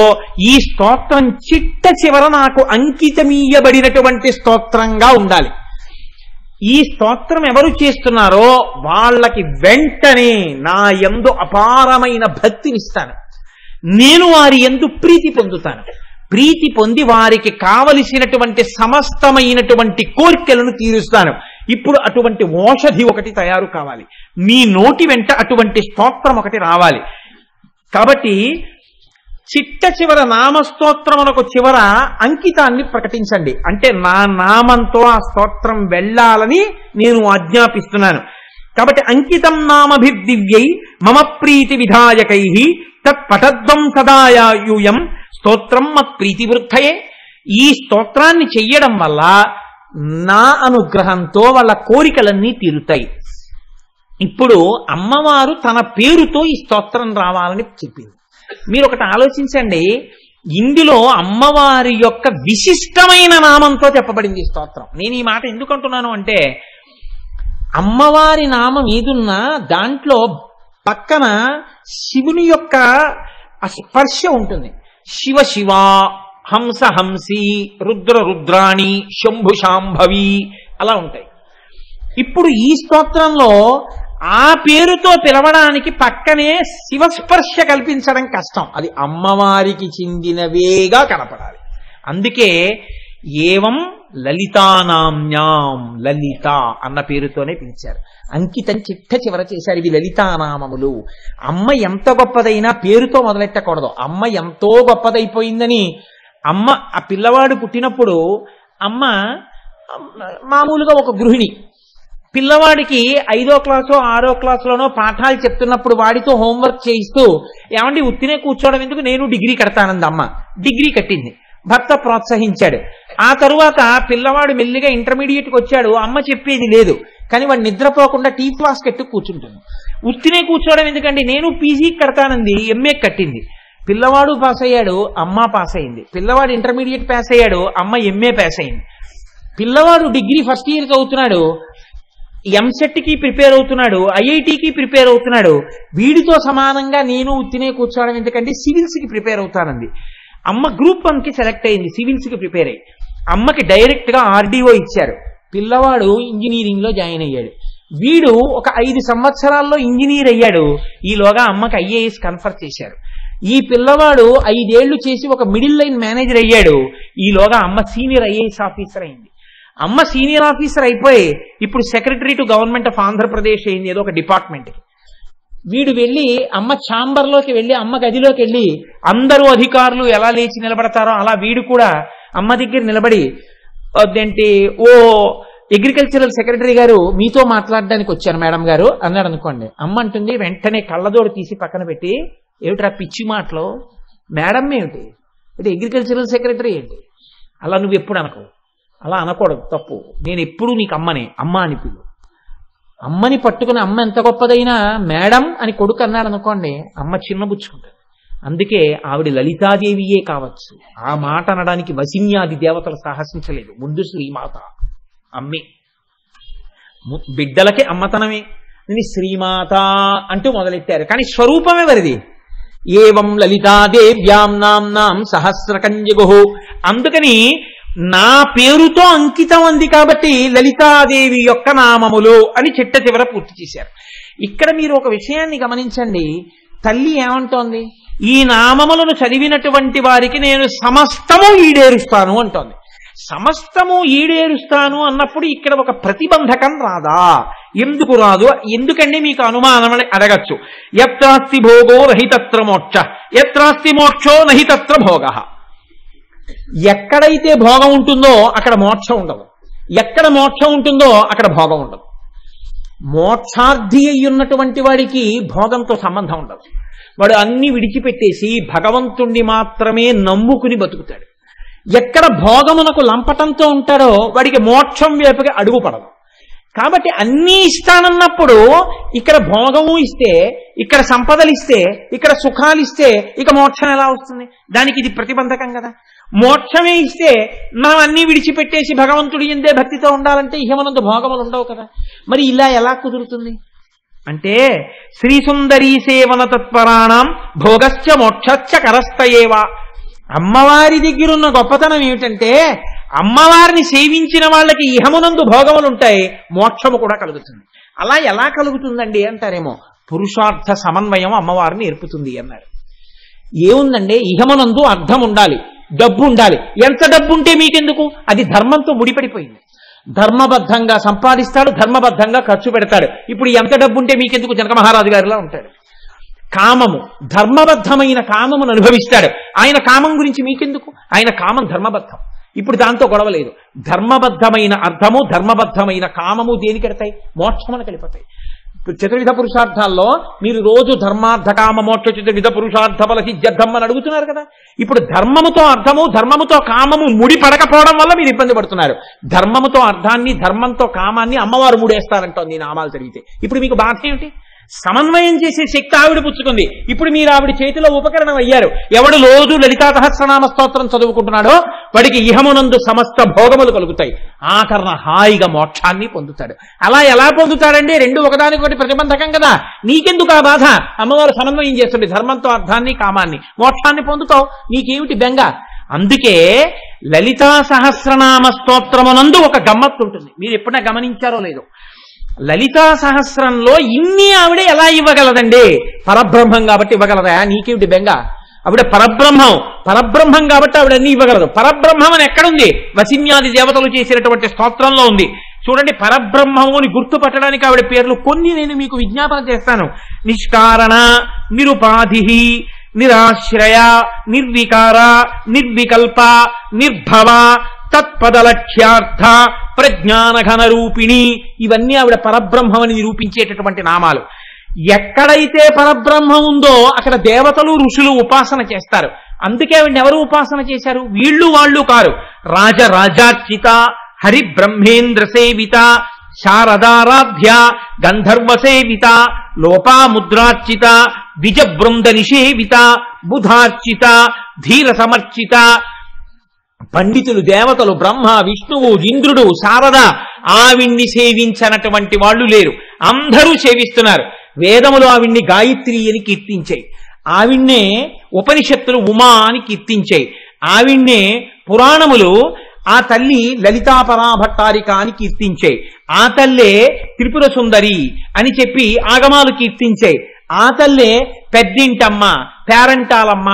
ఈ స్తోత్రం చిట్ట చివర నాకు అంకితమీయబడినటువంటి స్తోత్రంగా ఉండాలి. ఈ స్తోత్రం ఎవరు చేస్తున్నారో వాళ్ళకి వెంటనే నా యందు అపారమైన భక్తినిస్తాను, నేను వారి యందు ప్రీతి పొందుతాను, ప్రీతి పొంది వారికి కావలసినటువంటి సమస్తమైనటువంటి కోరికలను తీరుస్తాను. ఇప్పుడు అటువంటి ఓషధి ఒకటి తయారు కావాలి, మీ నోటి వెంట అటువంటి స్తోత్రం ఒకటి రావాలి. కాబట్టి చిట్ట చివర నామస్తోత్రమునకు చివర అంకితాన్ని ప్రకటించండి. అంటే నా నామంతో ఆ స్తోత్రం వెళ్ళాలని నేను ఆజ్ఞాపిస్తున్నాను. కాబట్టి అంకితం నామభిర్దివ్యై మమ ప్రీతి విధాయకై తత్పటద్వం సదాయూయం స్తోత్రం మత్ప్రీతి వృద్ధయే. ఈ స్తోత్రాన్ని చెయ్యడం వల్ల నా అనుగ్రహంతో వాళ్ళ కోరికలన్నీ తీరుతాయి. ఇప్పుడు అమ్మవారు తన పేరుతో ఈ స్తోత్రం రావాలని చెప్పింది. మీరు ఒకటి ఆలోచించండి, ఇందులో అమ్మవారి యొక్క విశిష్టమైన నామంతో చెప్పబడింది ఈ స్తోత్రం. నేను ఈ మాట ఎందుకు అంటున్నాను అంటే, అమ్మవారి నామం ఏదున్నా దాంట్లో పక్కన శివుని యొక్క స్పర్శ ఉంటుంది. శివ శివ, హంస హంసి, రుద్ర రుద్రాణి, శంభు శాంభవి అలా ఉంటాయి. ఇప్పుడు ఈ స్తోత్రంలో ఆ పేరుతో పిలవడానికి పక్కనే శివస్పర్శ కల్పించడం కష్టం, అది అమ్మవారికి చెందినవేగా కనపడాలి. అందుకే ఏవం లలితానామ్యాం, లలిత అన్న పేరుతోనే పిలిచారు. అంకితం చిట్ట చివర చేశారు. ఇవి లలితానామములు. అమ్మ ఎంత గొప్పదైనా పేరుతో మొదలెట్టకూడదు. అమ్మ ఎంతో గొప్పదైపోయిందని అమ్మ ఆ పిల్లవాడు పుట్టినప్పుడు అమ్మ మామూలుగా ఒక గృహిణి పిల్లవాడికి 5వ క్లాసో 6వ క్లాసులోనో పాఠాలు చెప్తున్నప్పుడు వాడితో హోంవర్క్ చేయిస్తూ, ఏమండి ఉత్తినే కూర్చోవడం ఎందుకు, నేను డిగ్రీ కడతానంది అమ్మ. డిగ్రీ కట్టింది, భర్త ప్రోత్సహించాడు. ఆ తరువాత పిల్లవాడు మెల్లిగా ఇంటర్మీడియట్కి వచ్చాడు, అమ్మ చెప్పేది లేదు, కానీ వాడు నిద్రపోకుండా టీ క్లాస్ కట్టు కూర్చుంటుంది. ఉత్తినే కూర్చోవడం ఎందుకండి, నేను పీజీ కడతానంది, ఎంఏ కట్టింది. పిల్లవాడు పాస్ అయ్యాడు, అమ్మ పాస్ అయింది. పిల్లవాడు ఇంటర్మీడియట్ పాస్ అయ్యాడు, అమ్మ ఎంఏ పాస్ అయింది. పిల్లవాడు డిగ్రీ ఫస్ట్ ఇయర్ చదువుతున్నాడు, ఎంసెట్కి ప్రిపేర్ అవుతున్నాడు, ఐఐటికి ప్రిపేర్ అవుతున్నాడు. వీడితో సమానంగా నేను ఉత్తినే కూర్చోవడం ఎందుకంటే సివిల్స్కి ప్రిపేర్ అవుతానంది. అమ్మ గ్రూప్ 1కి సెలెక్ట్ అయింది, సివిల్స్కి ప్రిపేర్ అయ్యి. అమ్మకి డైరెక్ట్గా ఆర్డీఓ ఇచ్చారు. పిల్లవాడు ఇంజనీరింగ్లో జాయిన్ అయ్యాడు. వీడు ఒక 5 సంవత్సరాల్లో ఇంజనీర్ అయ్యాడు. ఈలోగా అమ్మకి ఐఏఎస్ కన్ఫర్ చేశారు. ఈ పిల్లవాడు 5 ఏళ్లు చేసి ఒక మిడిల్ లైన్ మేనేజర్ అయ్యాడు. ఈలోగా అమ్మ సీనియర్ ఐఏఎస్ ఆఫీసర్ అయింది. అమ్మ సీనియర్ ఆఫీసర్ అయిపోయి ఇప్పుడు secretary to government of Andhra Pradesh అయింది, ఏదో ఒక డిపార్ట్మెంట్కి. వీడు వెళ్ళి అమ్మ ఛాంబర్లోకి వెళ్ళి, అమ్మ గదిలోకి వెళ్ళి అందరూ అధికారులు ఎలా లేచి నిలబడతారో అలా వీడు కూడా అమ్మ దగ్గర నిలబడి, అదేంటి ఓ అగ్రికల్చరల్ సెక్రటరీ గారు మీతో మాట్లాడడానికి వచ్చాను మేడం గారు అన్నాడు అనుకోండి. అమ్మ అంటుంది వెంటనే కళ్ళజోడు తీసి పక్కన పెట్టి, ఏమిట్రా పిచ్చి మాటలు, మేడం ఏమిటి, అంటే అగ్రికల్చరల్ సెక్రటరీ ఏంటి, అలా నువ్వు ఎప్పుడు అనకు, అలా అనకూడదు, తప్పు. నేను ఎప్పుడు నీకు అమ్మనే, అమ్మ అని పిలు. అమ్మని పట్టుకుని అమ్మ ఎంత గొప్పదైనా మేడం అని కొడుకు అన్నాడు అనుకోండి, అమ్మ చిన్నబుచ్చుకుంటుంది. అందుకే ఆవిడ లలితాదేవియే కావచ్చు, ఆ మాట అనడానికి వసిన్యాది దేవతలు సాహసించలేదు. ముందు శ్రీమాత అమ్మే, బిడ్డలకే అమ్మతనమే. శ్రీమాత అంటూ మొదలెట్టారు, కానీ స్వరూపమే వరిది. ఏవం లలితాదేవ్యాం నాం సహస్రకంజగు. అందుకని నా పేరుతో అంకితం అంది కాబట్టి లలితాదేవి యొక్క నామములు అని చిట్ట చివర పూర్తి చేశారు. ఇక్కడ మీరు ఒక విషయాన్ని గమనించండి, తల్లి ఏమంటోంది, ఈ నామములను చదివినటువంటి వారికి నేను సమస్తము ఈడేరుస్తాను అంటోంది. సమస్తము ఈడేరుస్తాను అన్నప్పుడు ఇక్కడ ఒక ప్రతిబంధకం రాదా? ఎందుకు రాదు? ఎందుకండి మీకు అనుమానం అడగచ్చు. యత్రాస్తి భోగో నహితత్ర మోక్ష, యత్రాస్తి మోక్షో నహితత్ర భోగ. ఎక్కడైతే భోగం ఉంటుందో అక్కడ మోక్షం ఉండదు, ఎక్కడ మోక్షం ఉంటుందో అక్కడ భోగం ఉండదు. మోక్షార్థి అయ్యున్నటువంటి వాడికి భోగంతో సంబంధం ఉండదు. వాడు అన్ని విడిచిపెట్టేసి భగవంతుణ్ణి మాత్రమే నమ్ముకుని బతుకుతాడు. ఎక్కడ భోగమునకు లంపటంతో ఉంటాడో వాడికి మోక్షం వైపుగా అడుగు పడదు. కాబట్టి అన్నీ ఇస్తానన్నప్పుడు ఇక్కడ భోగము ఇస్తే, ఇక్కడ సంపదలు ఇస్తే, ఇక్కడ సుఖాలు ఇస్తే ఇక మోక్షం ఎలా వస్తుంది? దానికి ఇది ప్రతిబంధకం కదా. మోక్షమే ఇస్తే మనం అన్నీ విడిచిపెట్టేసి భగవంతుడి యందే భక్తితో ఉండాలంటే ఇహమనందు భోగములు ఉండవు కదా. మరి ఇలా ఎలా కుదురుతుంది అంటే, శ్రీ సుందరీ సేవన తత్పరాణం భోగశ్చ మోక్షశ్చ కరస్తయేవ. అమ్మవారి దగ్గరున్న గొప్పతనం ఏమిటంటే అమ్మవారిని సేవించిన వాళ్ళకి ఇహమునందు భోగములు ఉంటాయి, మోక్షము కూడా కలుగుతుంది. అలా ఎలా కలుగుతుందండి అంటారేమో, పురుషార్థ సమన్వయం అమ్మవారిని నేర్పుతుంది అన్నారు. ఏముందండి, ఇహమునందు అర్థం ఉండాలి, డబ్బు ఉండాలి. ఎంత డబ్బు ఉంటే మీకెందుకు? అది ధర్మంతో ముడిపడిపోయింది. ధర్మబద్ధంగా సంపాదిస్తాడు, ధర్మబద్ధంగా ఖర్చు పెడతాడు. ఇప్పుడు ఎంత డబ్బు ఉంటే మీకెందుకు? జనక మహారాజు గారిలా ఉంటాడు. కామము, ధర్మబద్ధమైన కామమును అనుభవిస్తాడు. ఆయన కామం గురించి మీకెందుకు? ఆయన కామం ధర్మబద్ధం. ఇప్పుడు దాంతో గొడవ లేదు. ధర్మబద్ధమైన అర్థము, ధర్మబద్ధమైన కామము దేనికెడతాయి? మోక్షమును కలిపోతాయి. చతుర్విధ పురుషార్థాల్లో మీరు రోజు ధర్మార్థ కామ మోక్ష చతుర్విధ పురుషార్థ బల సిద్ధ్యర్థం అని అడుగుతున్నారు కదా. ఇప్పుడు ధర్మముతో అర్థము, ధర్మముతో కామము ముడి పడకపోవడం వల్ల మీరు ఇబ్బంది పడుతున్నారు. ధర్మముతో అర్థాన్ని, ధర్మంతో కామాన్ని అమ్మవారు ముడేస్తారంటోంది నామాలు చదివితే. ఇప్పుడు మీకు బాధ ఏమిటి? సమన్వయం చేసే శక్తి ఆవిడ పుచ్చుకుంది. ఇప్పుడు మీరు ఆవిడ చేతిలో ఉపకరణం అయ్యారు. ఎవడు రోజు లలితా సహస్రనామ స్తోత్రం చదువుకుంటున్నాడో వాడికి ఇహమునందు సమస్త భోగములు కలుగుతాయి. ఆఖరణ హాయిగా మోక్షాన్ని పొందుతాడు. అలా ఎలా పొందుతాడండి? రెండు ఒకదానికొకటి ప్రతిబంధకం కదా. నీకెందుకు ఆ బాధ? అమ్మవారు సమన్వయం చేస్తుంది ధర్మంతో అర్థాన్ని, కామాన్ని, మోక్షాన్ని పొందుతావు. నీకేమిటి బెంగ? అందుకే లలితా సహస్రనామ స్తోత్రమునందు ఒక గమ్మత్తు ఉంటుంది. మీరు ఎప్పుడైనా గమనించారో లేదో, లలితా సహస్రంలో ఇన్ని ఆవిడ ఎలా ఇవ్వగలదండి? పరబ్రహ్మం కాబట్టి ఇవ్వగలదా? నీకేమిటి బెంగ? ఆవిడ పరబ్రహ్మం కాబట్టి ఆవిడ అన్ని ఇవ్వగలదు. పరబ్రహ్మం అని ఎక్కడుంది? వసిన్యాది దేవతలు చేసినటువంటి స్తోత్రంలో ఉంది. చూడండి, పరబ్రహ్మము అని గుర్తుపట్టడానికి ఆవిడ పేర్లు కొన్ని నేను మీకు విజ్ఞాపన చేస్తాను. నిష్కారణ, నిరుపాధి, నిరాశ్రయ, నిర్వికార, నిర్వికల్ప, నిర్భవ, తత్పదలక్ష్యార్థ, ప్రజ్ఞానఘన రూపిణి. ఇవన్నీ ఆవిడ పరబ్రహ్మమని నిరూపించేటటువంటి నామాలు. ఎక్కడైతే పరబ్రహ్మం ఉందో అక్కడ దేవతలు, ఋషులు ఉపాసన చేస్తారు. అందుకే ఆవిడని ఎవరు ఉపాసన చేశారు? వీళ్ళు వాళ్ళు కారు. రాజరాజార్చిత, హరి బ్రహ్మేంద్ర సేవిత, శారదారాధ్య, గంధర్వ సేవిత, లోపాముద్రార్చిత, ద్విజ బృంద నిషేవిత, బుధార్చిత, ధీర సమర్చిత. పండితులు, దేవతలు, బ్రహ్మ, విష్ణువు, ఇంద్రుడు, శారద, ఆవిణ్ణి సేవించనటువంటి వాళ్ళు లేరు. అందరూ సేవిస్తున్నారు. వేదములు ఆవిణ్ణి గాయత్రి అని కీర్తించాయి. ఆవిణ్ణే ఉపనిషత్తులు ఉమా అని కీర్తించాయి. ఆవిణ్ణే పురాణములు ఆ తల్లి లలితాపరాభట్టారిక అని కీర్తించాయి. ఆ తల్లే త్రిపుర సుందరి అని చెప్పి ఆగమాలు కీర్తించాయి. ఆ తల్లే పెద్దింటమ్మ, పేరంటాలమ్మ,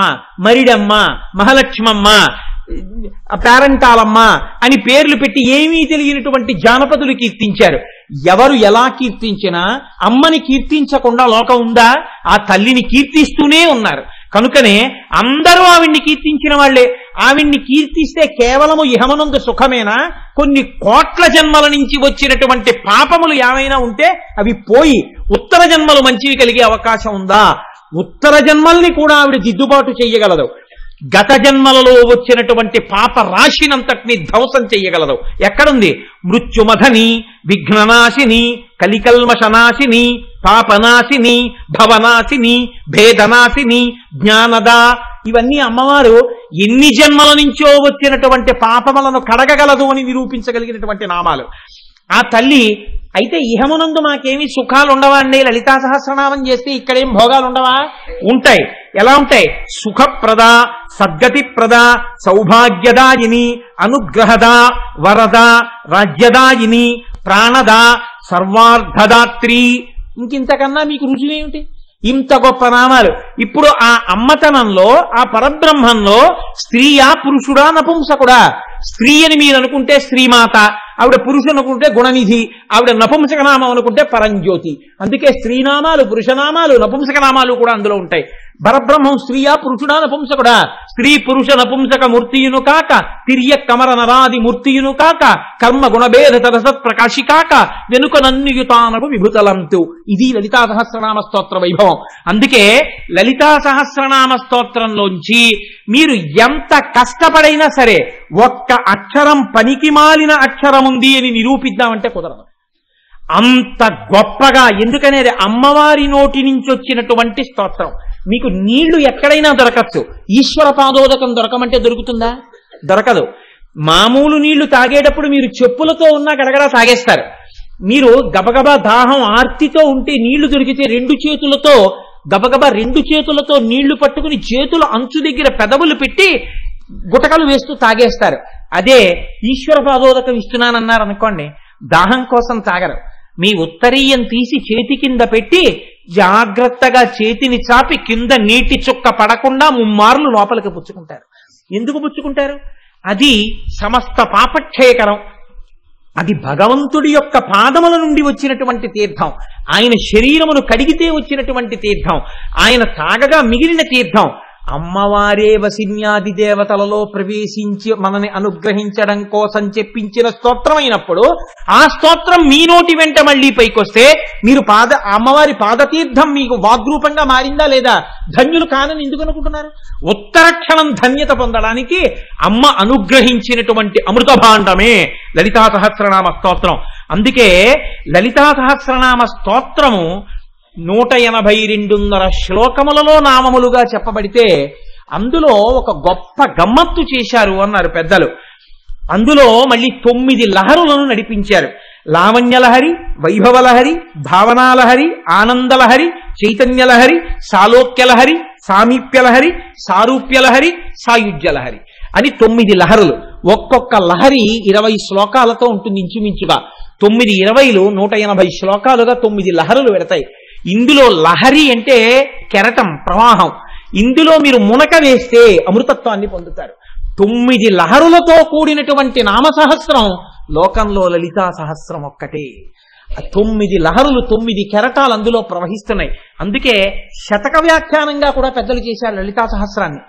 మరిడమ్మ, మహాలక్ష్మమ్మ, పేరంటాలమ్మ అని పేర్లు పెట్టి ఏమీ తెలియనటువంటి జానపదులు కీర్తించారు. ఎవరు ఎలా కీర్తించినా అమ్మని కీర్తించకుండా లోకం ఉందా? ఆ తల్లిని కీర్తిస్తూనే ఉన్నారు. కనుకనే అందరూ ఆవిడ్ని కీర్తించిన వాళ్లే. ఆవిడ్ని కీర్తిస్తే కేవలము ఇహమనందు సుఖమేనా? కొన్ని కోట్ల జన్మల నుంచి వచ్చినటువంటి పాపములు ఏమైనా ఉంటే అవి పోయి ఉత్తర జన్మలు మంచివి కలిగే అవకాశం ఉందా? ఉత్తర జన్మల్ని కూడా ఆవిడ దిద్దుబాటు చెయ్యగలదు. గత జన్మలలో వచ్చినటువంటి పాప రాశినంతటిని ధ్వంసం చెయ్యగలదు. ఎక్కడుంది? మృత్యుమధని, విఘ్ననాశిని, కలికల్మషనాశిని, పాపనాశిని, భవనాశిని, భేదనాశిని, జ్ఞానద. ఇవన్నీ అమ్మవారు ఎన్ని జన్మల నుంచో వచ్చినటువంటి పాపములను కడగగలదు అని నిరూపించగలిగినటువంటి నామాలు. ఆ తల్లి అయితే ఇహమునందు మాకేమీ సుఖాలు ఉండవా అండి? లలితా సహస్రనామం చేస్తే ఇక్కడేం భోగాలు ఉండవా? ఉంటాయి. ఎలా ఉంటాయి? సుఖప్రద, సద్గతిప్రద, సౌభాగ్యదాయిని, అనుగ్రహద, వరద, రాజ్యదాయిని, ప్రాణద, సర్వార్థదాత్రి. ఇంకింతకన్నా మీకు రుజువేమిటి? ఇంత గొప్ప నామాలు. ఇప్పుడు ఆ అమ్మతనంలో, ఆ పరబ్రహ్మంలో స్త్రీయా, పురుషుడా, నపుంసకుడా? స్త్రీ అని మీరు అనుకుంటే శ్రీమాత, ఆవిడ పురుషుడు అనుకుంటే గుణనిధి, ఆవిడ నపుంసక నామం అనుకుంటే పరంజ్యోతి. అందుకే స్త్రీనామాలు, పురుషనామాలు, నపుంసక నామాలు కూడా అందులో ఉంటాయి. పరబ్రహ్మం స్త్రీయా, పురుషుడా, నపుంసకుడా? స్త్రీ పురుష నపుంసక మూర్తియును కాక, తిర్య కమర నరాది మూర్తియును కాక, కర్మ గుణభేద తరసత్ ప్రకాశి కాక, వెనుక నన్నుయుతానకు విభుతలంతు. ఇది లలితా సహస్రనామ స్తోత్ర వైభవం. అందుకే లలితా సహస్రనామ స్తోత్రంలోంచి మీరు ఎంత కష్టపడైనా సరే ఒక్క అక్షరం పనికి మాలిన అక్షరం ఉంది అని నిరూపిద్దామంటే కుదరదు. అంత గొప్పగా, ఎందుకనేది అమ్మవారి నోటి నుంచి వచ్చినటువంటి స్తోత్రం. మీకు నీళ్లు ఎక్కడైనా దొరకచ్చు. ఈశ్వర పాదోదకం దొరకమంటే దొరుకుతుందా? దొరకదు. మామూలు నీళ్లు తాగేటప్పుడు మీరు చెప్పులతో ఉన్నా గడగడా తాగేస్తారు. మీరు గబగబా దాహం ఆర్తితో ఉంటే నీళ్లు దొరికితే గబగబా రెండు చేతులతో నీళ్లు పట్టుకుని చేతుల అంచు దగ్గర పెదవులు పెట్టి గుటకలు వేస్తూ తాగేస్తారు. అదే ఈశ్వర పాదోదకం ఇస్తున్నానన్నారు అనుకోండి, దాహం కోసం తాగరు. మీ ఉత్తరీయం తీసి చేతి కింద పెట్టి జాగ్రత్తగా చేతిని చాపి కింద నీటి చుక్క పడకుండా ముమ్మార్లు లోపలికి పుచ్చుకుంటారు. ఎందుకు పుచ్చుకుంటారు? అది సమస్త పాపక్షయకరం. అది భగవంతుడి యొక్క పాదముల నుండి వచ్చినటువంటి తీర్థం, ఆయన శరీరమును కడిగితే వచ్చినటువంటి తీర్థం, ఆయన తాగగా మిగిలిన తీర్థం. అమ్మవారే వసిన్యాది దేవతలలో ప్రవేశించి మనని అనుగ్రహించడం కోసం చెప్పించిన స్తోత్రమైనప్పుడు ఆ స్తోత్రం మీ నోటి వెంట మళ్ళీ పైకొస్తే మీరు అమ్మవారి పాదతీర్థం మీకు వాగ్రూపంగా మారిందా లేదా? ధన్యులు కానని ఎందుకు అనుకుంటున్నారు? ఉత్తరక్షణం ధన్యత పొందడానికి అమ్మ అనుగ్రహించినటువంటి అమృత భాండమే లలితా సహస్రనామ స్తోత్రం. అందుకే లలితా సహస్రనామ స్తోత్రము 182.5 శ్లోకములలో నామములుగా చెప్పబడితే అందులో ఒక గొప్ప గమ్మత్తు చేశారు అన్నారు పెద్దలు. అందులో మళ్ళీ 9 లహరులను నడిపించారు. లావణ్యలహరి, వైభవలహరి, భావనాలహరి, ఆనందలహరి, చైతన్యలహరి, సాలోక్యలహరి, సామీప్యలహరి, సారూప్యలహరి, సాయుజ్యలహరి అని 9 లహరులు. ఒక్కొక్క లహరి 20 శ్లోకాలతో ఉంటుంది ఇంచుమించుగా. 9 20లు 180 శ్లోకాలుగా 9 లహరులు పెడతాయి. ఇందులో లహరి అంటే కెరటం, ప్రవాహం. ఇందులో మీరు మునక వేస్తే అమృతత్వాన్ని పొందుతారు. 9 లహరులతో కూడినటువంటి నామసహస్రం లోకంలో లలితా సహస్రం ఒక్కటే. 9 లహరులు, 9 కెరటాలు అందులో ప్రవహిస్తున్నాయి. అందుకే శతక వ్యాఖ్యానంగా కూడా పెద్దలు చేశారు లలితా సహస్రాన్ని.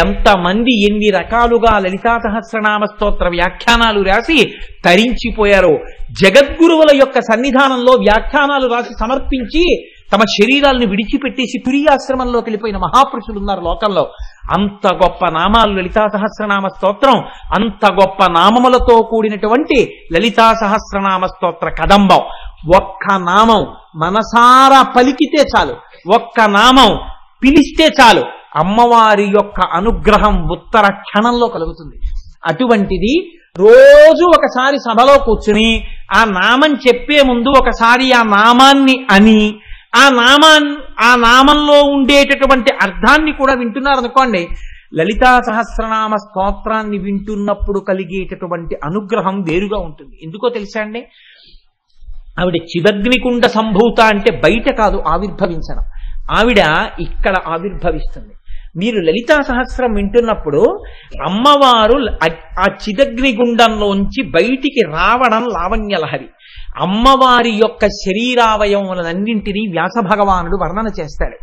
ఎంతమంది ఎన్ని రకాలుగా లలితా సహస్రనామ స్తోత్ర వ్యాఖ్యానాలు రాసి తరించిపోయారో. జగద్గురువుల యొక్క సన్నిధానంలో వ్యాఖ్యానాలు రాసి సమర్పించి తమ శరీరాలను విడిచిపెట్టేసి తురియాశ్రమంలోకి వెళ్ళిపోయిన మహాపురుషులు ఉన్నారు లోకంలో. అంత గొప్ప నామాలు లలితా సహస్రనామ స్తోత్రం. అంత గొప్ప నామములతో కూడినటువంటి లలితా సహస్రనామ స్తోత్ర కదంబం. ఒక్క నామం మనసారా పలికితే చాలు, ఒక్క నామం పిలిస్తే చాలు, అమ్మవారి యొక్క అనుగ్రహం ఉత్తర క్షణంలో కలుగుతుంది. అటువంటిది రోజు ఒకసారి సభలో కూర్చుని ఆ నామం చెప్పే ముందు ఒకసారి ఆ నామాన్ని అని ఆ నామంలో ఉండేటటువంటి అర్థాన్ని కూడా వింటున్నారనుకోండి, లలితా సహస్రనామ స్తోత్రాన్ని వింటున్నప్పుడు కలిగేటటువంటి అనుగ్రహం వేరుగా ఉంటుంది. ఎందుకో తెలుసా అండి? ఆవిడ చిదగ్నికుండ సంభూత అంటే బయట కాదు ఆవిర్భవించడం, ఆవిడ ఇక్కడ ఆవిర్భవిస్తుంది. మీరు లలితా సహస్రం వింటున్నప్పుడు అమ్మవారు ఆ చిదగ్నిగుండంలోంచి బయటికి రావడం లావణ్యలహరి. అమ్మవారి యొక్క శరీరావయవములన్నింటినీ వ్యాస భగవానుడు వర్ణన చేస్తాడు.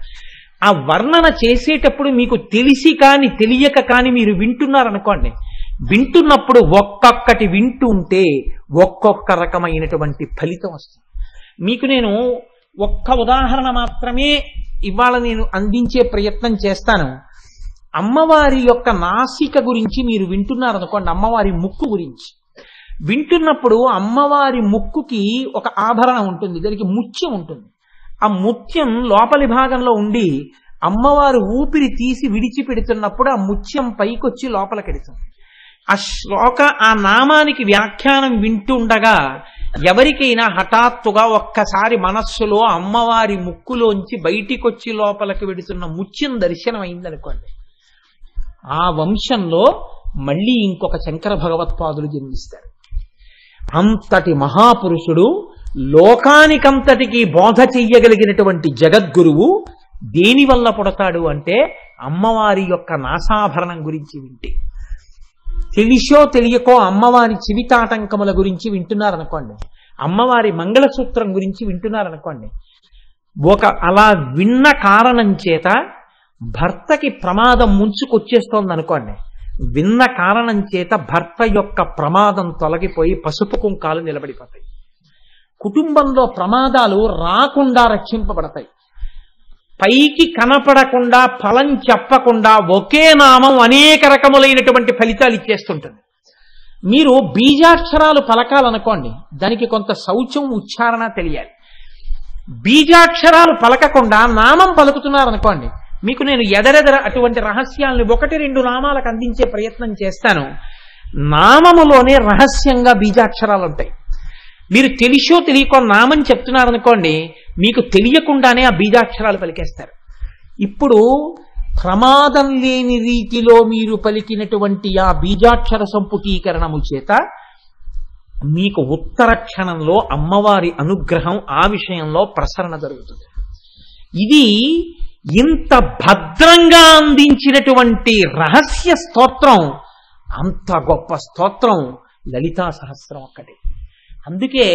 ఆ వర్ణన చేసేటప్పుడు మీకు తెలిసి కాని తెలియక కాని మీరు వింటున్నారనుకోండి, వింటున్నప్పుడు ఒక్కొక్కటి వింటుంటే ఒక్కొక్క రకమైనటువంటి ఫలితం వస్తుంది. మీకు నేను ఒక్క ఉదాహరణ మాత్రమే ఇవాళ నేను అందించే ప్రయత్నం చేస్తాను. అమ్మవారి యొక్క నాసిక గురించి మీరు వింటున్నారనుకోండి, అమ్మవారి ముక్కు గురించి వింటున్నప్పుడు అమ్మవారి ముక్కుకి ఒక ఆభరణం ఉంటుంది, దానికి ముత్యం ఉంటుంది. ఆ ముత్యం లోపలి భాగంలో ఉండి అమ్మవారు ఊపిరి తీసి విడిచిపెడుతున్నప్పుడు ఆ ముత్యం పైకొచ్చి లోపలికెడుతుంది. ఆ నామానికి వ్యాఖ్యానం వింటుండగా ఎవరికైనా హఠాత్తుగా ఒక్కసారి మనస్సులో అమ్మవారి ముక్కులోంచి బయటికొచ్చి లోపలికి వెడుతున్న ముత్యం దర్శనం అయిందనుకోండి, ఆ వంశంలో మళ్ళీ ఇంకొక శంకర భగవత్పాదులు జన్మిస్తారు. అంతటి మహాపురుషుడు, లోకానికంతటికి బోధ చెయ్యగలిగినటువంటి జగద్గురువు దేనివల్ల పుడతాడు అంటే అమ్మవారి యొక్క నాసాభరణం గురించి వింటే. తెలిసో తెలియకో అమ్మవారి చివితాటంకముల గురించి వింటున్నారనుకోండి, అమ్మవారి మంగళసూత్రం గురించి వింటున్నారనుకోండి, అలా విన్న కారణం చేత భర్తకి ప్రమాదం ముంచుకొచ్చేస్తోంది అనుకోండి, విన్న కారణం చేత భర్త యొక్క ప్రమాదం తొలగిపోయి పసుపు కుంకాలు నిలబడిపోతాయి. కుటుంబంలో ప్రమాదాలు రాకుండా రక్షింపబడతాయి. పైకి కనపడకుండా, ఫలం చెప్పకుండా ఒకే నామం అనేక రకములైనటువంటి ఫలితాలు ఇచ్చేస్తుంటుంది. మీరు బీజాక్షరాలు పలకాలనుకోండి, దానికి కొంత శౌచం, ఉచ్చారణ తెలియాలి. బీజాక్షరాలు పలకకుండా నామం పలుకుతున్నారనుకోండి, మీకు నేను ఎదరెదర అటువంటి రహస్యాలను 1-2 నామాలకు అందించే ప్రయత్నం చేస్తాను. నామములోనే రహస్యంగా బీజాక్షరాలు ఉంటాయి. మీరు తెలిసో తెలియకో నామం చెప్తున్నారనుకోండి, మీకు తెలియకుండానే ఆ బీజాక్షరాలు పలికేస్తారు. ఇప్పుడు ప్రమాదం లేని రీతిలో మీరు పలికినటువంటి ఆ బీజాక్షర సంపుటీకరణము చేత మీకు ఉత్తర క్షణంలో అమ్మవారి అనుగ్రహం ఆ విషయంలో ప్రసరణ జరుగుతుంది. ఇది ఇంత భద్రంగా అందించినటువంటి రహస్య స్తోత్రం, అంత గొప్ప స్తోత్రం లలితా సహస్రం ఒక్కటే. అందుకే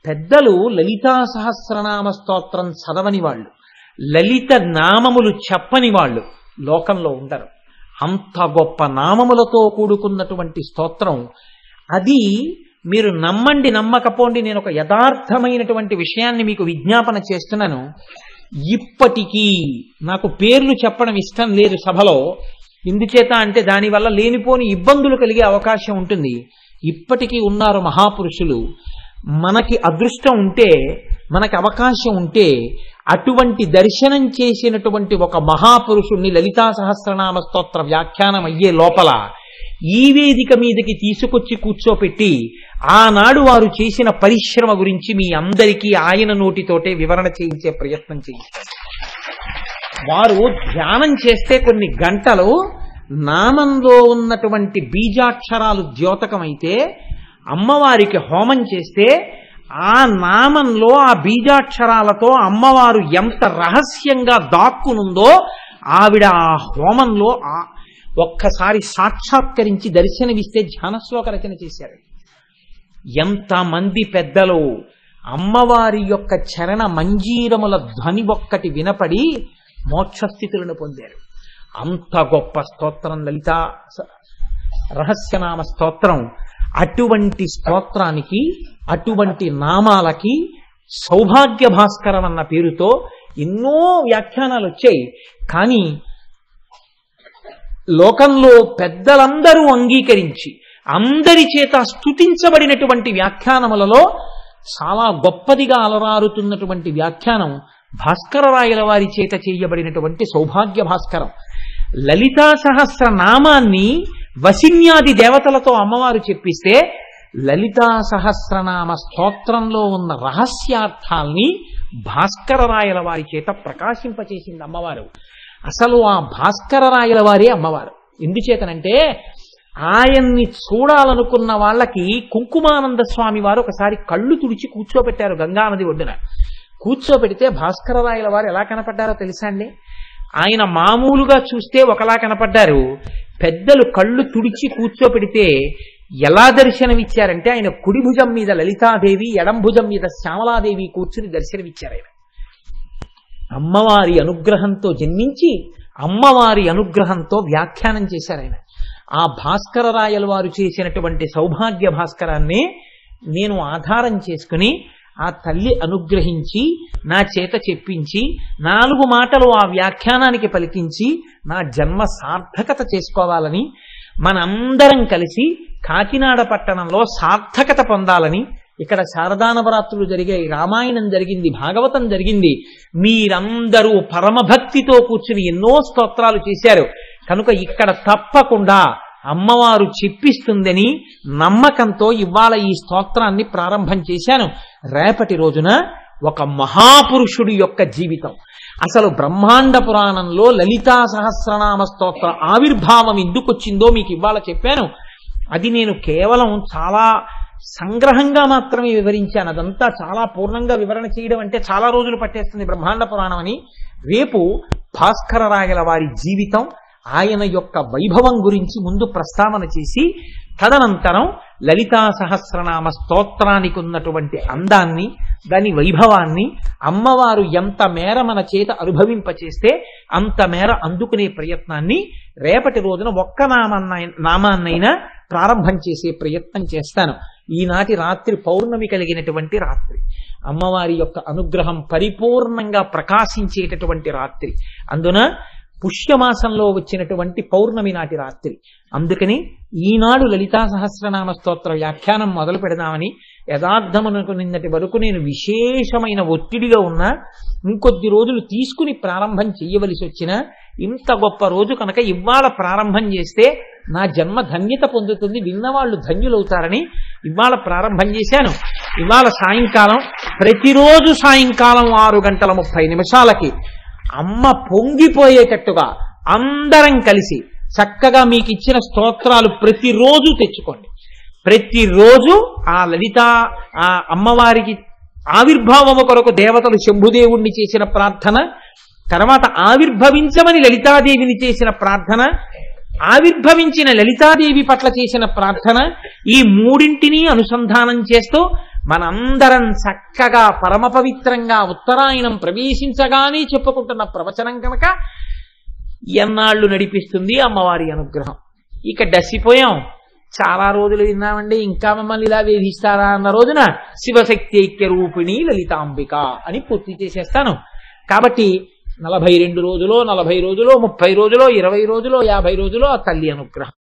పెద్దలు లలితా సహస్రనామ స్తోత్రం చదవని వాళ్ళు, లలిత నామములు చెప్పని వాళ్ళు లోకంలో ఉండరు. అంత గొప్ప నామములతో కూడుకున్నటువంటి స్తోత్రం అది. మీరు నమ్మండి నమ్మకపోండి, నేను ఒక యథార్థమైనటువంటి విషయాన్ని మీకు విజ్ఞాపన చేస్తున్నాను. ఇప్పటికీ నాకు పేర్లు చెప్పడం ఇష్టం లేదు సభలో, ఎందుచేత అంటే దానివల్ల లేనిపోని ఇబ్బందులు కలిగే అవకాశం ఉంటుంది. ఇప్పటికీ ఉన్నారు మహాపురుషులు. మనకి అదృష్టం ఉంటే, మనకి అవకాశం ఉంటే అటువంటి దర్శనం చేసినటువంటి ఒక మహాపురుషుణ్ణి లలితా సహస్రనామ స్తోత్ర వ్యాఖ్యానం అయ్యే లోపల ఈ వేదిక మీదకి తీసుకొచ్చి కూర్చోపెట్టి ఆనాడు వారు చేసిన పరిశ్రమ గురించి మీ అందరికీ ఆయన నోటితోటే వివరణ చేయించే ప్రయత్నం చేయిస్తారు. వారు ధ్యానం చేస్తే కొన్ని గంటలు నామంలో ఉన్నటువంటి బీజాక్షరాలు ద్యోతకమైతే, అమ్మవారికి హోమం చేస్తే ఆ నామంలో ఆ బీజాక్షరాలతో అమ్మవారు ఎంత రహస్యంగా దాక్కునుందో ఆవిడ ఆ హోమంలో ఒక్కసారి సాక్షాత్కరించి దర్శనమిస్తే ధ్యానశ్లోక రచన చేశారు. ఎంతమంది పెద్దలు అమ్మవారి యొక్క చరణ మంజీరముల ధ్వని ఒక్కటి వినపడి మోక్షస్థితులను పొందారు. అంత గొప్ప స్తోత్రం లలితా రహస్యనామ స్తోత్రం. అటువంటి స్తోత్రానికి, అటువంటి నామాలకి సౌభాగ్య భాస్కరం అన్న పేరుతో ఎన్నో వ్యాఖ్యానాలు వచ్చాయి. కానీ లోకంలో పెద్దలందరూ అంగీకరించి అందరి చేత స్తుతించబడినటువంటి వ్యాఖ్యానములలో చాలా గొప్పదిగా అలరారుతున్నటువంటి వ్యాఖ్యానం భాస్కరరాయల వారి చేత చేయబడినటువంటి సౌభాగ్య భాస్కరం. లలితా సహస్ర నామాన్ని వసిన్యాది దేవతలతో అమ్మవారు చెప్పిస్తే లలితా సహస్రనామ స్తోత్రంలో ఉన్న రహస్యార్థాల్ని భాస్కరరాయల వారి చేత ప్రకాశింపచేసింది అమ్మవారు. అసలు ఆ భాస్కరరాయల వారే అమ్మవారు. ఎందుచేతనంటే ఆయన్ని చూడాలనుకున్న వాళ్ళకి కుంకుమానంద స్వామి వారు ఒకసారి కళ్ళు తుడిచి కూర్చోబెట్టారు గంగానది ఒడ్డున. కూర్చోబెడితే భాస్కరరాయల వారు ఎలా కనపడ్డారో తెలుసా అండి? ఆయన మామూలుగా చూస్తే ఒకలా కనపడ్డారు. పెద్దలు కళ్ళు తుడిచి కూర్చోపెడితే ఎలా దర్శనమిచ్చారంటే ఆయన కుడి భుజం మీద లలితాదేవి, ఎడం భుజం మీద శ్యామలాదేవి కూర్చుని దర్శనమిచ్చారు. ఆయన అమ్మవారి అనుగ్రహంతో జన్మించి అమ్మవారి అనుగ్రహంతో వ్యాఖ్యానం చేశారు. ఆయన ఆ భాస్కరరాయల వారు చేసినటువంటి సౌభాగ్య భాస్కరాన్ని నేను ఆధారం చేసుకుని ఆ తల్లి అనుగ్రహించి నా చేత చెప్పించి 4 మాటలు ఆ వ్యాఖ్యానానికి పలికించి నా జన్మ సార్థకత చేసుకోవాలని, మనందరం కలిసి కాకినాడ పట్టణంలో సార్థకత పొందాలని, ఇక్కడ శారదానవరాత్రులు జరిగాయి, రామాయణం జరిగింది, భాగవతం జరిగింది. మీరందరూ పరమభక్తితో కూర్చుని ఎన్నో స్తోత్రాలు చేశారు. కనుక ఇక్కడ తప్పకుండా అమ్మవారు చెప్పిస్తుందని నమ్మకంతో ఇవాళ ఈ స్తోత్రాన్ని ప్రారంభం చేశాను. రేపటి రోజున ఒక మహాపురుషుడి యొక్క జీవితం, అసలు బ్రహ్మాండ పురాణంలో లలితా సహస్రనామ స్తోత్ర ఆవిర్భావం ఎందుకు వచ్చిందో మీకు ఇవాళ చెప్పాను. అది నేను కేవలం చాలా సంగ్రహంగా మాత్రమే వివరించాను. అదంతా చాలా పూర్ణంగా వివరణ చేయడం అంటే చాలా రోజులు పట్టేస్తుంది బ్రహ్మాండ పురాణం అని. రేపు భాస్కరరాయల వారి జీవితం, ఆయన యొక్క వైభవం గురించి ముందు ప్రస్తావన చేసి తదనంతరం లలితా సహస్రనామ స్తోత్రానికి ఉన్నటువంటి అందాన్ని, దాని వైభవాన్ని, అమ్మవారు ఎంత మేర మన చేత అనుభవింపచేస్తే అంత మేర అందుకునే ప్రయత్నాన్ని రేపటి రోజున ఒక్క నామాన్నైనా ప్రారంభం చేసే ప్రయత్నం చేస్తాను. ఈనాటి రాత్రి పౌర్ణమి కలిగినటువంటి రాత్రి, అమ్మవారి యొక్క అనుగ్రహం పరిపూర్ణంగా ప్రకాశించేటటువంటి రాత్రి, అందున పుష్యమాసంలో వచ్చినటువంటి పౌర్ణమి నాటి రాత్రి. అందుకని ఈనాడు లలితా సహస్రనామ స్తోత్ర వ్యాఖ్యానం మొదలు పెడదామని యథార్థమునకు నిన్నటి వరకు నేను విశేషమైన ఒత్తిడిగా ఉన్నా, ఇంకొద్ది రోజులు తీసుకుని ప్రారంభం చెయ్యవలసి వచ్చినా ఇంత గొప్ప రోజు కనుక ఇవాళ ప్రారంభం చేస్తే నా జన్మ ధన్యత పొందుతుంది, విన్నవాళ్లు ధన్యులవుతారని ఇవాళ ప్రారంభం చేశాను. ఇవాళ సాయంకాలం, ప్రతిరోజు సాయంకాలం 6:30 అమ్మ పొంగిపోయేటట్టుగా అందరం కలిసి చక్కగా మీకు ఇచ్చిన స్తోత్రాలు ప్రతిరోజు తెచ్చుకోండి. ప్రతిరోజు ఆ లలిత ఆ అమ్మవారికి ఆవిర్భావము కొరకు దేవతలు శంభుదేవుణ్ణి చేసిన ప్రార్థన, తర్వాత ఆవిర్భవించమని లలితాదేవిని చేసిన ప్రార్థన, ఆవిర్భవించిన లలితాదేవి పట్ల చేసిన ప్రార్థన, ఈ మూడింటినీ అనుసంధానం చేస్తూ మనందరం చక్కగా పరమ పవిత్రంగా ఉత్తరాయణం ప్రవేశించగానే చెప్పుకుంటున్న ప్రవచనం కనుక ఎన్నాళ్ళు నడిపిస్తుంది అమ్మవారి అనుగ్రహం. ఇక డసిపోయాం, చాలా రోజులు విన్నామండి, ఇంకా మమ్మల్ని ఇలా వేధిస్తారా అన్న రోజున శివశక్తి ఐక్య రూపిణి లలితాంబిక అని పూర్తి చేసేస్తాను. కాబట్టి 42 రోజులో 40 రోజులో 30 రోజులో 20 రోజులో 50 రోజులో ఆ తల్లి అనుగ్రహం.